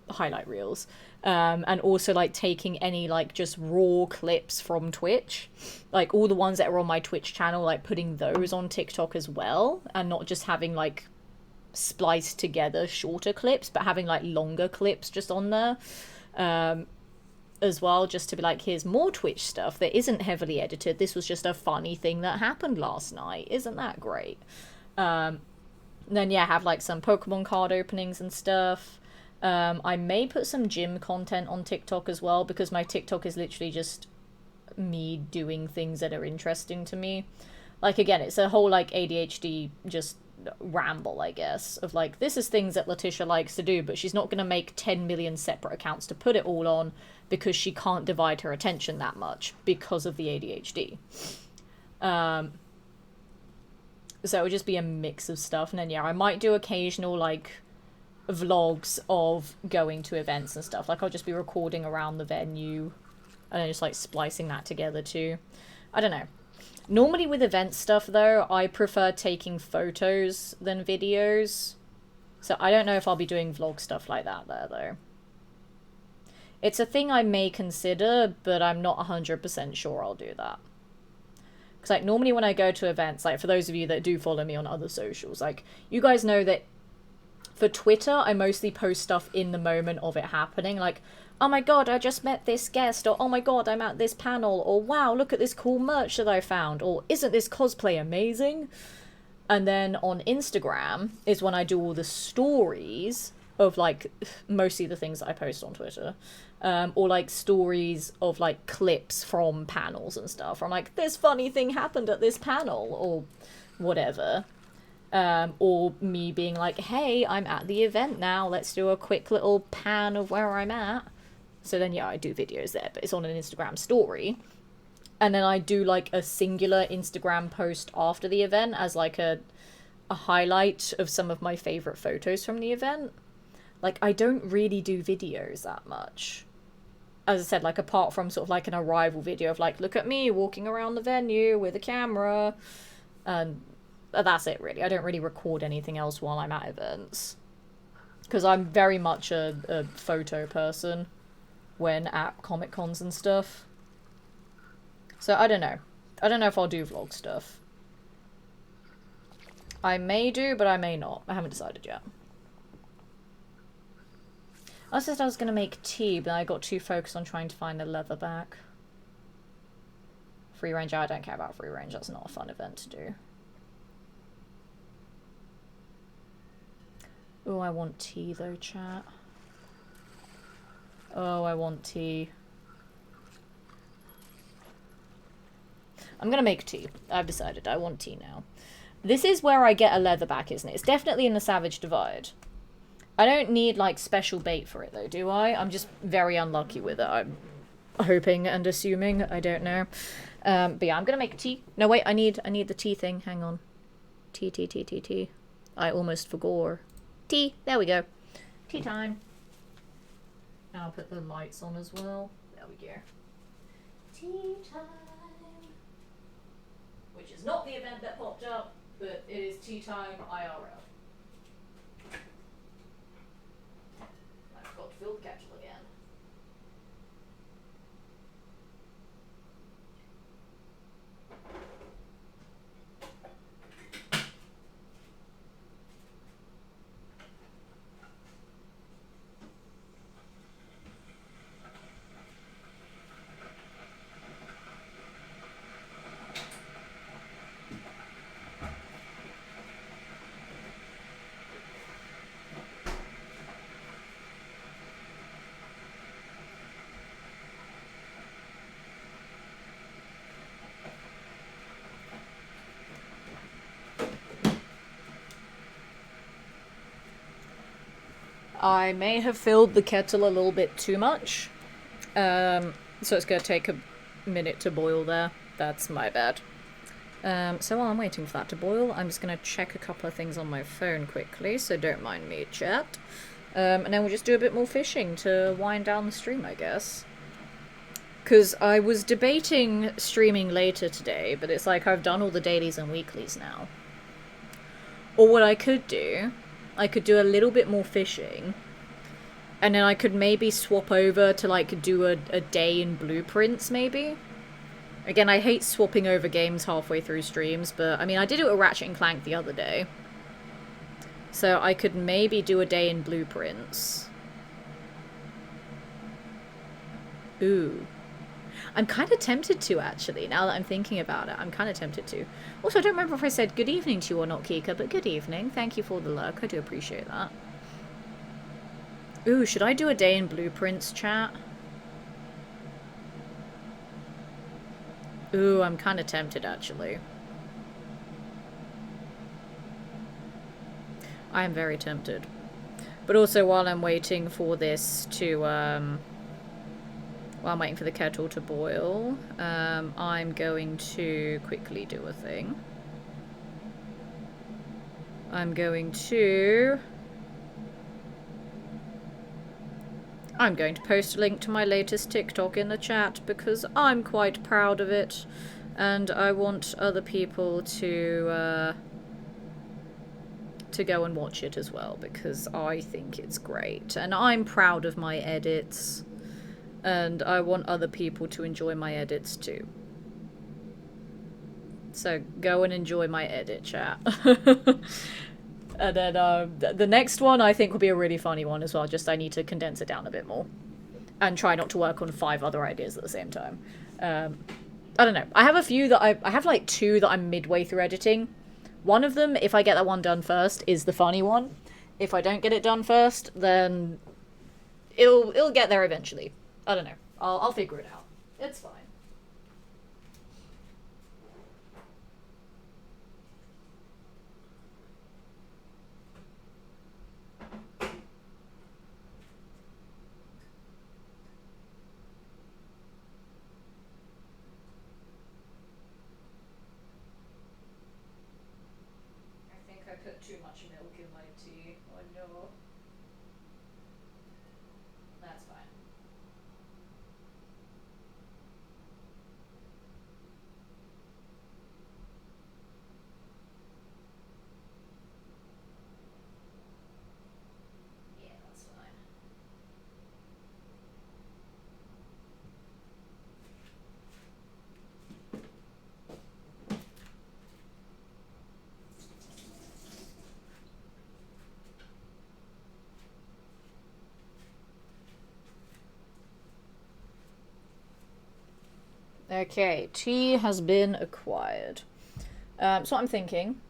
Highlight reels. And also like taking any like just raw clips from Twitch, like all the ones that are on my Twitch channel, like putting those on TikTok as well, and not just having like spliced together shorter clips, but having like longer clips just on there as well, just to be like, here's more Twitch stuff that isn't heavily edited. This was just a funny thing that happened last night. Isn't that great? Then yeah, have like some Pokemon card openings and stuff. I may put some gym content on TikTok as well, because my TikTok is literally just me doing things that are interesting to me. Like, again, it's a whole, like, ADHD just ramble, I guess, of, like, this is things that Letitia likes to do, but she's not going to make 10 million separate accounts to put it all on, because she can't divide her attention that much because of the ADHD. So it would just be a mix of stuff, and then, yeah, I might do occasional, like, vlogs of going to events and stuff. Like, I'll just be recording around the venue and then just like splicing that together too. I don't know. Normally with event stuff though, I prefer taking photos than videos. So I don't know if I'll be doing vlog stuff like that there though. It's a thing I may consider, but I'm not 100% sure I'll do that. Because like normally when I go to events, like for those of you that do follow me on other socials, like you guys know that for Twitter, I mostly post stuff in the moment of it happening, like, oh my god, I just met this guest, or oh my god, I'm at this panel, or wow, look at this cool merch that I found, or isn't this cosplay amazing? And then on Instagram is when I do all the stories of, like, mostly the things that I post on Twitter, or, like, stories of, like, clips from panels and stuff, or I'm like, this funny thing happened at this panel, or whatever. Or me being like, hey, I'm at the event now, let's do a quick little pan of where I'm at. So then, yeah, I do videos there, but it's on an Instagram story. And then I do, like, a singular Instagram post after the event as, like, a highlight of some of my favourite photos from the event. Like, I don't really do videos that much. As I said, like, apart from sort of, like, an arrival video of, like, look at me walking around the venue with a camera, and that's it, really. I don't really record anything else while I'm at events. Because I'm very much a photo person when at Comic Cons and stuff. So, I don't know. I don't know if I'll do vlog stuff. I may do, but I may not. I haven't decided yet. I said I was going to make tea, but I got too focused on trying to find a leatherback. Free range, I don't care about free range. That's not a fun event to do. Oh, I want tea though, chat. Oh, I want tea. I'm gonna make tea. I've decided. I want tea now. This is where I get a leatherback, isn't it? It's definitely in the Savage Divide. I don't need, like, special bait for it, though, do I? I'm just very unlucky with it. I'm hoping and assuming. I don't know. But yeah, I'm gonna make tea. No, wait, I need the tea thing. Hang on. Tea. I almost forgot. Tea. There we go. Tea time. And I'll put the lights on as well. There we go. Tea time. Which is not the event that popped up, but it is tea time IRL. I forgot to fill the kettle again. I may have filled the kettle a little bit too much. So it's going to take a minute to boil there. That's my bad. So while I'm waiting for that to boil, I'm just going to check a couple of things on my phone quickly, so don't mind me, chat. And then we'll just do a bit more fishing to wind down the stream, I guess. Because I was debating streaming later today, but it's like I've done all the dailies and weeklies now. Or what I could do a little bit more fishing, and then I could maybe swap over to, like, do a day in Blueprints, maybe? Again, I hate swapping over games halfway through streams, but, I mean, I did it with Ratchet and Clank the other day. So I could maybe do a day in Blueprints. Ooh. I'm kind of tempted to, actually, now that I'm thinking about it. I'm kind of tempted to. Also, I don't remember if I said good evening to you or not, Kika, but good evening. Thank you for the lurk. I do appreciate that. Ooh, should I do a day in Blueprints, chat? Ooh, I'm kind of tempted, actually. I am very tempted. But also, while I'm waiting for this to, while I'm waiting for the kettle to boil, I'm going to quickly do a thing. I'm going to post a link to my latest TikTok in the chat because I'm quite proud of it, and I want other people to go and watch it as well because I think it's great, and I'm proud of my edits, and I want other people to enjoy my edits too. So go and enjoy my edit, chat. And then the next one I think will be a really funny one as well, just I need to condense it down a bit more. And try not to work on 5 other ideas at the same time. I don't know. I have a few that I have like 2 that I'm midway through editing. One of them, if I get that one done first, is the funny one. If I don't get it done first, then it'll get there eventually. I don't know. I'll figure it out. It's fine. I put too much milk in my tea. Oh no. That's fine. Yeah, that's fine. Okay, tea has been acquired. So I'm thinking.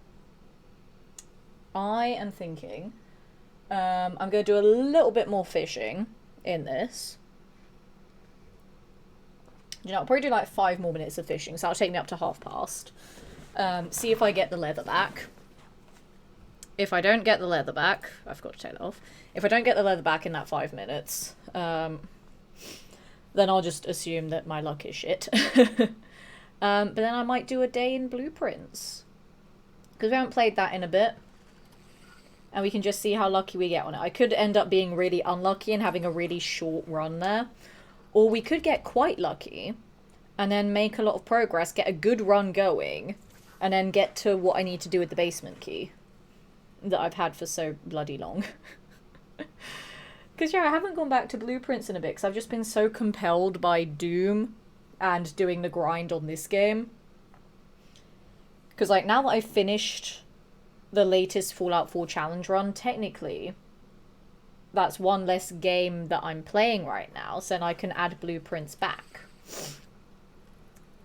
I'm going to do a little bit more fishing in this. You know, I'll probably do like 5 more minutes of fishing, so that'll take me up to past. See if I get the leather back. If I don't get the leather back, I've got to take it off. If I don't get the leather back in that 5 minutes, then I'll just assume that my luck is shit. But then I might do a day in Blueprints. Because we haven't played that in a bit. And we can just see how lucky we get on it. I could end up being really unlucky and having a really short run there. Or we could get quite lucky and then make a lot of progress, get a good run going, and then get to what I need to do with the basement key that I've had for so bloody long. Because, yeah, I haven't gone back to Blueprints in a bit because I've just been so compelled by Doom and doing the grind on this game. Because, like, now that I've finished the latest Fallout 4 challenge run, technically, that's one less game that I'm playing right now, so then I can add Blueprints back.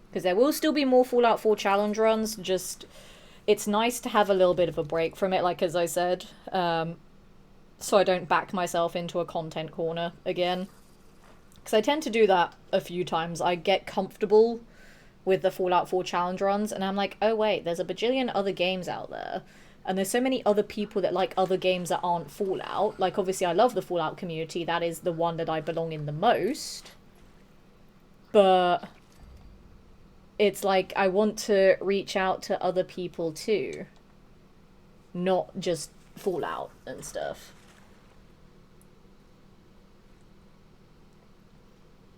Because there will still be more Fallout 4 challenge runs, just, it's nice to have a little bit of a break from it, like as I said, so I don't back myself into a content corner again. Because I tend to do that a few times. I get comfortable with the Fallout 4 challenge runs, and I'm like, oh wait, there's a bajillion other games out there And there's so many other people that like other games that aren't Fallout. Like, obviously, I love the Fallout community. That is the one that I belong in the most. But it's like I want to reach out to other people too. Not just Fallout and stuff.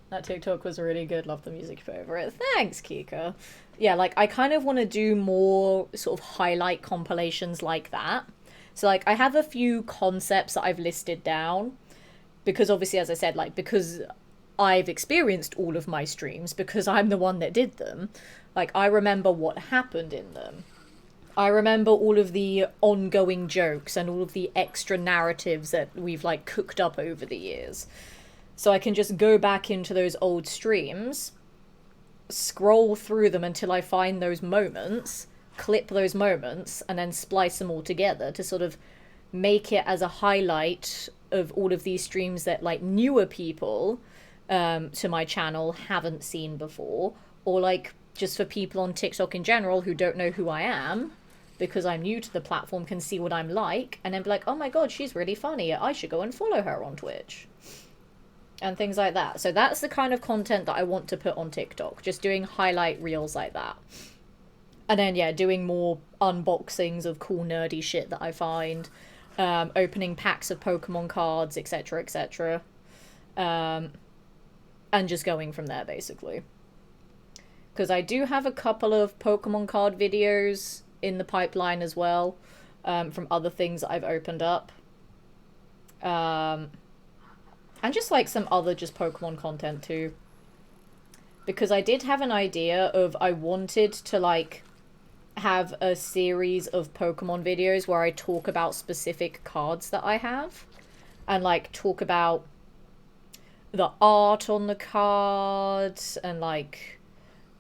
That TikTok was really good. Love the music you put over it. Thanks, Kika. Yeah, like, I kind of want to do more sort of highlight compilations like that. So, like, I have a few concepts that I've listed down. Because, obviously, as I said, like, because I've experienced all of my streams, because I'm the one that did them, like, I remember what happened in them. I remember all of the ongoing jokes and all of the extra narratives that we've, like, cooked up over the years. So I can just go back into those old streams, scroll through them until I find those moments, clip those moments, and then splice them all together to sort of make it as a highlight of all of these streams that, like, newer people to my channel haven't seen before, or, like, just for people on TikTok in general who don't know who I am, because I'm new to the platform, can see what I'm like, and then be like, oh my god, she's really funny, I should go and follow her on Twitch. And things like that. So that's the kind of content that I want to put on TikTok. Just doing highlight reels like that. And then, yeah, doing more unboxings of cool nerdy shit that I find. Opening packs of Pokemon cards, etc, etc. And just going from there, basically. Because I do have a couple of Pokemon card videos in the pipeline as well. From other things that I've opened up. And just, like, some other just Pokemon content, too. Because I did have an idea of I wanted to, like, have a series of Pokemon videos where I talk about specific cards that I have. And, like, talk about the art on the cards and, like,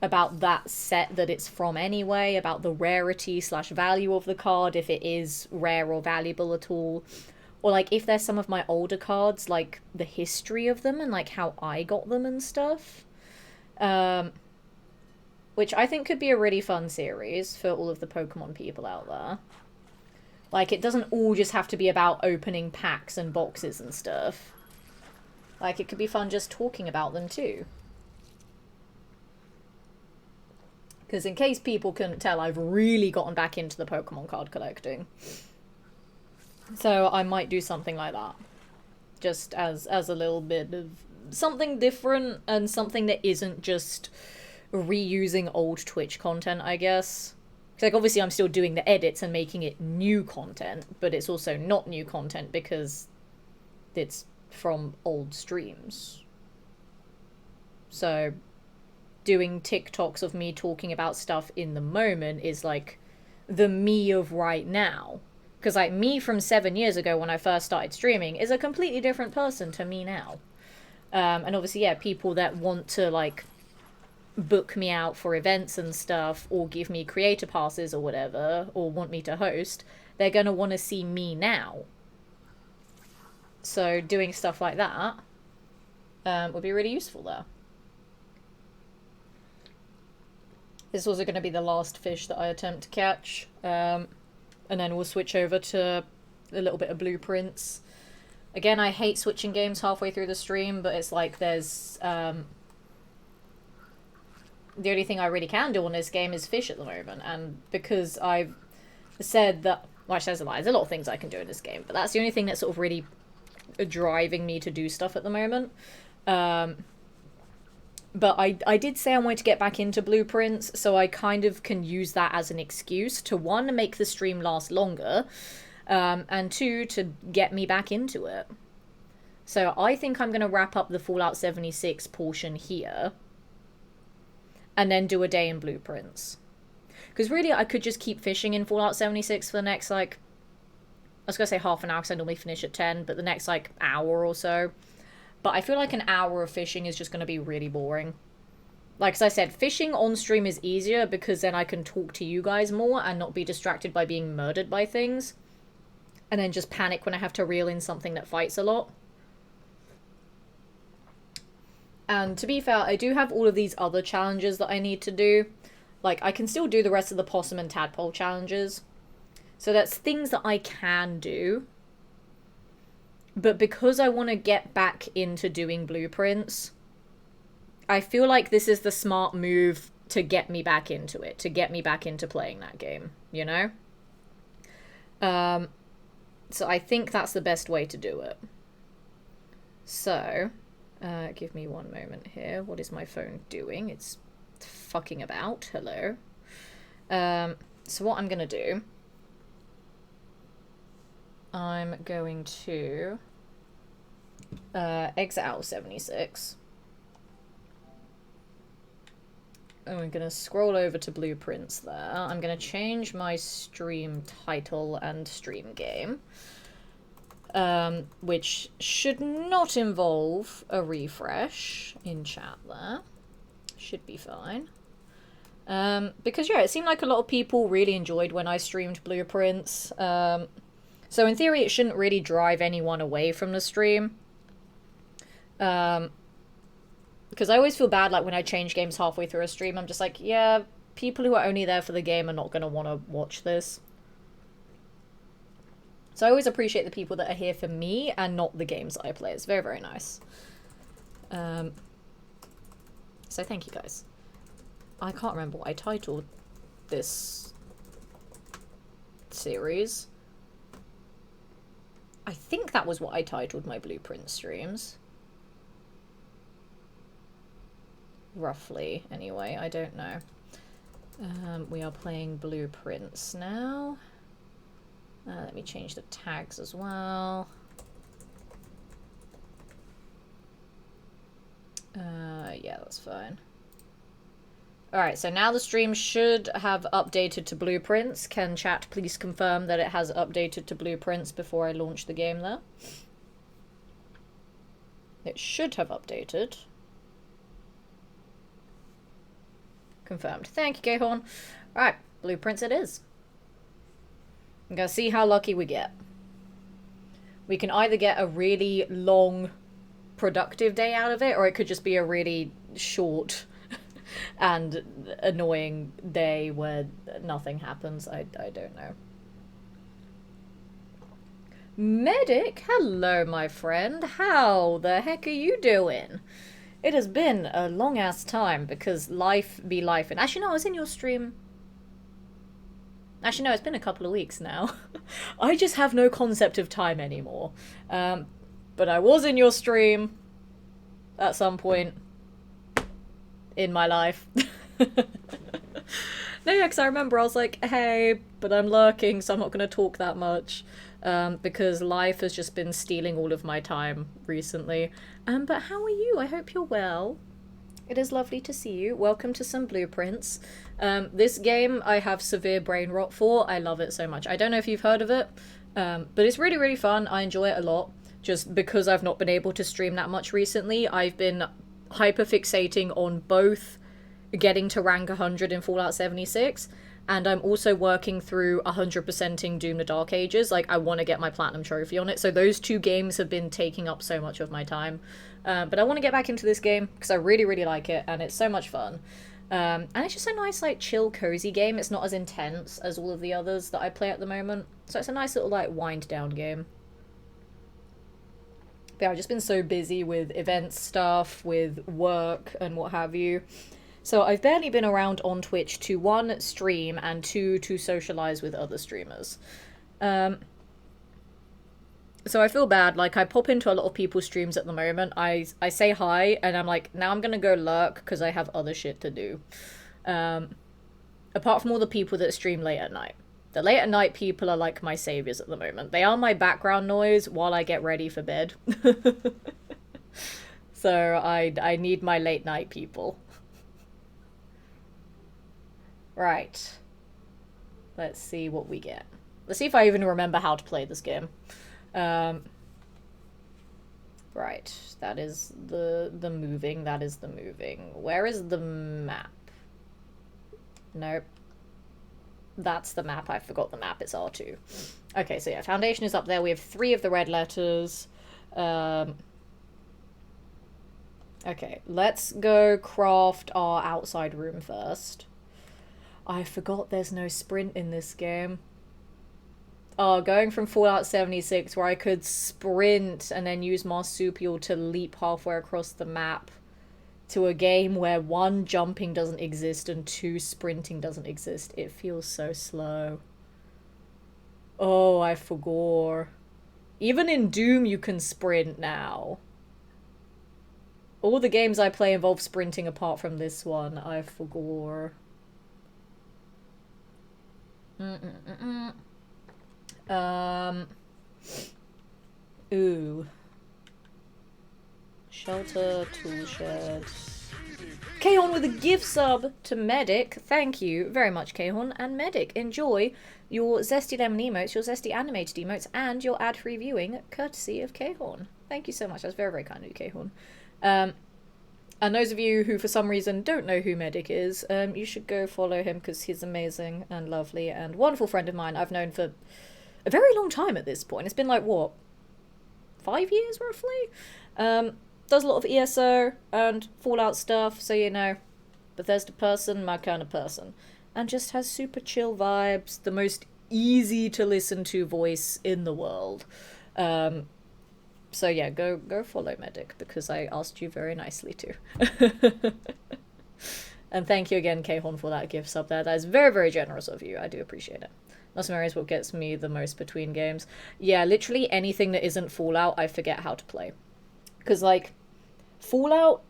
about that set that it's from anyway, about the rarity / value of the card, if it is rare or valuable at all. Or, like, if there's some of my older cards, like, the history of them and, like, how I got them and stuff. Which I think could be a really fun series for all of the Pokemon people out there. Like, it doesn't all just have to be about opening packs and boxes and stuff. Like, it could be fun just talking about them, too. Because in case people couldn't tell, I've really gotten back into the Pokemon card collecting. So I might do something like that. Just as a little bit of something different and something that isn't just reusing old Twitch content, I guess. Because, like, obviously I'm still doing the edits and making it new content, but it's also not new content because it's from old streams. So doing TikToks of me talking about stuff in the moment is, like, the me of right now. Because, like, me from 7 years ago when I first started streaming is a completely different person to me now. And obviously, yeah, people that want to, like, book me out for events and stuff, or give me creator passes or whatever, or want me to host, they're going to want to see me now. So doing stuff like that would be really useful there. This is also going to be the last fish that I attempt to catch. And then we'll switch over to a little bit of Blueprints. Again, I hate switching games halfway through the stream, but it's like there's... the only thing I really can do on this game is fish at the moment. And because I've said that... Well, actually, there's a lot of things I can do in this game, but that's the only thing that's sort of really driving me to do stuff at the moment. But I did say I wanted to get back into Blueprints, so I kind of can use that as an excuse to, one, make the stream last longer, and two, to get me back into it. So I think I'm going to wrap up the Fallout 76 portion here, and then do a day in Blueprints. Because really, I could just keep fishing in Fallout 76 for the next, like, I was going to say half an hour because I normally finish at 10, but the next, like, hour or so. But I feel like an hour of fishing is just going to be really boring. Like, as I said, fishing on stream is easier because then I can talk to you guys more and not be distracted by being murdered by things. And then just panic when I have to reel in something that fights a lot. And to be fair, I do have all of these other challenges that I need to do. Like, I can still do the rest of the possum and tadpole challenges. So that's things that I can do. But because I want to get back into doing blueprints, I feel like this is the smart move to get me back into it, to get me back into playing that game, you know? So I think that's the best way to do it. So, give me one moment here. What is my phone doing? It's fucking about. Hello. So what I'm gonna do, I'm going to exit out of 76. And we're going to scroll over to blueprints there. I'm going to change my stream title and stream game. Which should not involve a refresh in chat there. Should be fine. Because, yeah, it seemed like a lot of people really enjoyed when I streamed blueprints. So in theory, it shouldn't really drive anyone away from the stream. Because I always feel bad, like, when I change games halfway through a stream, I'm just like, yeah, people who are only there for the game are not going to want to watch this. So I always appreciate the people that are here for me and not the games that I play. It's very, very nice. So thank you, guys. I can't remember what I titled this series. I think that was what I titled my blueprint streams. Roughly, anyway. I don't know. We are playing blueprints now. Let me change the tags as well. Yeah, that's fine. Alright, so now the stream should have updated to blueprints. Can chat please confirm that it has updated to blueprints before I launch the game there? It should have updated. Confirmed. Thank you, Gayhorn. Alright, blueprints it is. I'm gonna see how lucky we get. We can either get a really long, productive day out of it, or it could just be a really short and annoying day where nothing happens. I don't know. Medic, hello, my friend. How the heck are you doing? It has been a long-ass time because life be life. And actually, no, I was in your stream. Actually, no, it's been a couple of weeks now. I just have no concept of time anymore. But I was in your stream at some point in my life. No, yeah, because I remember I was like, hey, but I'm lurking, so I'm not going to talk that much. Because life has just been stealing all of my time recently. But how are you? I hope you're well. It is lovely to see you. Welcome to some blueprints. This game I have severe brain rot for. I love it so much. I don't know if you've heard of it, but it's really, really fun. I enjoy it a lot. Just because I've not been able to stream that much recently, I've been hyperfixating on both getting to rank 100 in Fallout 76, and I'm also working through 100%ing Doom the Dark Ages. Like, I want to get my Platinum Trophy on it. So those two games have been taking up so much of my time. But I want to get back into this game because I really, really like it, and it's so much fun. And it's just a nice, like, chill, cozy game. It's not as intense as all of the others that I play at the moment. So it's a nice little, like, wind-down game. But yeah, I've just been so busy with events stuff, with work, and what have you. So I've barely been around on Twitch to, 1, stream, and 2, to socialize with other streamers. So I feel bad, like, I pop into a lot of people's streams at the moment, I say hi, and I'm like, now I'm gonna go lurk, because I have other shit to do. Apart from all the people that stream late at night. The late at night people are like my saviors at the moment. They are my background noise while I get ready for bed. So I need my late night people. Right. Let's see what we get. Let's see if I even remember how to play this game. Right. That is the moving. That is the moving. Where is the map? Nope. That's the map. I forgot the map. It's R2. Okay, so yeah, Foundation is up there. We have 3 of the red letters. Okay, let's go craft our outside room first. I forgot there's no sprint in this game. Oh, going from Fallout 76, where I could sprint and then use Marsupial to leap halfway across the map, to a game where one, jumping doesn't exist, and two, sprinting doesn't exist. It feels so slow. Oh, I forgot. Even in Doom, you can sprint now. All the games I play involve sprinting apart from this one. I forgot. Ooh. Shelter, tool shed. Kahorn with a gift sub to Medic. Thank you very much, Kahorn. And Medic, enjoy your zesty lemon emotes, your zesty animated emotes, and your ad-free viewing, courtesy of Kahorn. Thank you so much. That's very, very kind of you, Kahorn. And those of you who, for some reason, don't know who Medic is, you should go follow him because he's amazing and lovely and wonderful friend of mine I've known for a very long time at this point. It's been like, what, 5 years, roughly? Does a lot of ESO and Fallout stuff, so you know, Bethesda person, my kind of person. And just has super chill vibes, the most easy to listen to voice in the world. So yeah, go follow Medic, because I asked you very nicely to. And thank you again, Kahorn, for that gift sub there. That is very, very generous of you. I do appreciate it. Nusmary is what gets me the most between games. Yeah, literally anything that isn't Fallout, I forget how to play. Because, like, Fallout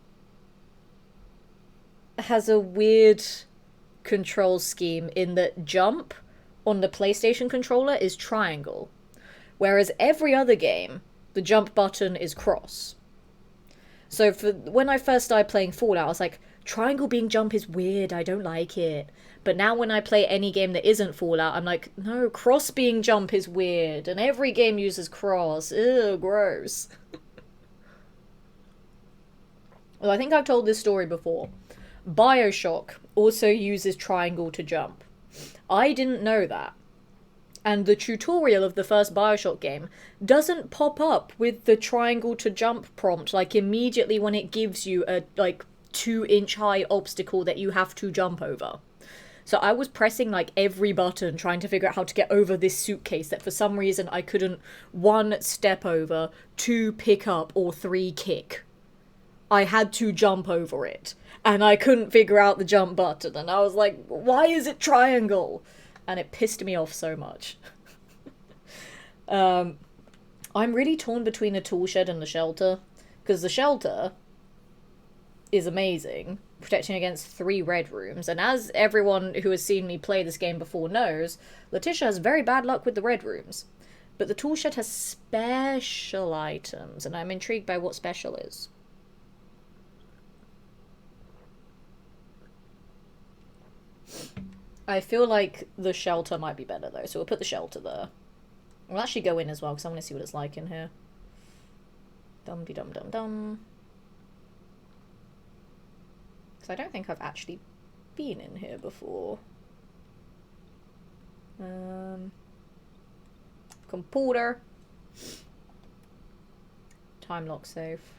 has a weird control scheme in that jump on the PlayStation controller is triangle. Whereas every other game, the jump button is cross. So when I first started playing Fallout, I was like, triangle being jump is weird, I don't like it. But now when I play any game that isn't Fallout, I'm like, no, cross being jump is weird. And every game uses cross. Ew, gross. Well, I think I've told this story before. BioShock also uses triangle to jump. I didn't know that. And the tutorial of the first BioShock game doesn't pop up with the triangle to jump prompt, like, immediately when it gives you a, like, 2-inch high obstacle that you have to jump over. So I was pressing, like, every button trying to figure out how to get over this suitcase that for some reason I couldn't 1, step over, 2, pick up, or 3, kick. I had to jump over it. And I couldn't figure out the jump button. And I was like, why is it triangle? And it pissed me off so much. I'm really torn between the tool shed and the shelter. Because the shelter is amazing, protecting against 3 red rooms. And as everyone who has seen me play this game before knows, Letitia has very bad luck with the red rooms. But the tool shed has special items, and I'm intrigued by what special is. I feel like the shelter might be better though, so we'll put the shelter there. We'll actually go in as well, because I want to see what it's like in here. Dum-de-dum-dum-dum. Because I don't think I've actually been in here before. Computer. Time lock safe.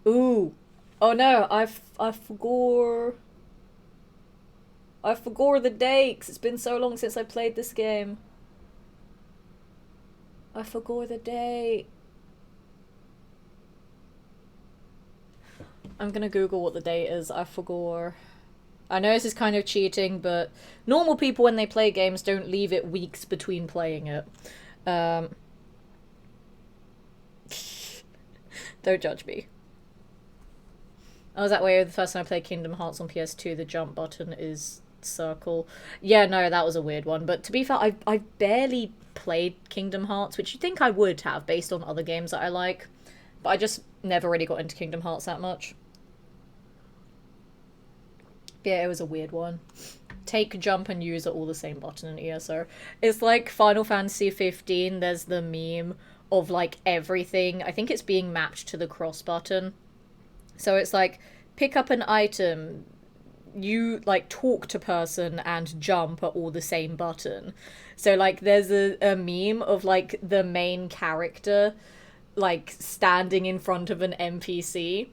Ooh. Oh no, I forgot. I forgot the date, 'cause it's been so long since I played this game. I forgot the date. I'm gonna Google what the date is. I forgot. I know this is kind of cheating, but normal people when they play games don't leave it weeks between playing it. Don't judge me. I was that way the first time I played Kingdom Hearts on PS2, the jump button is circle. Yeah, no, that was a weird one. But to be fair, I've barely played Kingdom Hearts, which you'd think I would have based on other games that I like. But I just never really got into Kingdom Hearts that much. Yeah, it was a weird one. Take, jump, and use are all the same button in ESO. It's like Final Fantasy 15, there's the meme of, like, everything. I think it's being mapped to the cross button. So it's like, pick up an item, you, like, talk to person, and jump are all the same button. So, like, there's a meme of, like, the main character, like, standing in front of an NPC,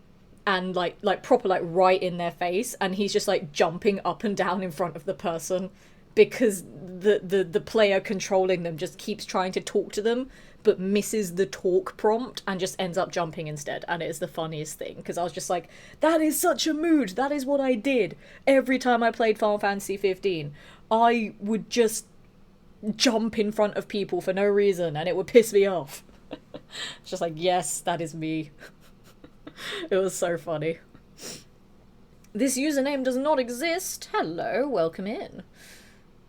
and, like proper, like, right in their face, and he's just, like, jumping up and down in front of the person, because the player controlling them just keeps trying to talk to them but misses the talk prompt and just ends up jumping instead. And it is the funniest thing, because I was just like, that is such a mood. That is what I did every time I played Final Fantasy 15. I would just jump in front of people for no reason and it would piss me off. It's just like, yes, that is me. It was so funny. This username does not exist. Hello, welcome in.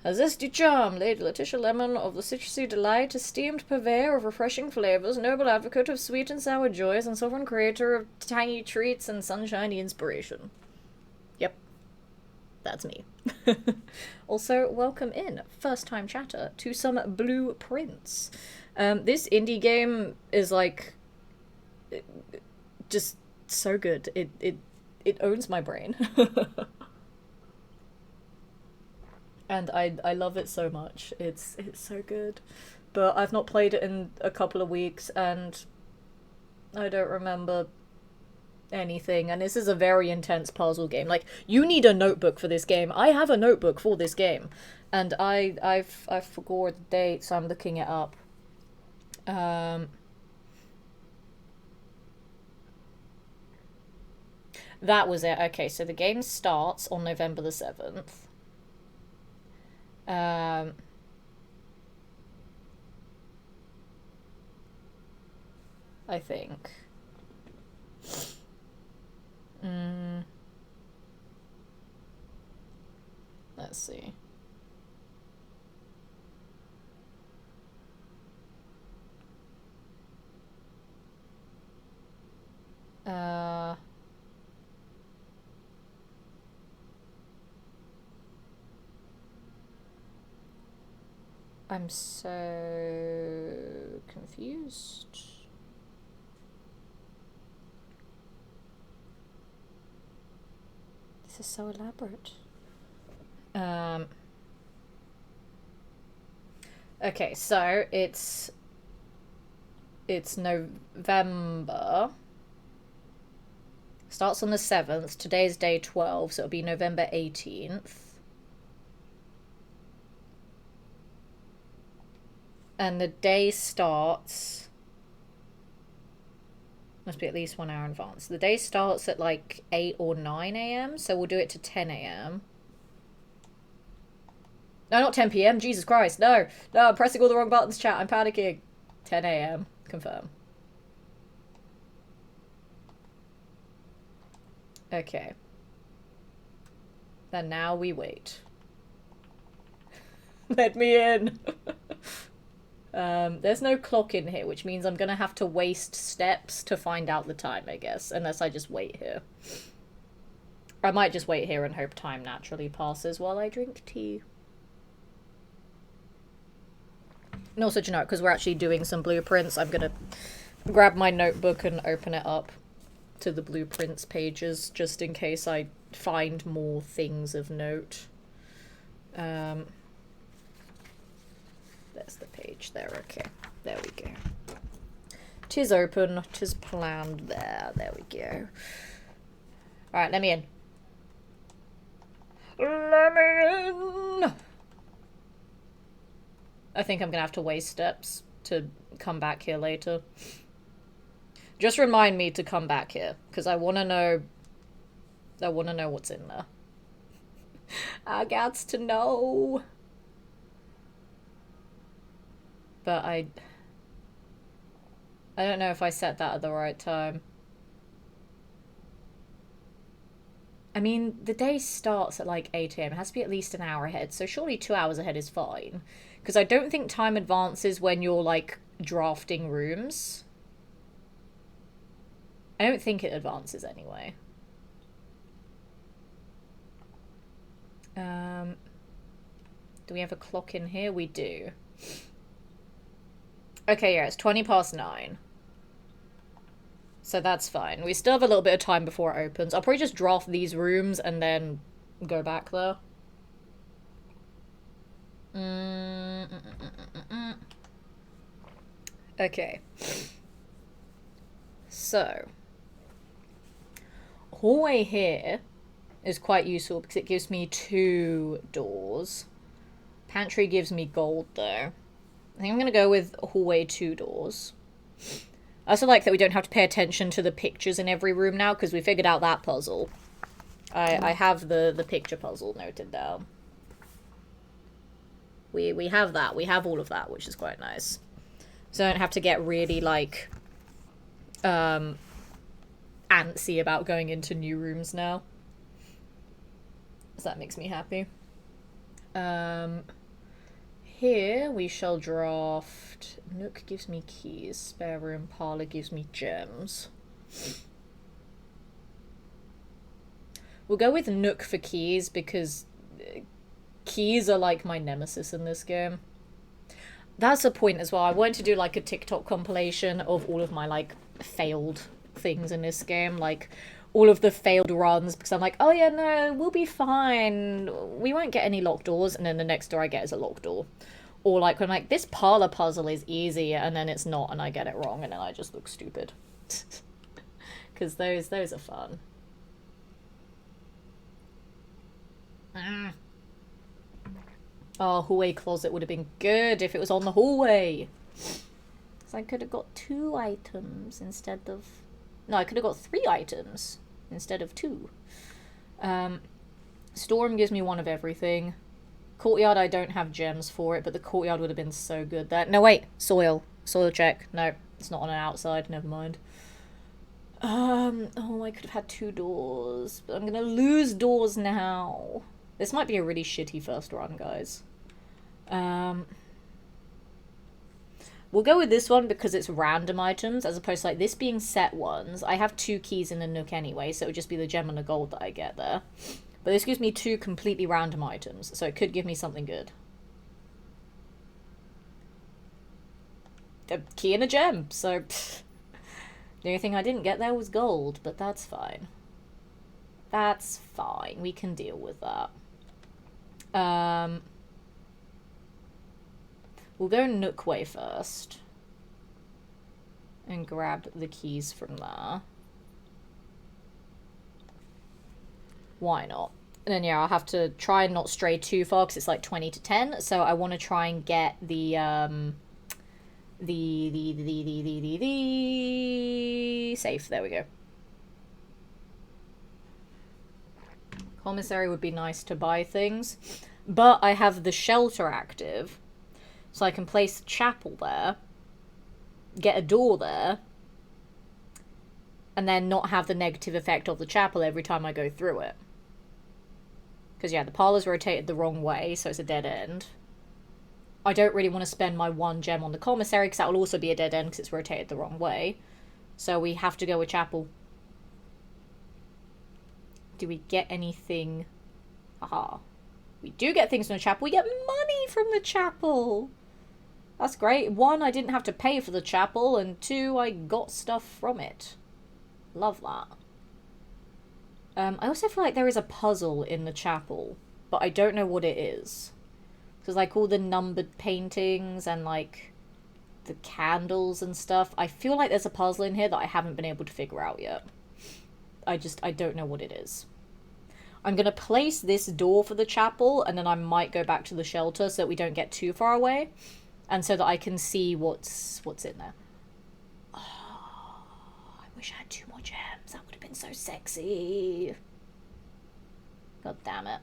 A zesty charm, Lady Letitia Lemon of the Citrusy Delight, esteemed purveyor of refreshing flavors, noble advocate of sweet and sour joys, and sovereign creator of tangy treats and sunshiny inspiration. Yep. That's me. Also, welcome in, first-time chatter, to some Blueprints. This indie game is, like, just so good. It owns my brain. And I love it so much. It's so good. But I've not played it in a couple of weeks, and I don't remember anything. And this is a very intense puzzle game. Like, you need a notebook for this game. I have a notebook for this game. And I forgot the date, so I'm looking it up. That was it. Okay, so the game starts on November the 7th. I think. Let's see. I'm so confused. This is so elaborate. Okay, so it's November. Starts on the 7th. Today's day 12, so it'll be November 18th. And the day starts... Must be at least 1 hour in advance. The day starts at like 8 or 9 a.m, so we'll do it to 10 a.m. No, not 10 p.m. Jesus Christ, no. No, I'm pressing all the wrong buttons, chat. I'm panicking. 10 a.m. Confirm. Okay. And now we wait. Let me in. There's no clock in here, which means I'm gonna have to waste steps to find out the time, I guess. Unless I just wait here. I might just wait here and hope time naturally passes while I drink tea. And also, you know, because we're actually doing some blueprints, I'm gonna grab my notebook and open it up to the blueprints pages, just in case I find more things of note. There's the page there, okay. There we go. 'Tis open, 'tis planned there. There we go. Alright, let me in. Let me in! I think I'm gonna have to waste steps to come back here later. Just remind me to come back here, because I wanna know what's in there. I gots to know. But I don't know if I set that at the right time. I mean, the day starts at like 8 a.m. It has to be at least an hour ahead, so surely 2 hours ahead is fine. Because I don't think time advances when you're, like, drafting rooms. I don't think it advances anyway. Do we have a clock in here? We do. Okay, yeah, it's 20 past 9. So that's fine. We still have a little bit of time before it opens. I'll probably just draft these rooms and then go back there. Okay. So. Hallway here is quite useful because it gives me 2 doors. Pantry gives me gold, though. I think I'm going to go with hallway 2 doors. I also like that we don't have to pay attention to the pictures in every room now, because we figured out that puzzle. I have the picture puzzle noted down. We have that. We have all of that, which is quite nice. So I don't have to get really, like, antsy about going into new rooms now. So that makes me happy. Here we shall draft... Nook gives me keys. Spare room. Parlor gives me gems. We'll go with Nook for keys, because keys are like my nemesis in this game. That's a point as well. I wanted to do like a TikTok compilation of all of my like failed things in this game. Like all of the failed runs, because I'm like, oh yeah, no, we'll be fine. We won't get any locked doors. And then the next door I get is a locked door. Or like when I'm like, this parlor puzzle is easy, and then it's not, and I get it wrong, and then I just look stupid. Because those are fun. Oh, hallway closet would have been good if it was on the hallway. Because I could have got 2 items instead of... No, I could have got 3 items instead of 2. Storm gives me 1 of everything. Courtyard, I don't have gems for it, but the courtyard would have been so good there. No, wait. Soil. Soil check. No, it's not on an outside. Never mind. Oh, I could have had 2 doors. But I'm going to lose doors now. This might be a really shitty first run, guys. We'll go with this one because it's random items, as opposed to like this being set ones. I have 2 keys in the Nook anyway, so it would just be the gem and the gold that I get there. But this gives me 2 completely random items, so it could give me something good. A key and a gem, so... Pfft. The only thing I didn't get there was gold, but that's fine. That's fine. We can deal with that. We'll go Nook way first. And grab the keys from there. Why not? And then, yeah, I'll have to try and not stray too far, because it's like 20 to 10. So I want to try and get the safe. There we go. Commissary would be nice to buy things. But I have the shelter active. So I can place a chapel there. Get a door there. And then not have the negative effect of the chapel every time I go through it. Because, yeah, the parlor's rotated the wrong way, so it's a dead end. I don't really want to spend my 1 gem on the commissary, because that will also be a dead end because it's rotated the wrong way. So we have to go with chapel. Do we get anything? Aha. We do get things from the chapel. We get money from the chapel. That's great. 1, I didn't have to pay for the chapel, and 2, I got stuff from it. Love that. I also feel like there is a puzzle in the chapel, but I don't know what it is. Because, like, all the numbered paintings and, like, the candles and stuff, I feel like there's a puzzle in here that I haven't been able to figure out yet. I don't know what it is. I'm going to place this door for the chapel, and then I might go back to the shelter so that we don't get too far away, and so that I can see what's in there. Oh, I wish I had 2 more gems. That would have been so sexy. God damn it.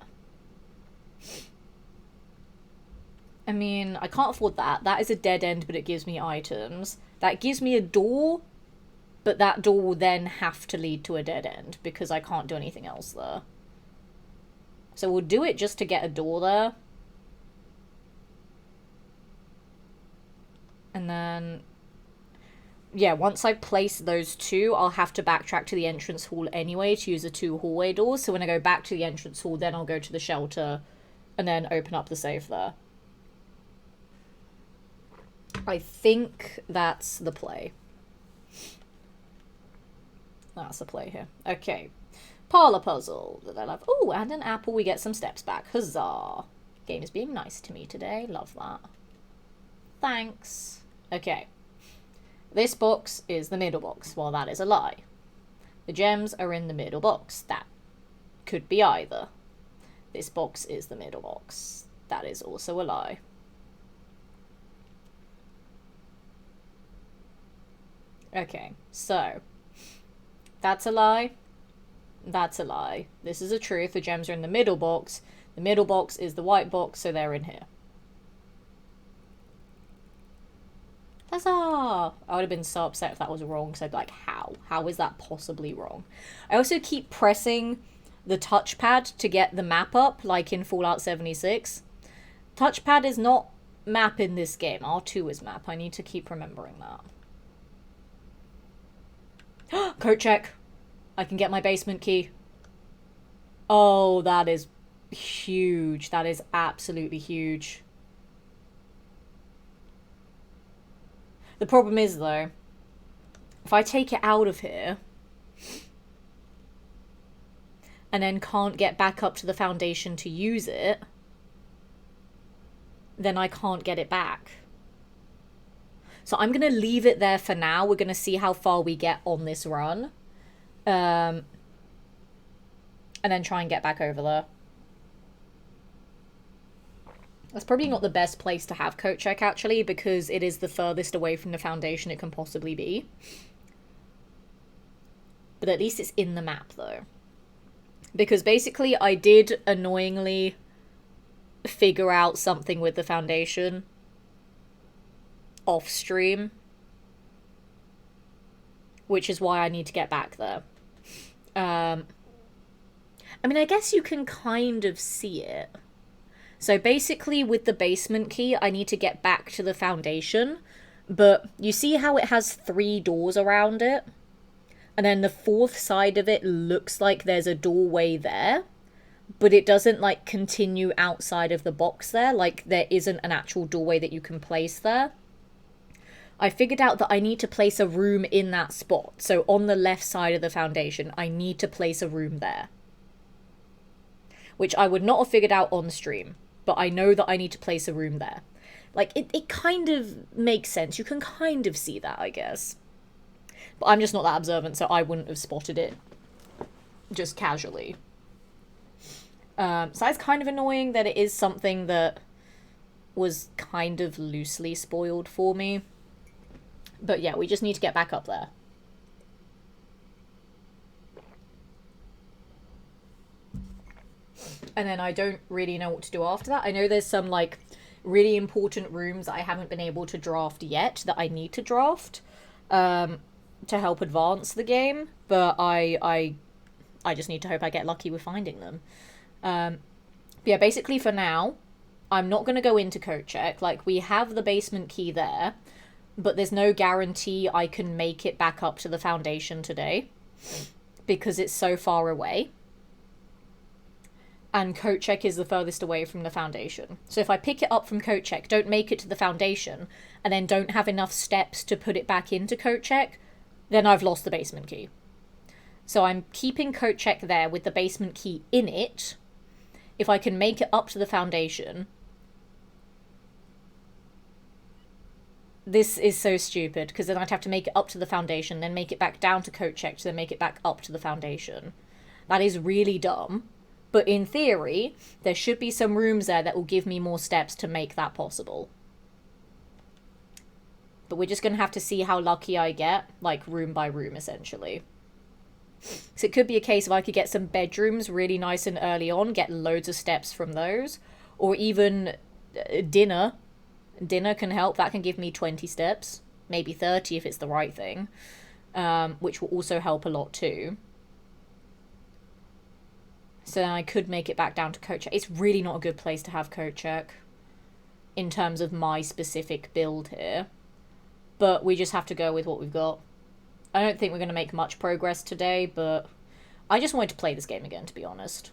I mean, I can't afford that. That is a dead end, but it gives me items. That gives me a door, but that door will then have to lead to a dead end, because I can't do anything else there. So we'll do it just to get a door there. And then... yeah, once I place those 2, I'll have to backtrack to the entrance hall anyway to use the 2 hallway doors. So when I go back to the entrance hall, then I'll go to the shelter and then open up the safe there. I think that's the play. That's the play here. Okay. Parlor puzzle that I love. Oh, and an apple. We get some steps back. Huzzah. Game is being nice to me today. Love that. Thanks. Okay. This box is the middle box. Well, that is a lie. The gems are in the middle box. That could be either. This box is the middle box. That is also a lie. Okay, so that's a lie. That's a lie. This is a truth. The gems are in the middle box. The middle box is the white box, so they're in here. Huzzah! I would have been so upset if that was wrong, so I'd be like, how? How is that possibly wrong? I also keep pressing the touchpad to get the map up, like in Fallout 76. Touchpad is not map in this game. R2 is map. I need to keep remembering that. Coat check. I can get my basement key. Oh, that is huge. That is absolutely huge. The problem is, though, if I take it out of here and then can't get back up to the foundation to use it, then I can't get it back. So I'm going to leave it there for now. We're going to see how far we get on this run. And then try and get back over there. That's probably not the best place to have coat check, actually, because it is the furthest away from the foundation it can possibly be. But at least it's in the map, though. Because basically I did annoyingly figure out something with the foundation off stream, which is why I need to get back there. I mean, I guess you can kind of see it. So basically with the basement key, I need to get back to the foundation, but you see how it has 3 doors around it? And then the 4th side of it looks like there's a doorway there, but it doesn't, like, continue outside of the box there. Like, there isn't an actual doorway that you can place there. I figured out that I need to place a room in that spot. So on the left side of the foundation, I need to place a room there. Which I would not have figured out on stream, but I know that I need to place a room there. Like, it kind of makes sense. You can kind of see that, I guess. But I'm just not that observant, so I wouldn't have spotted it just casually. So that's kind of annoying that it is something that was kind of loosely spoiled for me. But yeah, we just need to get back up there. And then I don't really know what to do after that. I know there's some, like, really important rooms that I haven't been able to draft yet that I need to draft to help advance the game. But I just need to hope I get lucky with finding them. Yeah, basically for now, I'm not going to go into coat check. Like, we have the basement key there, but there's no guarantee I can make it back up to the foundation today because it's so far away. And coat check is the furthest away from the foundation. So if I pick it up from coat check, don't make it to the foundation, and then don't have enough steps to put it back into coat check, then I've lost the basement key. So I'm keeping coat check there with the basement key in it. If I can make it up to the foundation... This is so stupid, because then I'd have to make it up to the foundation, then make it back down to coat check, to then make it back up to the foundation. That is really dumb. But in theory, there should be some rooms there that will give me more steps to make that possible. But we're just going to have to see how lucky I get, like, room by room, essentially. So it could be a case of I could get some bedrooms really nice and early on, get loads of steps from those. Or even dinner. Dinner can help. That can give me 20 steps. Maybe 30 if it's the right thing. Which will also help a lot too. So then I could make it back down to coat check. It's really not a good place to have coat check in terms of my specific build here. But we just have to go with what we've got. I don't think we're going to make much progress today, but I just wanted to play this game again, to be honest.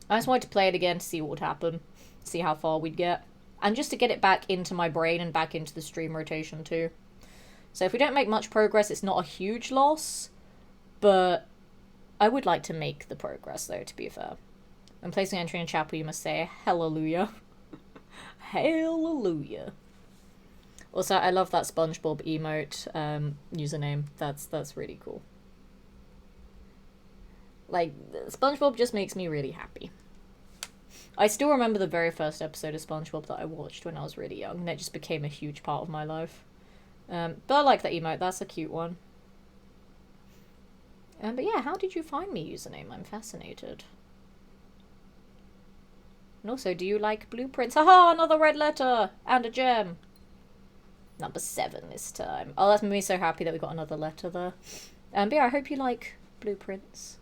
I just wanted to play it again to see what would happen, see how far we'd get. And just to get it back into my brain and back into the stream rotation too. So if we don't make much progress, it's not a huge loss, but I would like to make the progress, though, to be fair. When placing entry in chapel, you must say, hallelujah. Hallelujah. Also, I love that SpongeBob emote username. That's really cool. Like, SpongeBob just makes me really happy. I still remember the very first episode of SpongeBob that I watched when I was really young, and it just became a huge part of my life. But I like that emote, that's a cute one. But yeah, how did you find me, username? I'm fascinated. And also, do you like blueprints? Haha, another red letter! And a gem! Number 7 this time. Oh, that's made me so happy that we got another letter there. But yeah, I hope you like blueprints.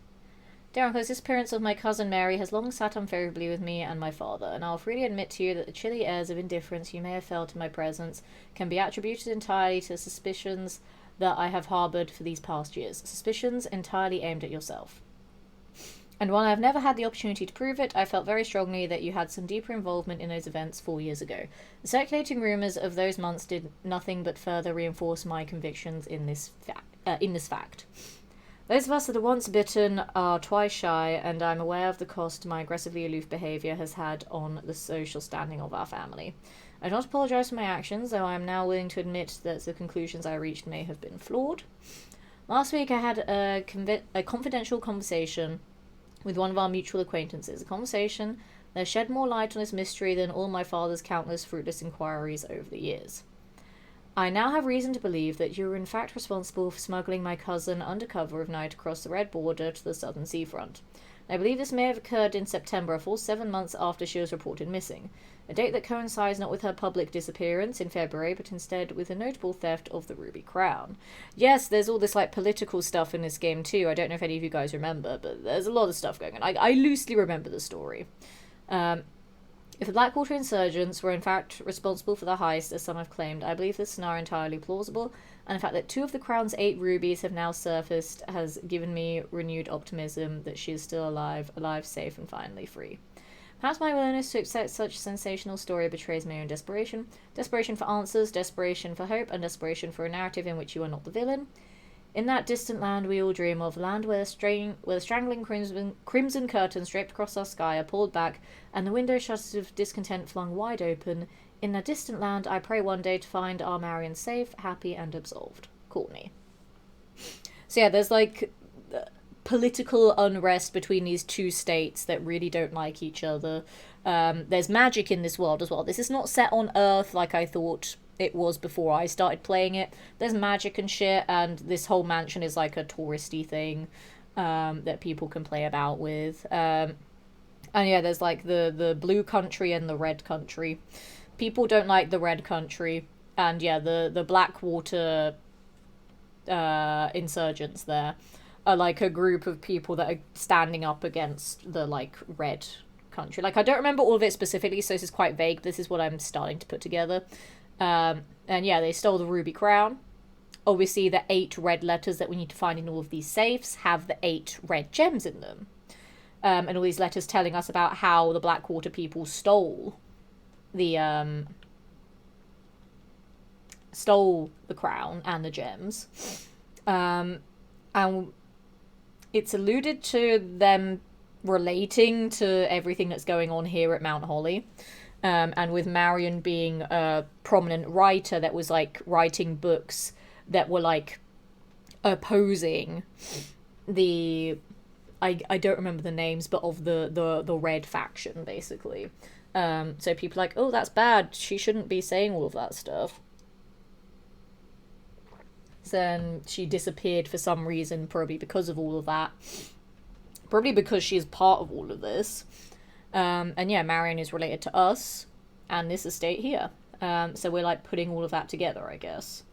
Dear Uncle, the disappearance of my cousin Mary has long sat unfavorably with me and my father, and I'll freely admit to you that the chilly airs of indifference you may have felt in my presence can be attributed entirely to suspicions that I have harboured for these past years. Suspicions entirely aimed at yourself. And while I have never had the opportunity to prove it, I felt very strongly that you had some deeper involvement in those events 4 years ago. The circulating rumours of those months did nothing but further reinforce my convictions in this fact. Those of us that are once bitten are twice shy, and I'm aware of the cost my aggressively aloof behaviour has had on the social standing of our family. I do not apologise for my actions, though I am now willing to admit that the conclusions I reached may have been flawed. Last week I had a confidential conversation with one of our mutual acquaintances, a conversation that shed more light on this mystery than all my father's countless fruitless inquiries over the years. I now have reason to believe that you were in fact responsible for smuggling my cousin under cover of night across the Red Border to the southern seafront. I believe this may have occurred in September, a full 7 months after she was reported missing, a date that coincides not with her public disappearance in February, but instead with a notable theft of the Ruby Crown. Yes, there's all this, like, political stuff in this game too. I don't know if any of you guys remember, but there's a lot of stuff going on. I loosely remember the story. If the Blackwater insurgents were in fact responsible for the heist, as some have claimed, I believe this scenario entirely plausible, and the fact that 2 of the Crown's 8 rubies have now surfaced has given me renewed optimism that she is still alive, safe, and finally free. Perhaps my willingness to accept such a sensational story betrays my own desperation. Desperation for answers, desperation for hope, and desperation for a narrative in which you are not the villain. In that distant land we all dream of, land where the strangling crimson curtains draped across our sky are pulled back, and the window shutters of discontent flung wide open. In that distant land I pray one day to find our Marion safe, happy, and absolved. Courtney. So yeah, there's like political unrest between these 2 states that really don't like each other. There's magic in this world as well. This is not set on Earth like I thought it was before I started playing it. There's magic and shit, and this whole mansion is like a touristy thing that people can play about with. And yeah, there's like the blue country and the red country. People don't like the red country, and yeah, the Blackwater insurgents there are like a group of people that are standing up against the like red country. Like, I don't remember all of it specifically, so this is quite vague. This is what I'm starting to put together. And yeah, they stole the Ruby Crown. Obviously, the 8 red letters that we need to find in all of these safes have the 8 red gems in them. And all these letters telling us about how the Blackwater people stole the crown and the gems. And it's alluded to them relating to everything that's going on here at Mount Holly. And with Marion being a prominent writer that was, like, writing books that were, like, opposing the... I don't remember the names, but of the red faction, basically. So people are like, oh, that's bad. She shouldn't be saying all of that stuff. Then she disappeared for some reason, probably because of all of that. Probably because she's part of all of this. And yeah, Marion is related to us and this estate here. So we're like putting all of that together, I guess.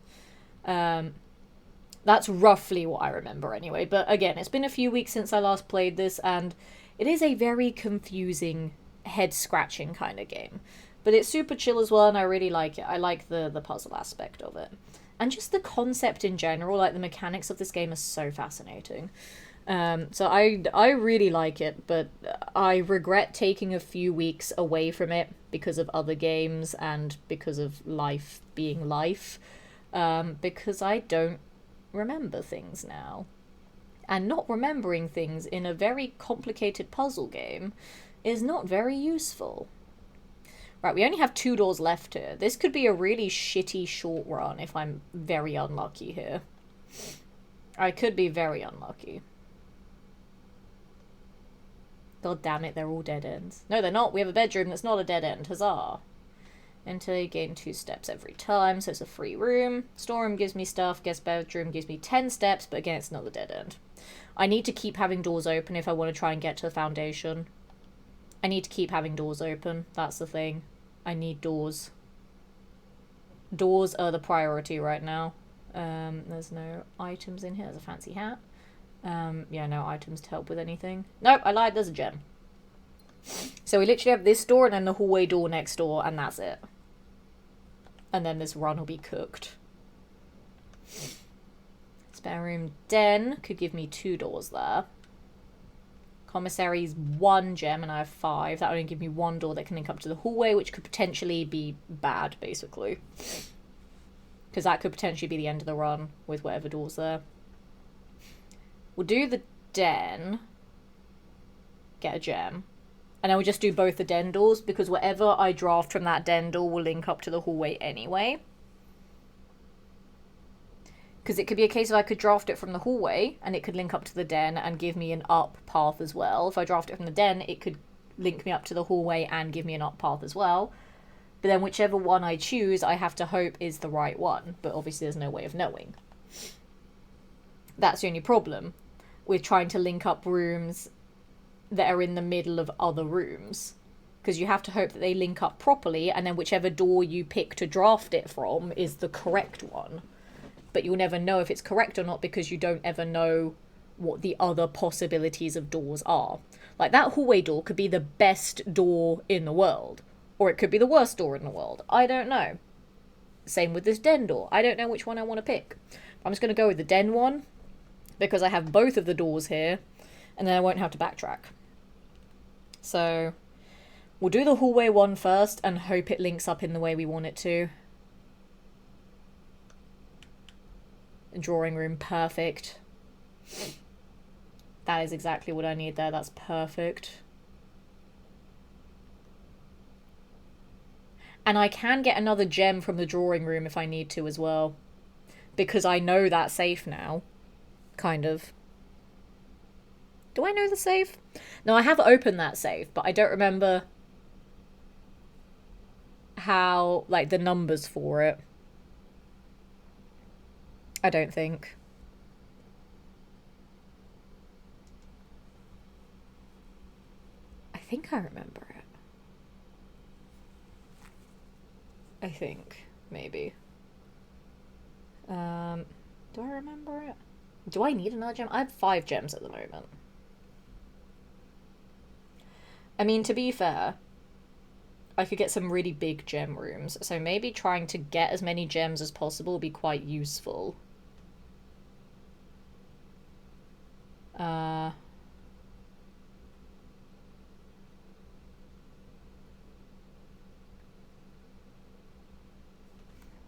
That's roughly what I remember anyway. But again, it's been a few weeks since I last played this, and it is a very confusing, head-scratching kind of game. But it's super chill as well, and I really like it. I like the puzzle aspect of it. And just the concept in general, like the mechanics of this game are so fascinating. So I really like it, but I regret taking a few weeks away from it because of other games and because of life being life. Because I don't remember things now. And not remembering things in a very complicated puzzle game is not very useful. Right, we only have 2 doors left here. This could be a really shitty short run if I'm very unlucky here. I could be very unlucky. God damn it, they're all dead ends. No, they're not. We have a bedroom that's not a dead end. Huzzah. Enter, you gain 2 steps every time, so it's a free room. Storeroom gives me stuff, guest bedroom gives me 10 steps, but again, it's not a dead end. I need to keep having doors open if I want to try and get to the foundation. I need to keep having doors open. That's the thing. I need doors. Doors are the priority right now. There's no items in here. There's a fancy hat. Yeah, no items to help with anything. Nope, I lied. There's a gem. So we literally have this door and then the hallway door next door, and that's it. And then this run will be cooked. Spare room den could give me 2 doors there. Commissary's 1 gem and I have 5. That would only give me 1 door that can link up to the hallway, which could potentially be bad, basically. Because that could potentially be the end of the run with whatever door's there. We'll do the den. Get a gem. And then we'll just do both the den doors, because whatever I draft from that den door will link up to the hallway anyway. Because it could be a case of I could draft it from the hallway, and it could link up to the den and give me an up path as well. If I draft it from the den, it could link me up to the hallway and give me an up path as well. But then whichever one I choose, I have to hope is the right one. But obviously there's no way of knowing. That's the only problem with trying to link up rooms that are in the middle of other rooms, because you have to hope that they link up properly, and then whichever door you pick to draft it from is the correct one. But you'll never know if it's correct or not, because you don't ever know what the other possibilities of doors are. Like, that hallway door could be the best door in the world, or it could be the worst door in the world. I don't know. Same with this den door. I don't know which one I want to pick. I'm just going to go with the den one, because I have both of the doors here, and then I won't have to backtrack. So we'll do the hallway one first and hope it links up in the way we want it to. Drawing room, perfect. That is exactly what I need there. That's perfect. And I can get another gem from the drawing room if I need to as well, because I know that safe now. Kind of. Do I know the safe? No, I have opened that safe, but I don't remember how, like, the numbers for it. I don't think. I think I remember it. I think. Maybe. Do I remember it? Do I need another gem? I have 5 gems at the moment. I mean, to be fair, I could get some really big gem rooms, so maybe trying to get as many gems as possible would be quite useful. Now,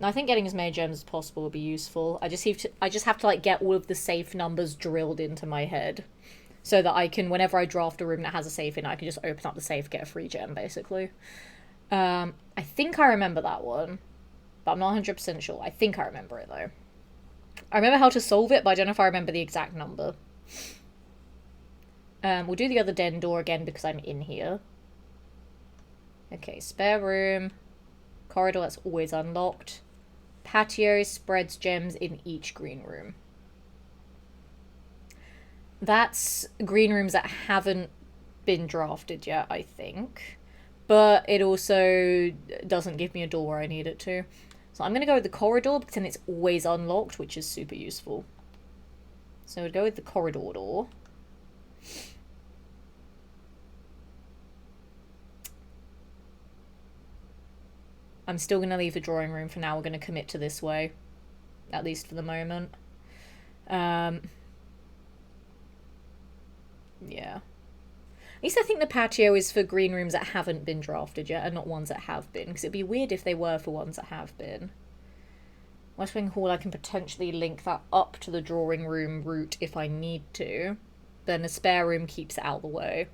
I think getting as many gems as possible would be useful. I just have to like get all of the safe numbers drilled into my head, so that I can, whenever I draft a room that has a safe in it, I can just open up the safe, get a free gem, basically. I think I remember that one, but I'm not 100% sure. I think I remember it, though. I remember how to solve it, but I don't know if I remember the exact number. We'll do the other den door again, because I'm in here. Okay, spare room. Corridor, that's always unlocked. Patio spreads gems in each green room. That's green rooms that haven't been drafted yet, I think. But it also doesn't give me a door where I need it to. So I'm going to go with the corridor, because then it's always unlocked, which is super useful. So we'll go with the corridor door. I'm still going to leave the drawing room for now. We're going to commit to this way, at least for the moment. Yeah. At least I think the patio is for green rooms that haven't been drafted yet, and not ones that have been, because it'd be weird if they were for ones that have been. West Wing Hall, I can potentially link that up to the drawing room route if I need to. Then a spare room keeps it out of the way.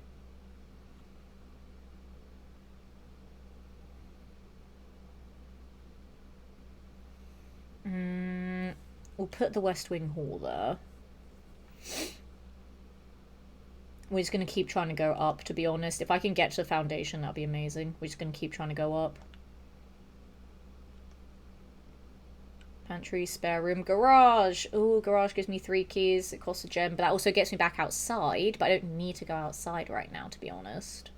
We'll put the West Wing Hall there. We're just going to keep trying to go up, to be honest. If I can get to the foundation, that'd be amazing. We're just going to keep trying to go up. Pantry, spare room, garage. Ooh, garage gives me 3 keys. It costs a gem, but that also gets me back outside. But I don't need to go outside right now, to be honest.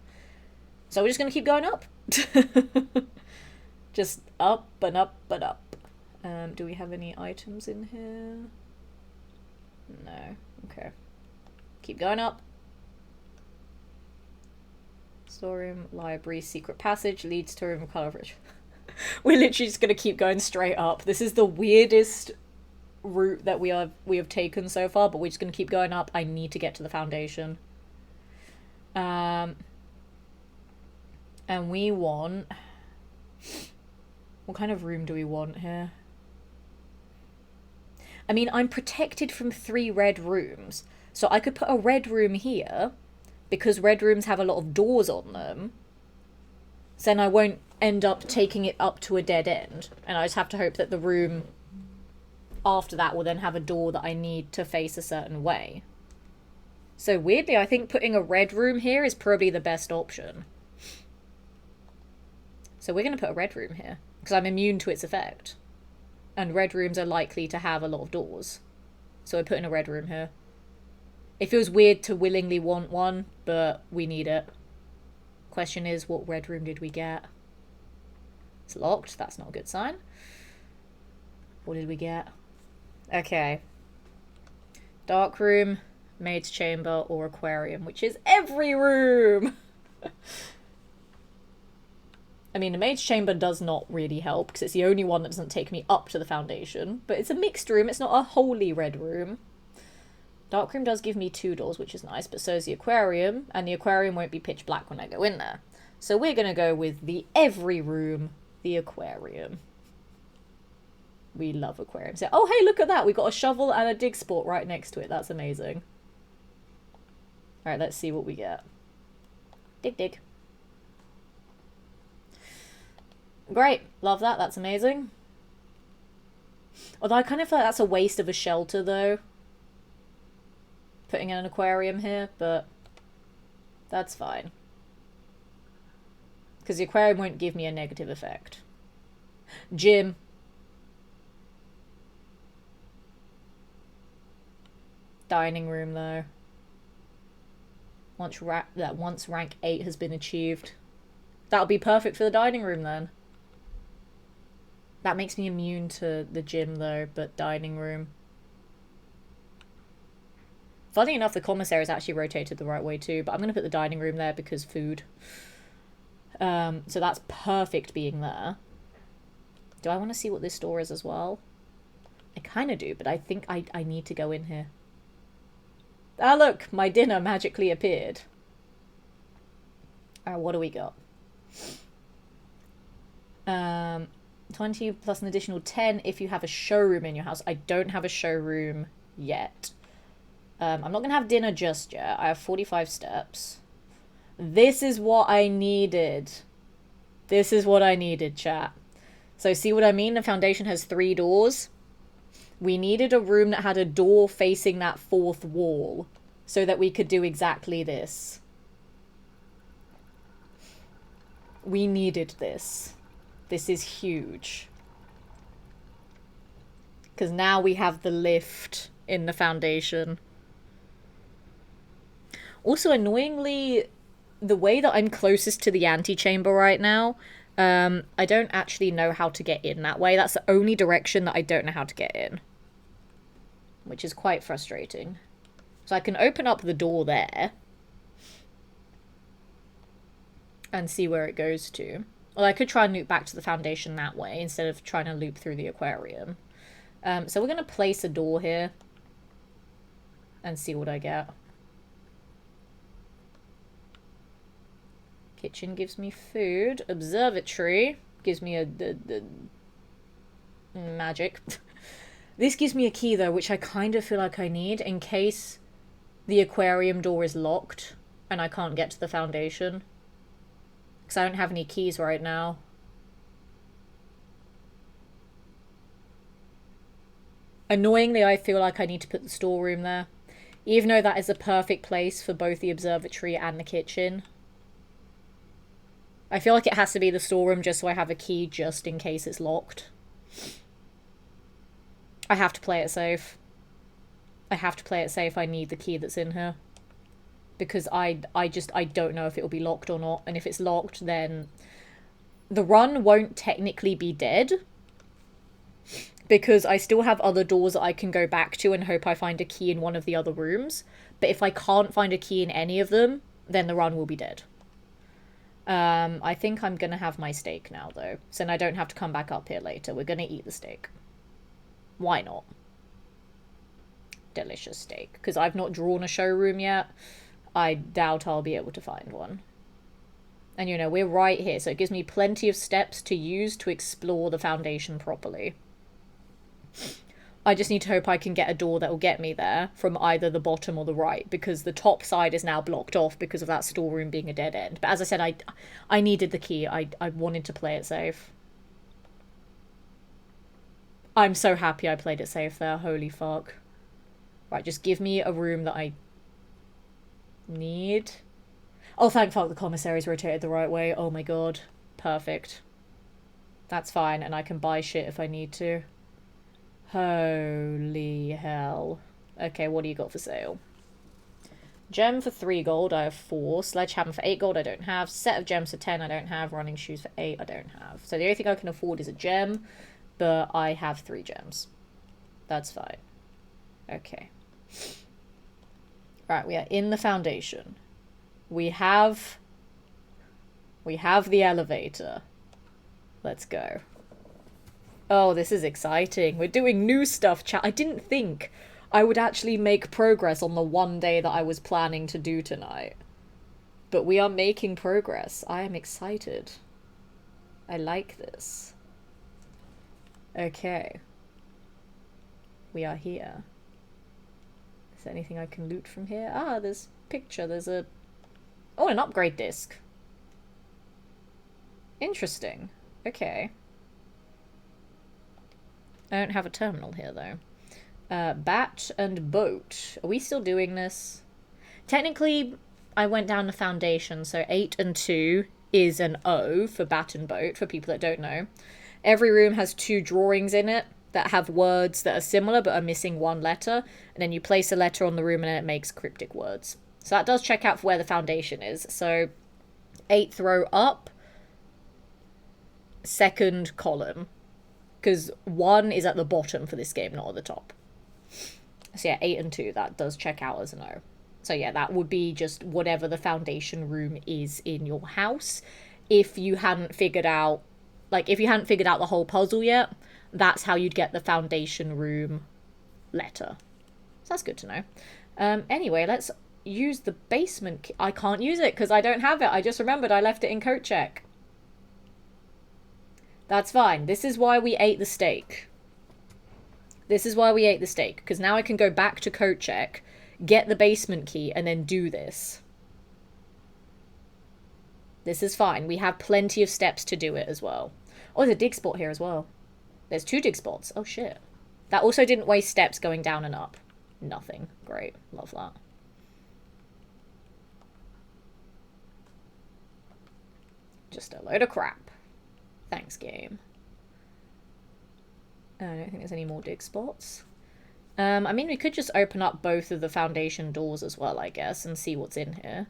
So we're just going to keep going up. Just up and up and up. Do we have any items in here? No. Okay. Keep going up. Storeroom, library, secret passage, leads to room coverage. We're literally just going to keep going straight up. This is the weirdest route that we have taken so far, but we're just going to keep going up. I need to get to the foundation. And we want... What kind of room do we want here? I mean, I'm protected from 3 red rooms. So I could put a red room here, because red rooms have a lot of doors on them. So then I won't end up taking it up to a dead end. And I just have to hope that the room after that will then have a door that I need to face a certain way. So weirdly, I think putting a red room here is probably the best option. So we're going to put a red room here, because I'm immune to its effect. And red rooms are likely to have a lot of doors. So we're putting a red room here. It feels weird to willingly want one, but we need it. Question is, what red room did we get? It's locked. That's not a good sign. What did we get? Okay. Dark room, maid's chamber, or aquarium, which is every room! I mean, the maid's chamber does not really help, because it's the only one that doesn't take me up to the foundation. But it's a mixed room. It's not a wholly red room. Dark room does give me 2 doors, which is nice, but so is the aquarium, and the aquarium won't be pitch black when I go in there. So we're going to go with the every room, the aquarium. We love aquariums. Oh, hey, look at that. We've got a shovel and a dig sport right next to it. That's amazing. All right, let's see what we get. Dig, dig. Great. Love that. That's amazing. Although I kind of feel like that's a waste of a shelter, though. Putting in an aquarium here, but that's fine. Because the aquarium won't give me a negative effect. Gym. Dining room, though. Once rank 8 has been achieved. That'll be perfect for the dining room, then. That makes me immune to the gym, though, but dining room. Funny enough, the commissary is actually rotated the right way too, but I'm going to put the dining room there because food. So that's perfect being there. Do I want to see what this door is as well? I kind of do, but I think I need to go in here. Ah, look! My dinner magically appeared. Alright, what do we got? 20 plus an additional 10 if you have a showroom in your house. I don't have a showroom yet. I'm not going to have dinner just yet. I have 45 steps. This is what I needed. This is what I needed, chat. So see what I mean? The foundation has 3 doors. We needed a room that had a door facing that 4th wall so that we could do exactly this. We needed this. This is huge. Because now we have the lift in the foundation. Also, annoyingly, the way that I'm closest to the antechamber right now, I don't actually know how to get in that way. That's the only direction that I don't know how to get in. Which is quite frustrating. So I can open up the door there. And see where it goes to. Well, I could try and loop back to the foundation that way instead of trying to loop through the aquarium. So we're going to place a door here. And see what I get. Kitchen gives me food. Observatory gives me a magic. This gives me a key, though, which I kind of feel like I need in case the aquarium door is locked and I can't get to the foundation. Because I don't have any keys right now. Annoyingly, I feel like I need to put the storeroom there. Even though that is a perfect place for both the observatory and the kitchen. I feel like it has to be the storeroom just so I have a key just in case it's locked. I have to play it safe. I have to play it safe. I need the key that's in here. Because I don't know if it'll be locked or not. And if it's locked, then the run won't technically be dead. Because I still have other doors that I can go back to and hope I find a key in one of the other rooms. But if I can't find a key in any of them, then the run will be dead. I think I'm gonna have my steak now, though. So then I don't have to come back up here later. We're gonna eat the steak. Why not? Delicious steak. Because I've not drawn a showroom yet. I doubt I'll be able to find one. And you know, we're right here, so it gives me plenty of steps to use to explore the foundation properly. I just need to hope I can get a door that will get me there from either the bottom or the right, because the top side is now blocked off because of that storeroom being a dead end. But as I said, I needed the key. I wanted to play it safe. I'm so happy I played it safe there. Holy fuck. Right, just give me a room that I need. Oh, thank fuck the commissary's rotated the right way. Oh my god. Perfect. That's fine, and I can buy shit if I need to. Holy hell. Okay, what do you got for sale? Gem for 3 gold, I have 4. Sledgehammer for 8 gold, I don't have. Set of gems for 10, I don't have. Running shoes for 8, I don't have. So the only thing I can afford is a gem, but I have 3 gems. That's fine. Okay. Right, we are in the foundation. We have the elevator. Let's go. Oh, this is exciting. We're doing new stuff, chat. I didn't think I would actually make progress on the one day that I was planning to do tonight. But we are making progress. I am excited. I like this. Okay. We are here. Is there anything I can loot from here? Ah, there's a picture. There's a... Oh, an upgrade disc. Interesting. Okay. I don't have a terminal here, though. Bat and boat. Are we still doing this? Technically, I went down the foundation, so 8 and 2 is an O for bat and boat, for people that don't know. Every room has 2 drawings in it that have words that are similar but are missing 1 letter, and then you place a letter on the room and it makes cryptic words. So that does check out for where the foundation is. So 8th row up, 2nd column. Because 1 is at the bottom for this game, not at the top. So yeah, 8 and 2, that does check out as an O. So yeah, that would be just whatever the foundation room is in your house. If you hadn't figured out, like, if you hadn't figured out the whole puzzle yet, that's how you'd get the foundation room letter. So that's good to know. Anyway, let's use the basement key. I can't use it because I don't have it. I just remembered I left it in coat check. That's fine. This is why we ate the steak. This is why we ate the steak. Because now I can go back to coat check, get the basement key, and then do this. This is fine. We have plenty of steps to do it as well. Oh, there's a dig spot here as well. There's 2 dig spots. Oh, shit. That also didn't waste steps going down and up. Nothing. Great. Love that. Just a load of crap. Thanks, game. I don't think there's any more dig spots. I mean, we could just open up both of the foundation doors as well, I guess, and see what's in here.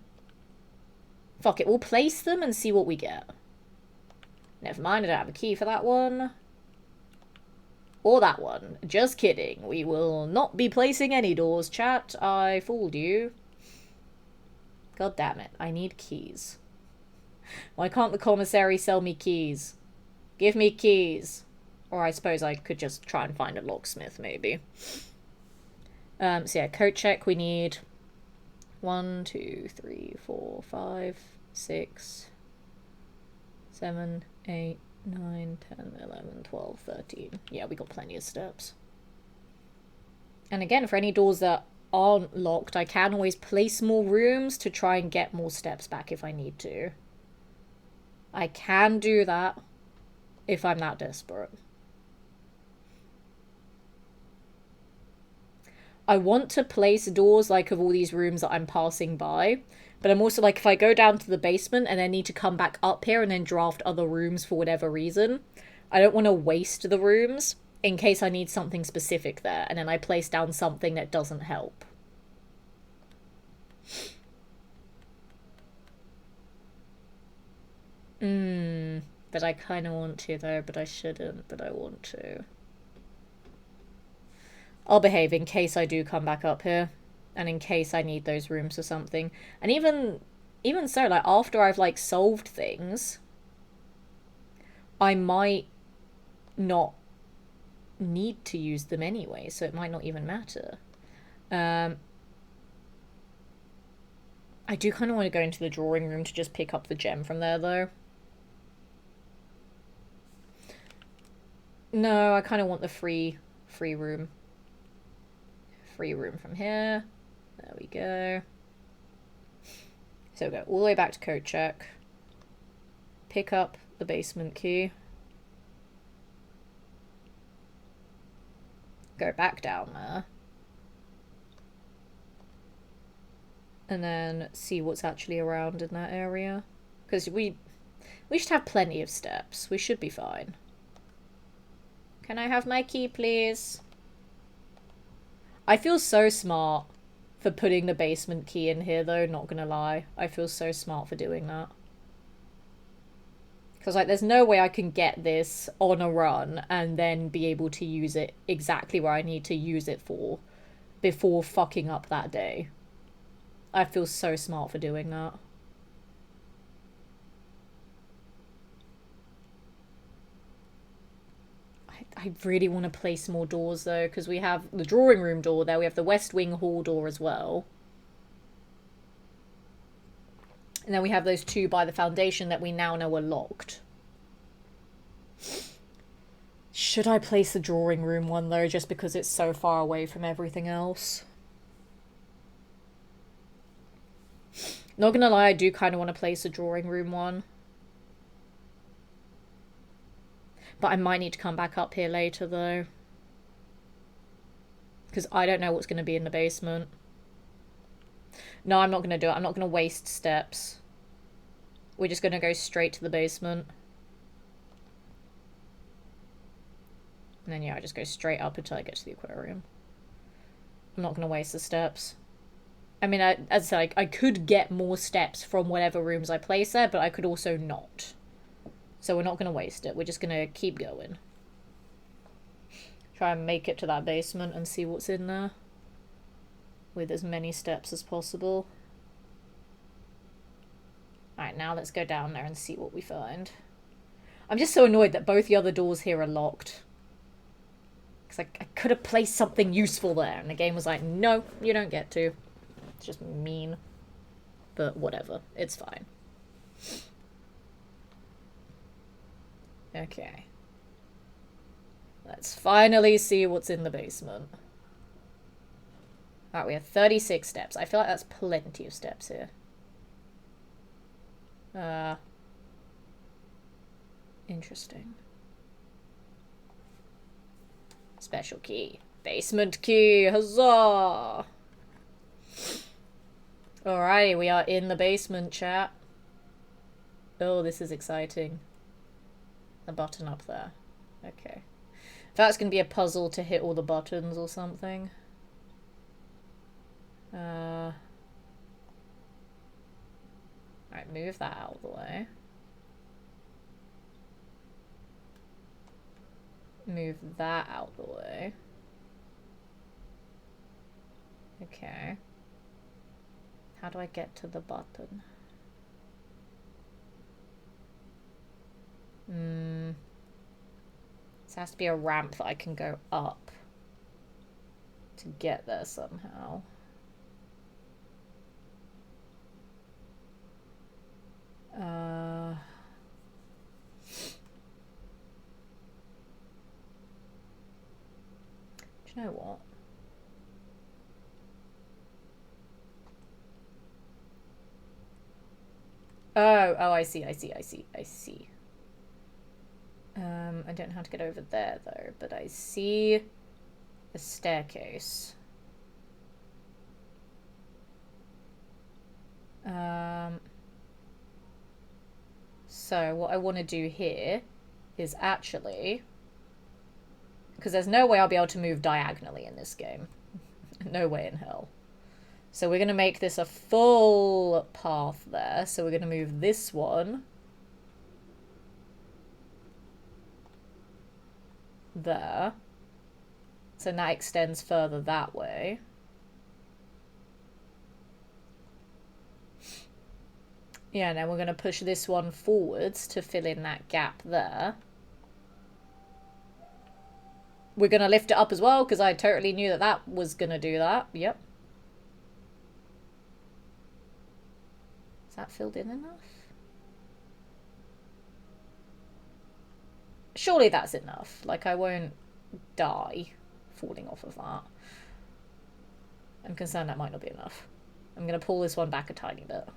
Fuck it, we'll place them and see what we get. Never mind, I don't have a key for that one. Or that one. Just kidding. We will not be placing any doors, chat. I fooled you. God damn it. I need keys. Why can't the commissary sell me keys? Give me keys. Or I suppose I could just try and find a locksmith, maybe. So yeah, coat check. We need 1, 2, 3, 4, 5, 6, 7, 8, 9, 10, 11, 12, 13. Yeah, we got plenty of steps. And again, for any doors that aren't locked, I can always place more rooms to try and get more steps back if I need to. I can do that if I'm that desperate. I want to place doors, like, of all these rooms that I'm passing by. But I'm also like, if I go down to the basement and then need to come back up here and then draft other rooms for whatever reason, I don't want to waste the rooms in case I need something specific there, and then I place down something that doesn't help. But I kind of want to, though, but I shouldn't, but I want to. I'll behave in case I do come back up here, and in case I need those rooms or something. And even so, like, after I've, like, solved things, I might not need to use them anyway, so it might not even matter. I do kind of want to go into the drawing room to just pick up the gem from there, though. No, I kind of want the free room. Free room from here. There we go. So we go all the way back to code check. Pick up the basement key. Go back down there. And then see what's actually around in that area. Because we should have plenty of steps. We should be fine. Can I have my key, please? I feel so smart for putting the basement key in here, though, not gonna lie. I feel so smart for doing that. Because, like, there's no way I can get this on a run and then be able to use it exactly where I need to use it for before fucking up that day. I feel so smart for doing that. I really want to place more doors, though, because we have the drawing room door there. We have the West Wing hall door as well. And then we have those two by the foundation that we now know are locked. Should I place the drawing room one, though, just because it's so far away from everything else? Not gonna lie, I do kind of want to place the drawing room one. But I might need to come back up here later, though. Because I don't know what's going to be in the basement. No, I'm not going to do it. I'm not going to waste steps. We're just going to go straight to the basement. And then, yeah, I just go straight up until I get to the aquarium. I'm not going to waste the steps. I mean, as I said, I could get more steps from whatever rooms I place there, but I could also not. So we're not going to waste it. We're just going to keep going. Try and make it to that basement and see what's in there. With as many steps as possible. Alright, now let's go down there and see what we find. I'm just so annoyed that both the other doors here are locked. Because I could have placed something useful there. And the game was like, no, you don't get to. It's just mean. But whatever. It's fine. Okay. Let's finally see what's in the basement. Alright, we have 36 steps. I feel like that's plenty of steps here. Interesting. Special key. Basement key. Huzzah! Alrighty, we are in the basement, chat. Oh, this is exciting. A button up there. Okay. That's going to be a puzzle to hit all the buttons or something. Alright, move that out of the way. Move that out of the way. Okay. How do I get to the button? This has to be a ramp that I can go up to get there somehow. Do you know what? Oh, I see. I don't know how to get over there, though, but I see a staircase. So what I want to do here is actually... Because there's no way I'll be able to move diagonally in this game. No way in hell. So we're going to make this a full path there. So we're going to move this one there. So that extends further that way. Yeah, now we're going to push this one forwards to fill in that gap there. We're going to lift it up as well, because I totally knew that that was going to do that. Yep. Is that filled in enough? Surely that's enough. Like, I won't die falling off of that. I'm concerned that might not be enough. I'm going to pull this one back a tiny bit.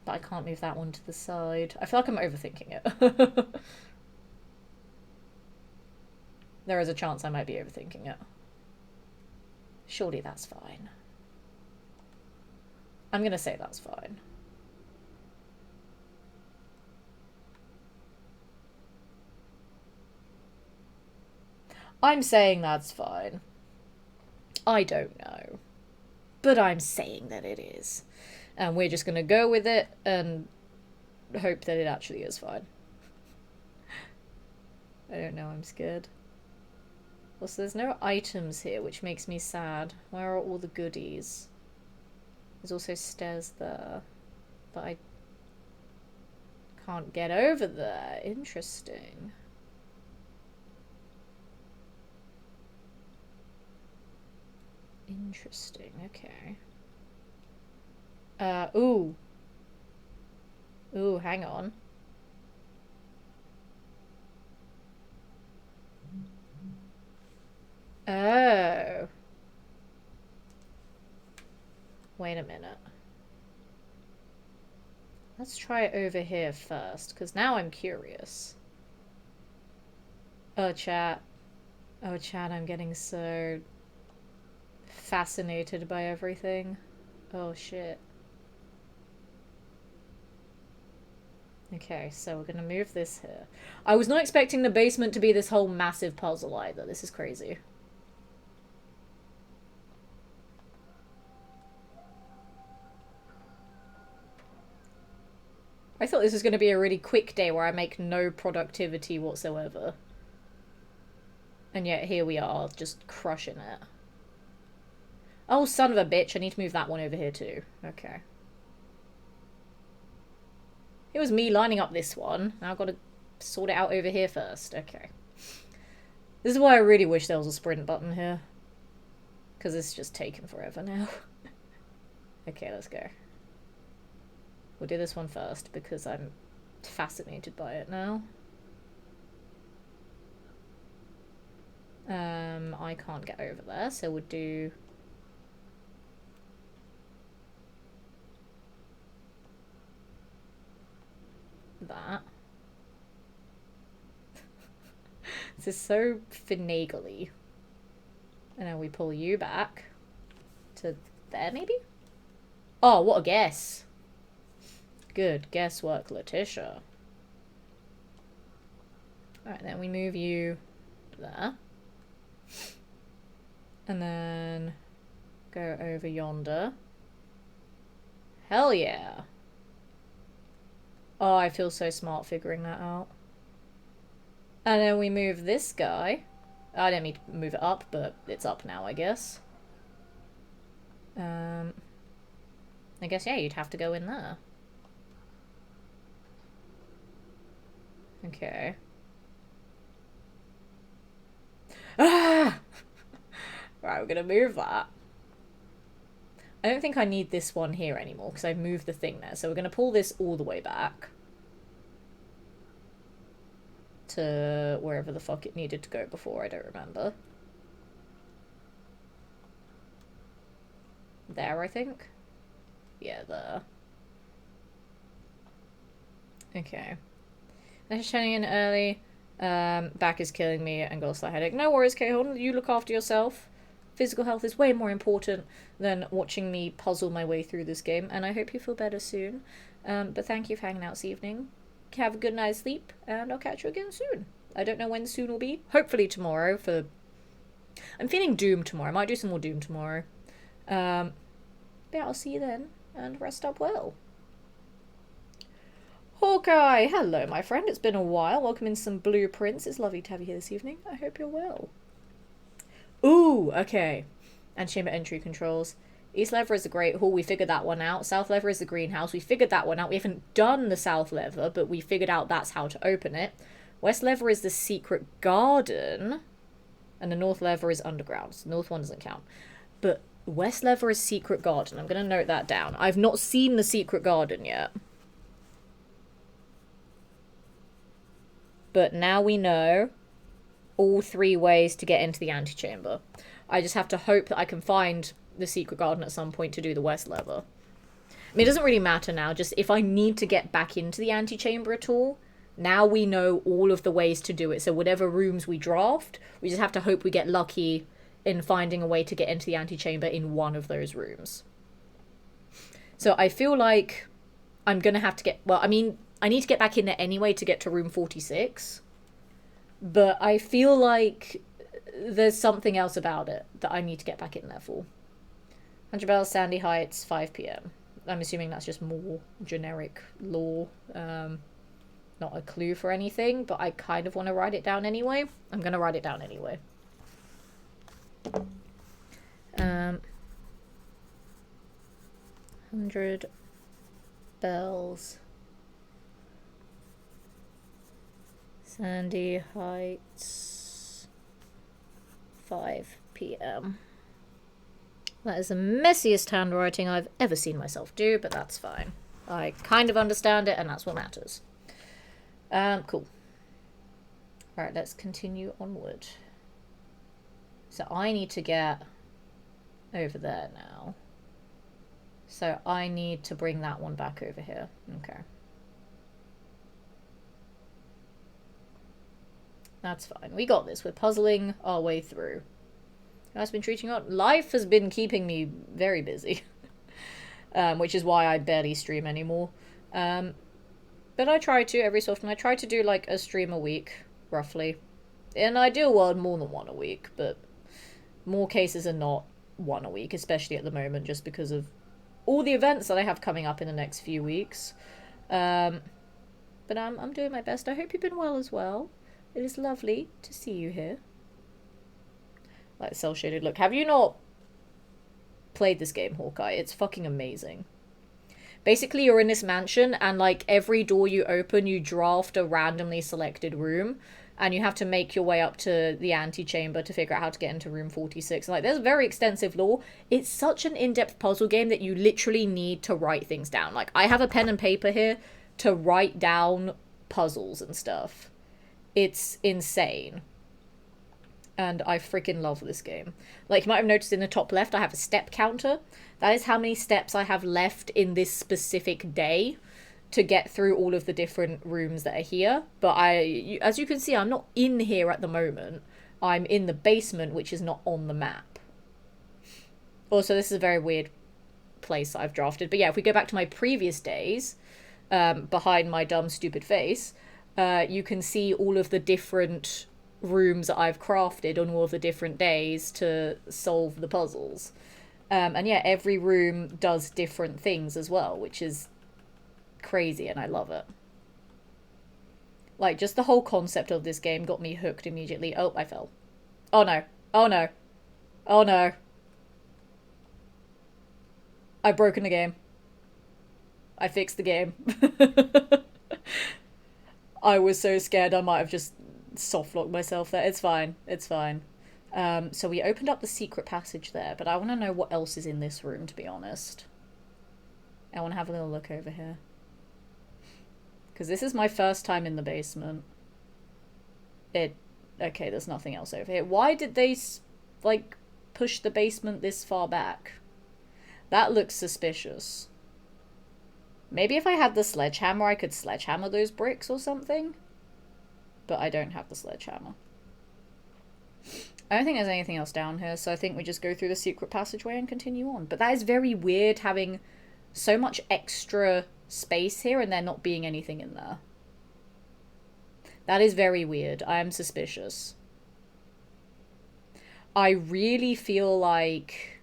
But I can't move that one to the side. I feel like I'm overthinking it. There is a chance I might be overthinking it. Surely that's fine. I'm gonna say that's fine. I'm saying that's fine. I don't know. But I'm saying that it is. And we're just going to go with it and hope that it actually is fine. I don't know, I'm scared. Also, there's no items here, which makes me sad. Where are all the goodies? There's also stairs there. But I can't get over there. Interesting. Interesting, okay. Ooh. Ooh, hang on. Oh. Wait a minute. Let's try it over here first, because now I'm curious. Oh, chat. Oh, chat, I'm getting so fascinated by everything. Oh, shit. Okay, so we're gonna move this here. I was not expecting the basement to be this whole massive puzzle either. This is crazy. I thought this was going to be a really quick day where I make no productivity whatsoever. And yet here we are, just crushing it. Oh, son of a bitch, I need to move that one over here too. Okay. It was me lining up this one. Now I've got to sort it out over here first. Okay. This is why I really wish there was a sprint button here. Because it's just taking forever now. Okay, let's go. We'll do this one first because I'm fascinated by it now. I can't get over there, so we'll do... that. This is so finagly. And then we pull you back to there, maybe? Oh, what a guess. Good guesswork, Letitia. Alright, then we move you there. And then go over yonder. Hell yeah. Oh, I feel so smart figuring that out. And then we move this guy. I didn't mean to move it up, but it's up now, I guess. I guess, yeah, you'd have to go in there. Okay. Ah! Right, we're gonna move that. I don't think I need this one here anymore because I've moved the thing there. So we're gonna pull this all the way back to wherever the fuck it needed to go before, I don't remember. There, I think. Yeah, there. Okay. Nice turning in early. Back is killing me and got a slight headache. No worries, Cahoon. You look after yourself. physical health is way more important than watching me puzzle my way through this game, and I hope you feel better soon. But thank you for hanging out this evening. Have a good night's sleep, and I'll catch you again soon. I don't know when soon will be. Hopefully tomorrow for... I'm feeling Doom tomorrow. I might do some more Doom tomorrow. But yeah, I'll see you then, and rest up well. Hawkeye! Hello, my friend. It's been a while. Welcome in some blueprints. It's lovely to have you here this evening. I hope you're well. Ooh, okay. Antechamber entry controls. East lever is the Great Hall. We figured that one out. South lever is the greenhouse. We figured that one out. We haven't done the south lever, but we figured out that's how to open it. West lever is the secret garden. And the north lever is underground. So the north one doesn't count. But west lever is secret garden. I'm going to note that down. I've not seen the secret garden yet. But now we know all 3 ways to get into the antechamber. I just have to hope that I can find the secret garden at some point to do the west lever. I mean, it doesn't really matter now. Just if I need to get back into the antechamber at all, now we know all of the ways to do it. So whatever rooms we draft, we just have to hope we get lucky in finding a way to get into the antechamber in one of those rooms. So I feel like I'm going to have to get... Well, I mean... I need to get back in there anyway to get to room 46. But I feel like there's something else about it that I need to get back in there for. 100 Bells, Sandy Heights, 5 PM. I'm assuming that's just more generic lore. Not a clue for anything, but I kind of want to write it down anyway. I'm going to write it down anyway. 100 Bells... Sandy Heights, 5 PM. That is the messiest handwriting I've ever seen myself do, but that's fine. I kind of understand it, and that's what matters. Cool. Alright, let's continue onward. So I need to get over there now. So I need to bring that one back over here. Okay. That's fine. We got this. We're puzzling our way through. I've been treating you. Life has been keeping me very busy. Which is why I barely stream anymore. But I try to every so often. I try to do like a stream a week, roughly. In an ideal world, more than one a week. But more cases are not one a week, especially at the moment, just because of all the events that I have coming up in the next few weeks. But I'm doing my best. I hope you've been well as well. It is lovely to see you here. Like cel-shaded look. Have you not played this game, Hawkeye? It's fucking amazing. Basically, you're in this mansion, and like every door you open, you draft a randomly selected room, and you have to make your way up to the antechamber to figure out how to get into room 46. Like, there's very extensive lore. It's such an in-depth puzzle game that you literally need to write things down. Like, I have a pen and paper here to write down puzzles and stuff. It's insane. And I freaking love this game. Like, you might have noticed in the top left, I have a step counter. That is how many steps I have left in this specific day to get through all of the different rooms that are here. But as you can see, I'm not in here at the moment. I'm in the basement, which is not on the map. Also, this is a very weird place that I've drafted. But yeah, if we go back to my previous days, behind my dumb, stupid face... you can see all of the different rooms that I've crafted on all of the different days to solve the puzzles. And yeah, every room does different things as well, which is crazy, and I love it. Like, just the whole concept of this game got me hooked immediately. Oh, I fell. Oh no. Oh no. Oh no. I've broken the game. I fixed the game. I was so scared I might have just soft-locked myself there. It's fine. It's fine. So we opened up the secret passage there, but I want to know what else is in this room, to be honest. I want to have a little look over here. Because this is my first time in the basement. Okay, there's nothing else over here. Why did they, like, push the basement this far back? That looks suspicious. Maybe if I had the sledgehammer, I could sledgehammer those bricks or something. But I don't have the sledgehammer. I don't think there's anything else down here, so I think we just go through the secret passageway and continue on. But that is very weird, having so much extra space here and there not being anything in there. That is very weird. I am suspicious. I really feel like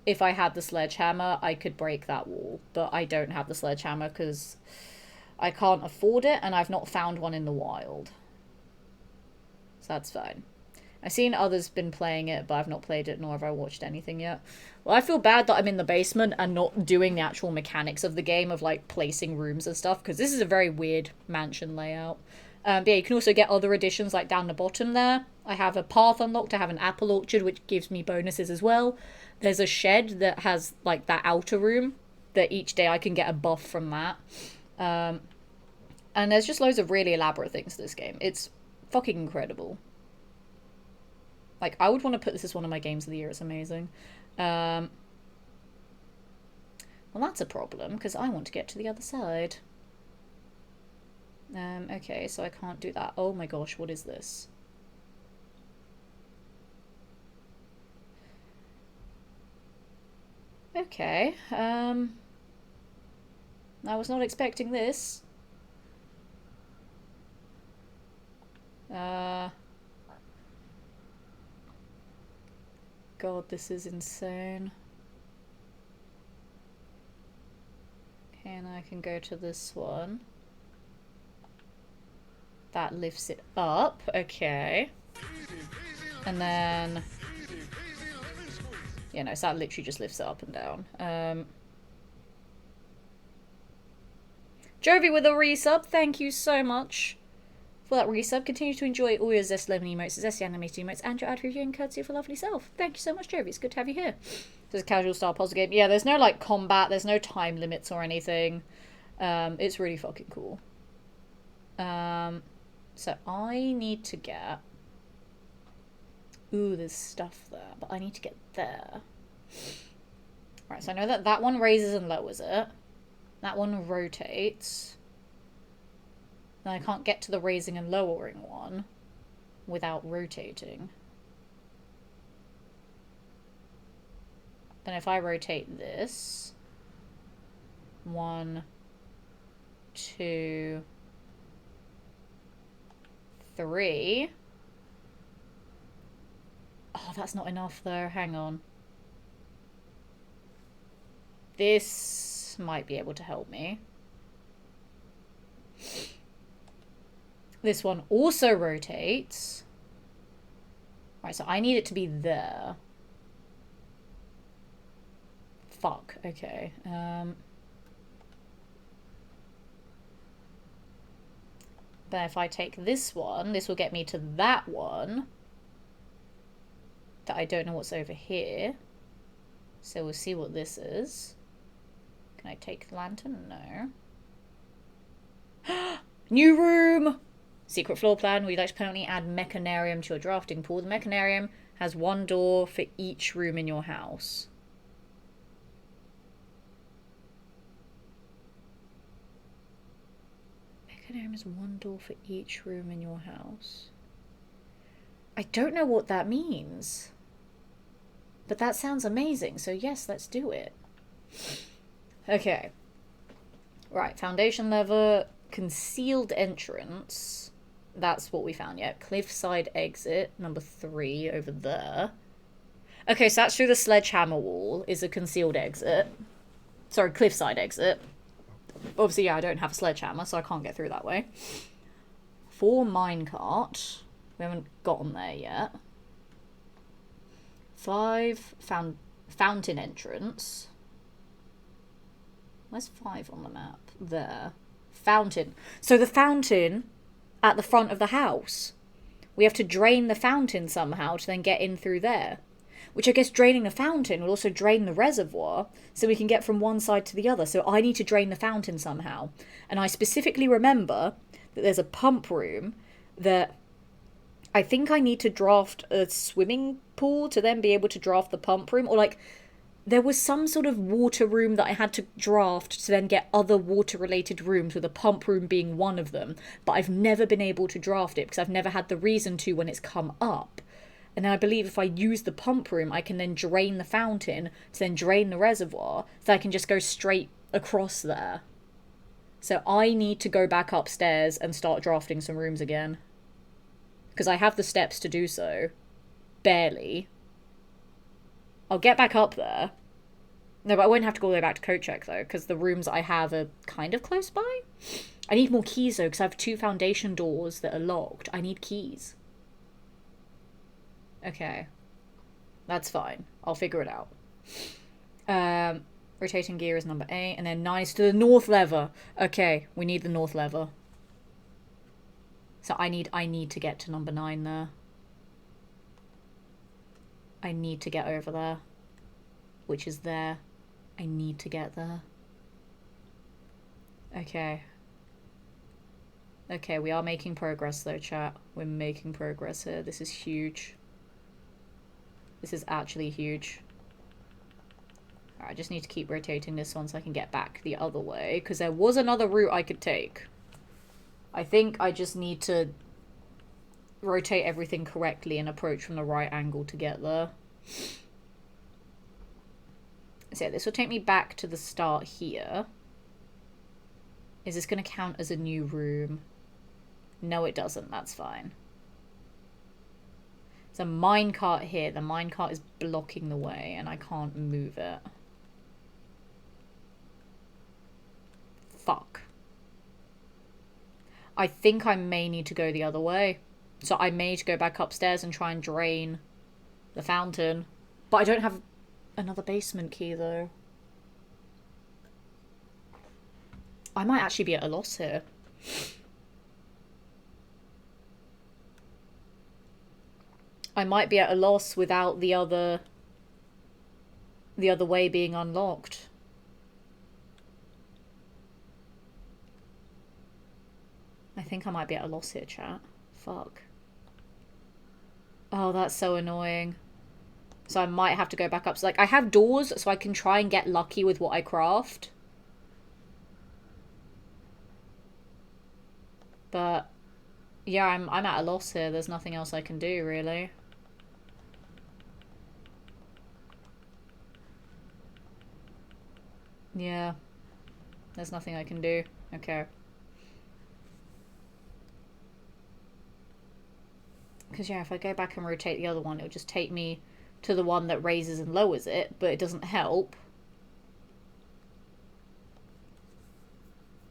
if I had the sledgehammer, I could break that wall. But I don't have the sledgehammer because I can't afford it, and I've not found one in the wild. So that's fine. I've seen others been playing it, but I've not played it, nor have I watched anything yet. Well, I feel bad that I'm in the basement and not doing the actual mechanics of the game of, like, placing rooms and stuff, because this is a very weird mansion layout. But yeah, you can also get other additions, like down the bottom there. I have a path unlocked, I have an apple orchard, which gives me bonuses as well. There's a shed that has, like, that outer room, that each day I can get a buff from that. And there's just loads of really elaborate things to this game. It's fucking incredible. Like, I would want to put this as one of my games of the year. It's amazing. Well, that's a problem, because I want to get to the other side. Okay, so I can't do that. Oh my gosh, what is this? Okay, I was not expecting this. God, this is insane. Okay, and I can go to this one. That lifts it up. Okay. And then... yeah, no, so that literally just lifts it up and down. Jovi with a resub, thank you so much for that resub. Continue to enjoy all your Zest Lemon emotes, Zesty animated emotes, and your ad reviewing courtesy of a lovely self. Thank you so much, Jovi. It's good to have you here. This is a casual style puzzle game. Yeah, there's no, like, combat. There's no time limits or anything. It's really fucking cool. So I need to get... ooh, there's stuff there, but I need to get there. Right, so I know that that one raises and lowers it. That one rotates. Then I can't get to the raising and lowering one without rotating. Then if I rotate this... 1, 2, 3... oh, that's not enough though. Hang on. This might be able to help me. This one also rotates. Right, so I need it to be there. Fuck, okay. But if I take this one, this will get me to that one. That I don't know what's over here. So we'll see what this is. Can I take the lantern? No. New room! Secret floor plan. We'd like to permanently add mechanarium to your drafting pool. The mechanarium has one door for each room in your house. Mechanarium has one door for each room in your house. I don't know what that means. But that sounds amazing, so yes, let's do it. Okay. Right, foundation lever, concealed entrance. That's what we found, yeah. Cliffside exit, number 3, over there. Okay, so that's through the sledgehammer wall, is a concealed exit. Sorry, cliffside exit. Obviously, yeah, I don't have a sledgehammer, so I can't get through that way. 4 minecart. We haven't gotten there yet. 5 fountain entrance. Where's 5 on the map? There. Fountain. So the fountain at the front of the house. We have to drain the fountain somehow to then get in through there. Which I guess draining the fountain will also drain the reservoir, so we can get from one side to the other. So I need to drain the fountain somehow. And I specifically remember that there's a pump room that I think I need to draft a swimming pool to then be able to draft the pump room. Or like, there was some sort of water room that I had to draft to then get other water related rooms, with a pump room being one of them, but I've never been able to draft it because I've never had the reason to when it's come up. And then I believe if I use the pump room, I can then drain the fountain to then drain the reservoir, so I can just go straight across there. So I need to go back upstairs and start drafting some rooms again, because I have the steps to do so. Barely. I'll get back up there. No, but I won't have to go all the way back to Kochek, though, because the rooms I have are kind of close by. I need more keys, though, because I have 2 foundation doors that are locked. I need keys. Okay. That's fine. I'll figure it out. Rotating gear is number 8, and then 9 is to the north lever. Okay, we need the north lever. So I need to get to number 9 there. I need to get over there. Which is there. I need to get there. Okay. Okay, we are making progress though, chat. We're making progress here. This is huge. This is actually huge. I just need to keep rotating this one so I can get back the other way, because there was another route I could take. I think I just need to rotate everything correctly and approach from the right angle to get there. So yeah, this will take me back to the start here. Is this going to count as a new room? No, it doesn't. That's fine. There's a minecart here. The minecart is blocking the way and I can't move it. Fuck. I think I may need to go the other way. So I may need to go back upstairs and try and drain the fountain. But I don't have another basement key, though. I might actually be at a loss here. I might be at a loss without the other way being unlocked. I think I might be at a loss here, chat. Fuck. Oh, that's so annoying. So I might have to go back up. So, like, I have doors, so I can try and get lucky with what I craft. But, yeah, I'm at a loss here. There's nothing else I can do, really. Yeah. There's nothing I can do. Okay. Because, yeah, if I go back and rotate the other one, it'll just take me to the one that raises and lowers it, but it doesn't help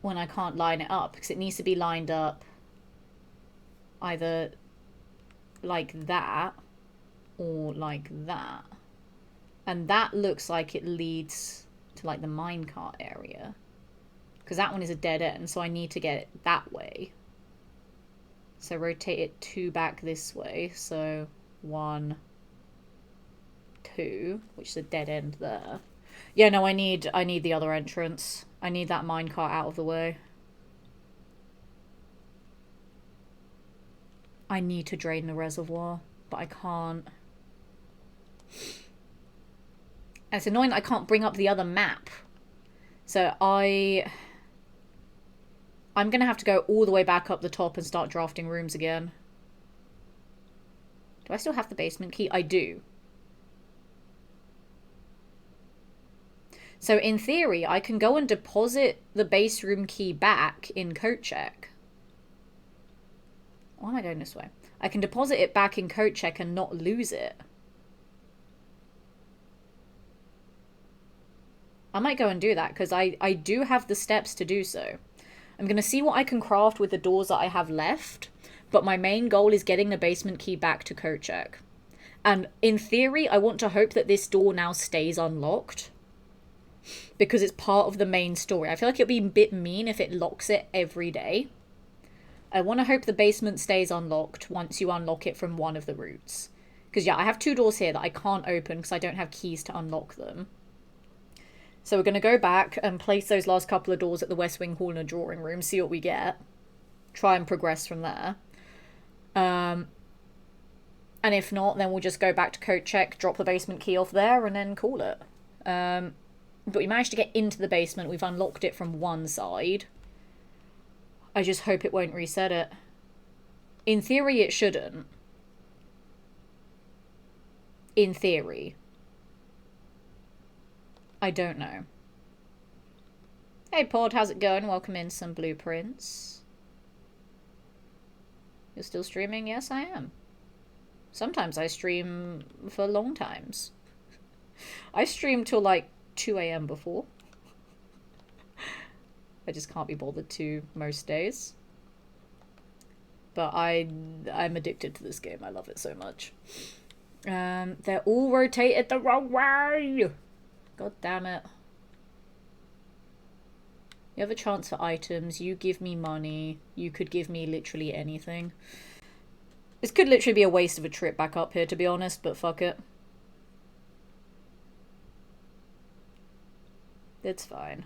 when I can't line it up, because it needs to be lined up either like that or like that. And that looks like it leads to, like, the minecart area, because that one is a dead end, so I need to get it that way. So rotate it 2 back this way. So 1, 2, which is a dead end there. Yeah, no, I need the other entrance. I need that minecart out of the way. I need to drain the reservoir, but I can't. And it's annoying that I can't bring up the other map. So I'm going to have to go all the way back up the top and start drafting rooms again. Do I still have the basement key? I do. So in theory, I can go and deposit the base room key back in Kochek. Why am I going this way? I can deposit it back in Kochek and not lose it. I might go and do that, because I do have the steps to do so. I'm going to see what I can craft with the doors that I have left, but my main goal is getting the basement key back to Kochek. And in theory, I want to hope that this door now stays unlocked, because it's part of the main story. I feel like it'd be a bit mean if it locks it every day. I want to hope the basement stays unlocked once you unlock it from one of the routes. Because, yeah, I have 2 doors here that I can't open because I don't have keys to unlock them. So we're going to go back and place those last couple of doors at the West Wing Hall and a drawing room, see what we get. Try and progress from there. And if not, then we'll just go back to Kochek, drop the basement key off there, and then call it. But we managed to get into the basement. We've unlocked it from one side. I just hope it won't reset it. In theory, it shouldn't. In theory. I don't know. Hey Pod, how's it going? Welcome in some blueprints. You're still streaming? Yes, I am. Sometimes I stream for long times. I streamed till like 2 a.m. before. I just can't be bothered to most days. But I'm addicted to this game. I love it so much. They're all rotated the wrong way! God damn it. You have a chance for items. You give me money. You could give me literally anything. This could literally be a waste of a trip back up here, to be honest, but fuck it. It's fine.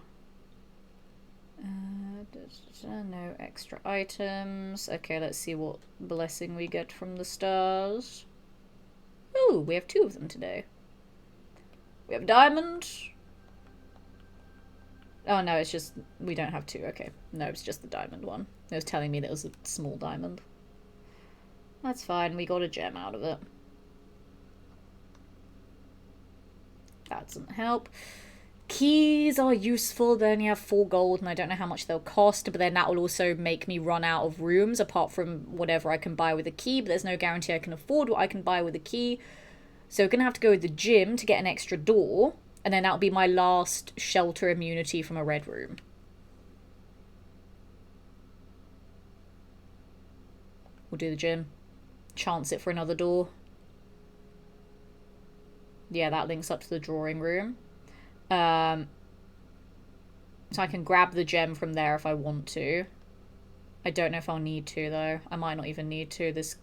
No extra items. Okay, let's see what blessing we get from the stars. Oh, we have 2 of them today. We have diamond. Oh no, it's just, we don't have 2. Okay. No, it's just the diamond one. It was telling me that it was a small diamond. That's fine, we got a gem out of it. That doesn't help. Keys are useful. They only have 4 gold and I don't know how much they'll cost, but then that will also make me run out of rooms apart from whatever I can buy with a key, but there's no guarantee I can afford what I can buy with a key. So we're going to have to go with the gym to get an extra door, and then that'll be my last shelter immunity from a red room. We'll do the gym. Chance it for another door. Yeah, that links up to the drawing room. So I can grab the gem from there if I want to. I don't know if I'll need to, though. I might not even need to. This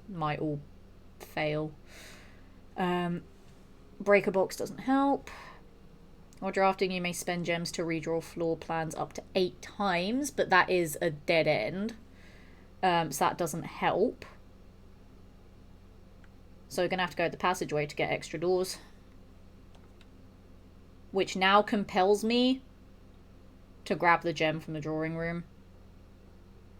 might all fail. Breaker box doesn't help. While drafting, you may spend gems to redraw floor plans up to 8 times, but that is a dead end. So that doesn't help. So we're going to have to go the passageway to get extra doors. Which now compels me to grab the gem from the drawing room.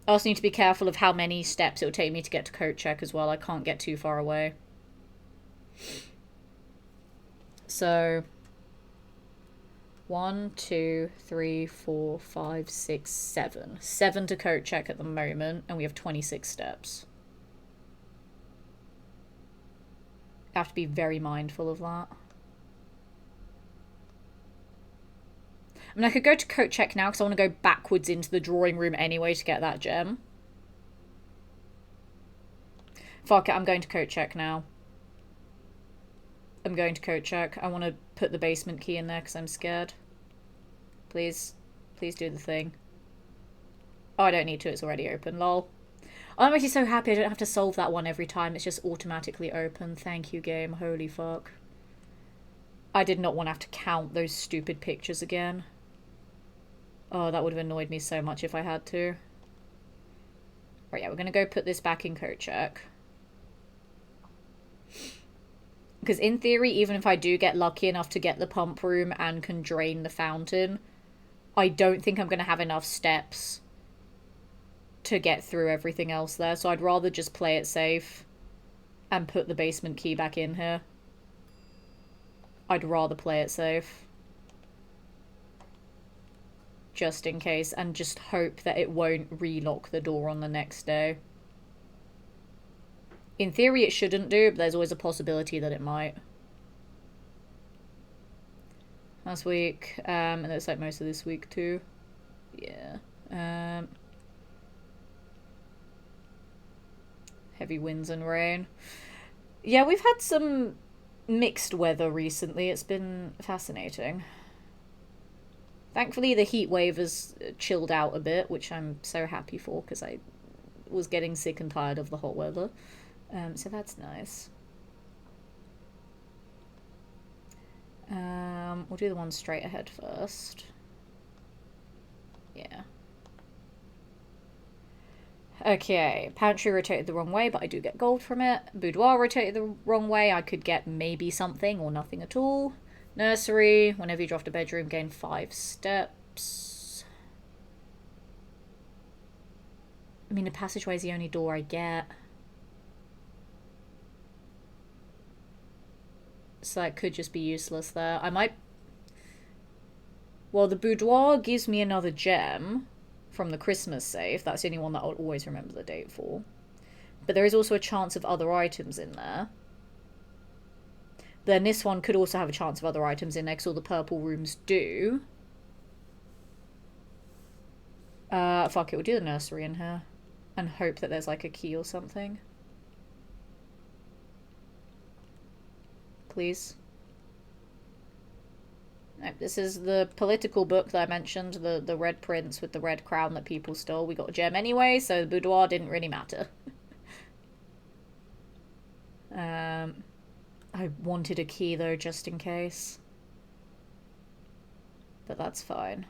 I also need to be careful of how many steps it'll take me to get to coat check as well. I can't get too far away. So 1, 2, 3, 4, 5, 6, 7. 7 to coat check at the moment, and we have 26 steps. I have to be very mindful of that. I mean, I could go to coat check now because I want to go backwards into the drawing room anyway to get that gem. Fuck it, I'm going to coat check now. I'm going to coat check. I want to put the basement key in there because I'm scared. Please. Please do the thing. Oh, I don't need to. It's already open. Lol. I'm actually so happy I don't have to solve that one every time. It's just automatically open. Thank you, game. Holy fuck. I did not want to have to count those stupid pictures again. Oh, that would have annoyed me so much if I had to. Right, yeah, we're going to go put this back in coat check. Because in theory, even if I do get lucky enough to get the pump room and can drain the fountain, I don't think I'm going to have enough steps to get through everything else there. So I'd rather just play it safe and put the basement key back in here. I'd rather play it safe. Just in case, and just hope that it won't relock the door on the next day. In theory it shouldn't do, but there's always a possibility that it might. Last week, and it looks like most of this week too. Yeah. Heavy winds and rain. Yeah, we've had some mixed weather recently. It's been fascinating. Thankfully, the heat wave has chilled out a bit, which I'm so happy for, because I was getting sick and tired of the hot weather. So that's nice. We'll do the one straight ahead first. Yeah. Okay, pantry rotated the wrong way, but I do get gold from it. Boudoir rotated the wrong way. I could get maybe something or nothing at all. Nursery, whenever you draft a bedroom, gain 5 steps. I mean, the passageway is the only door I get. So that could just be useless there. I might... Well, the boudoir gives me another gem from the Christmas safe. That's the only one that I'll always remember the date for. But there is also a chance of other items in there. Then this one could also have a chance of other items in there, because all the purple rooms do. Fuck it, we'll do the nursery in here. And hope that there's like a key or something. Please. No, this is the political book that I mentioned, the Red Prince with the red crown that people stole. We got a gem anyway, so the boudoir didn't really matter. I wanted a key though, just in case. But that's fine.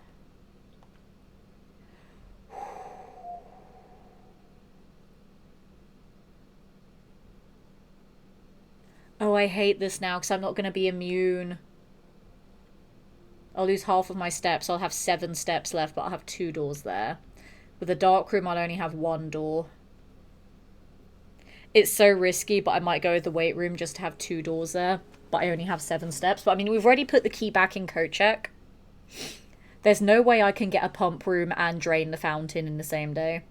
Oh, I hate this now because I'm not going to be immune. I'll lose half of my steps. I'll have 7 steps left, but I'll have 2 doors there. With the dark room, I'll only have 1 door. It's so risky, but I might go with the weight room just to have 2 doors there. But I only have 7 steps. But I mean, we've already put the key back in coat check. There's no way I can get a pump room and drain the fountain in the same day.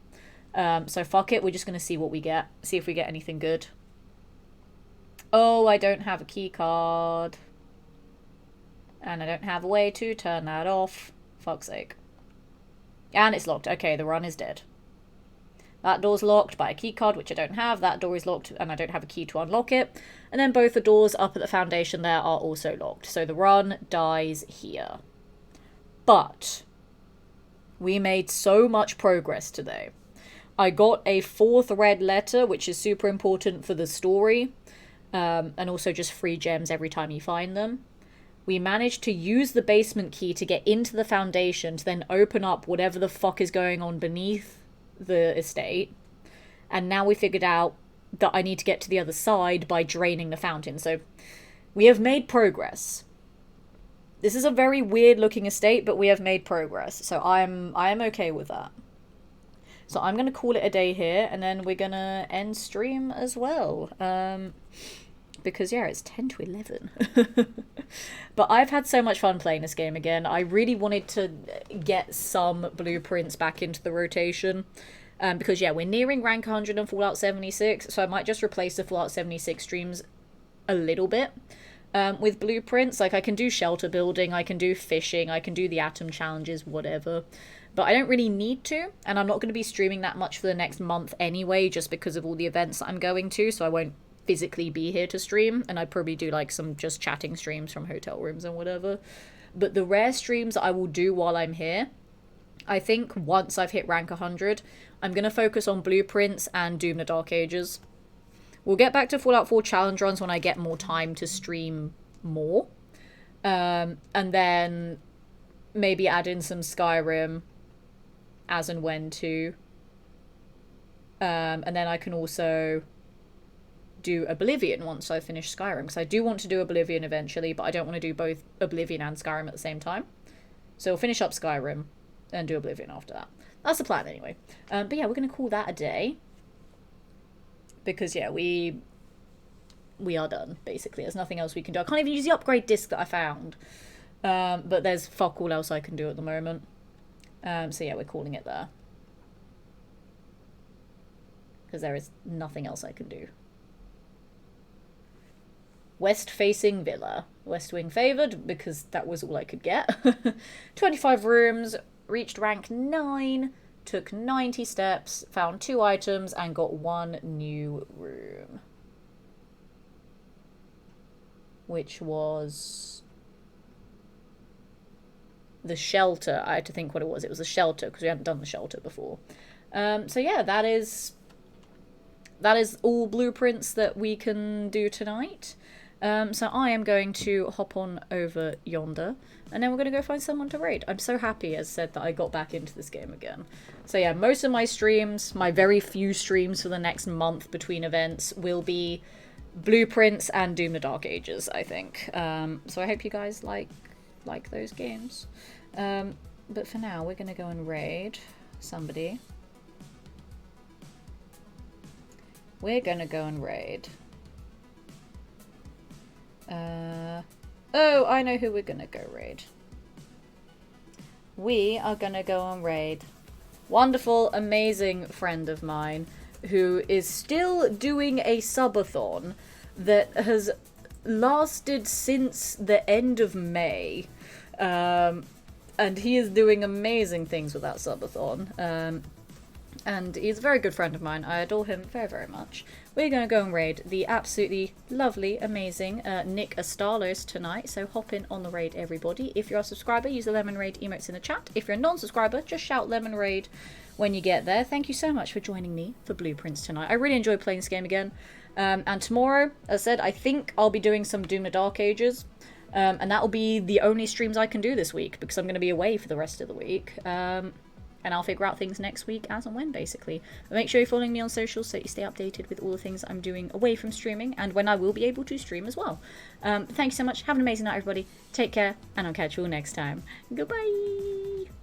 So fuck it. We're just going to see what we get. See if we get anything good. Oh, I don't have a key card. And I don't have a way to turn that off. Fuck's sake. And it's locked. Okay, the run is dead. That door's locked by a key card, which I don't have. That door is locked, and I don't have a key to unlock it. And then both the doors up at the foundation there are also locked. So the run dies here. But we made so much progress today. I got a 4th red letter, which is super important for the story. And also just free gems every time you find them. We managed to use the basement key to get into the foundation to then open up whatever the fuck is going on beneath the estate. And now we figured out that I need to get to the other side by draining the fountain. So we have made progress. This is a very weird looking estate, but we have made progress. So I am okay with that. So I'm going to call it a day here, and then we're going to end stream as well. Because, yeah, it's 10 to 11. But I've had so much fun playing this game again. I really wanted to get some blueprints back into the rotation. Because, yeah, we're nearing rank 100 in Fallout 76, so I might just replace the Fallout 76 streams a little bit with blueprints. Like, I can do shelter building, I can do fishing, I can do the atom challenges, whatever. But I don't really need to, and I'm not going to be streaming that much for the next month anyway, just because of all the events that I'm going to, so I won't physically be here to stream, and I'd probably do like some just chatting streams from hotel rooms and whatever. But the rare streams that I will do while I'm here, I think once I've hit rank 100, I'm going to focus on blueprints and Doom the Dark Ages. We'll get back to Fallout 4 challenge runs when I get more time to stream more. And then maybe add in some Skyrim as and when to. And then I can also do Oblivion once I finish Skyrim, because I do want to do Oblivion eventually, but I don't want to do both Oblivion and Skyrim at the same time. So we'll finish up Skyrim and do Oblivion after that. That's the plan anyway. But yeah, we're going to call that a day. Because yeah, we are done, basically. There's nothing else we can do. I can't even use the upgrade disc that I found. But there's fuck all else I can do at the moment. So yeah, we're calling it there. Because there is nothing else I can do. West-facing villa. West wing favoured, because that was all I could get. 25 rooms, reached rank 9, took 90 steps, found 2 items, and got 1 new room. Which was the shelter. I had to think what it was. It was a shelter, because we hadn't done the shelter before. So yeah, that is all blueprints that we can do tonight. So I am going to hop on over yonder, and then we're going to go find someone to raid. I'm so happy, as said, that I got back into this game again. So yeah, most of my streams, my very few streams for the next month between events, will be Blueprints and Doom the Dark Ages, I think. So I hope you guys like those games. But for now, we're going to go and raid somebody. We're going to go and raid. Oh, I know who we're going to go raid. We are going to go and raid wonderful, amazing friend of mine who is still doing a subathon that has lasted since the end of May. And he is doing amazing things with that subathon. And he's a very good friend of mine. I adore him very, very much. We're going to go and raid the absolutely lovely, amazing Nick Astalos tonight. So hop in on the raid, everybody. If you're a subscriber, use the Lemon Raid emotes in the chat. If you're a non-subscriber, just shout Lemon Raid when you get there. Thank you so much for joining me for Blueprints tonight. I really enjoyed playing this game again. And tomorrow, as I said, I think I'll be doing some Doom the Dark Ages. And that will be the only streams I can do this week because I'm going to be away for the rest of the week. And I'll figure out things next week as and when, basically. But make sure you're following me on socials so you stay updated with all the things I'm doing away from streaming and when I will be able to stream as well. Thank you so much. Have an amazing night, everybody. Take care, and I'll catch you all next time. Goodbye!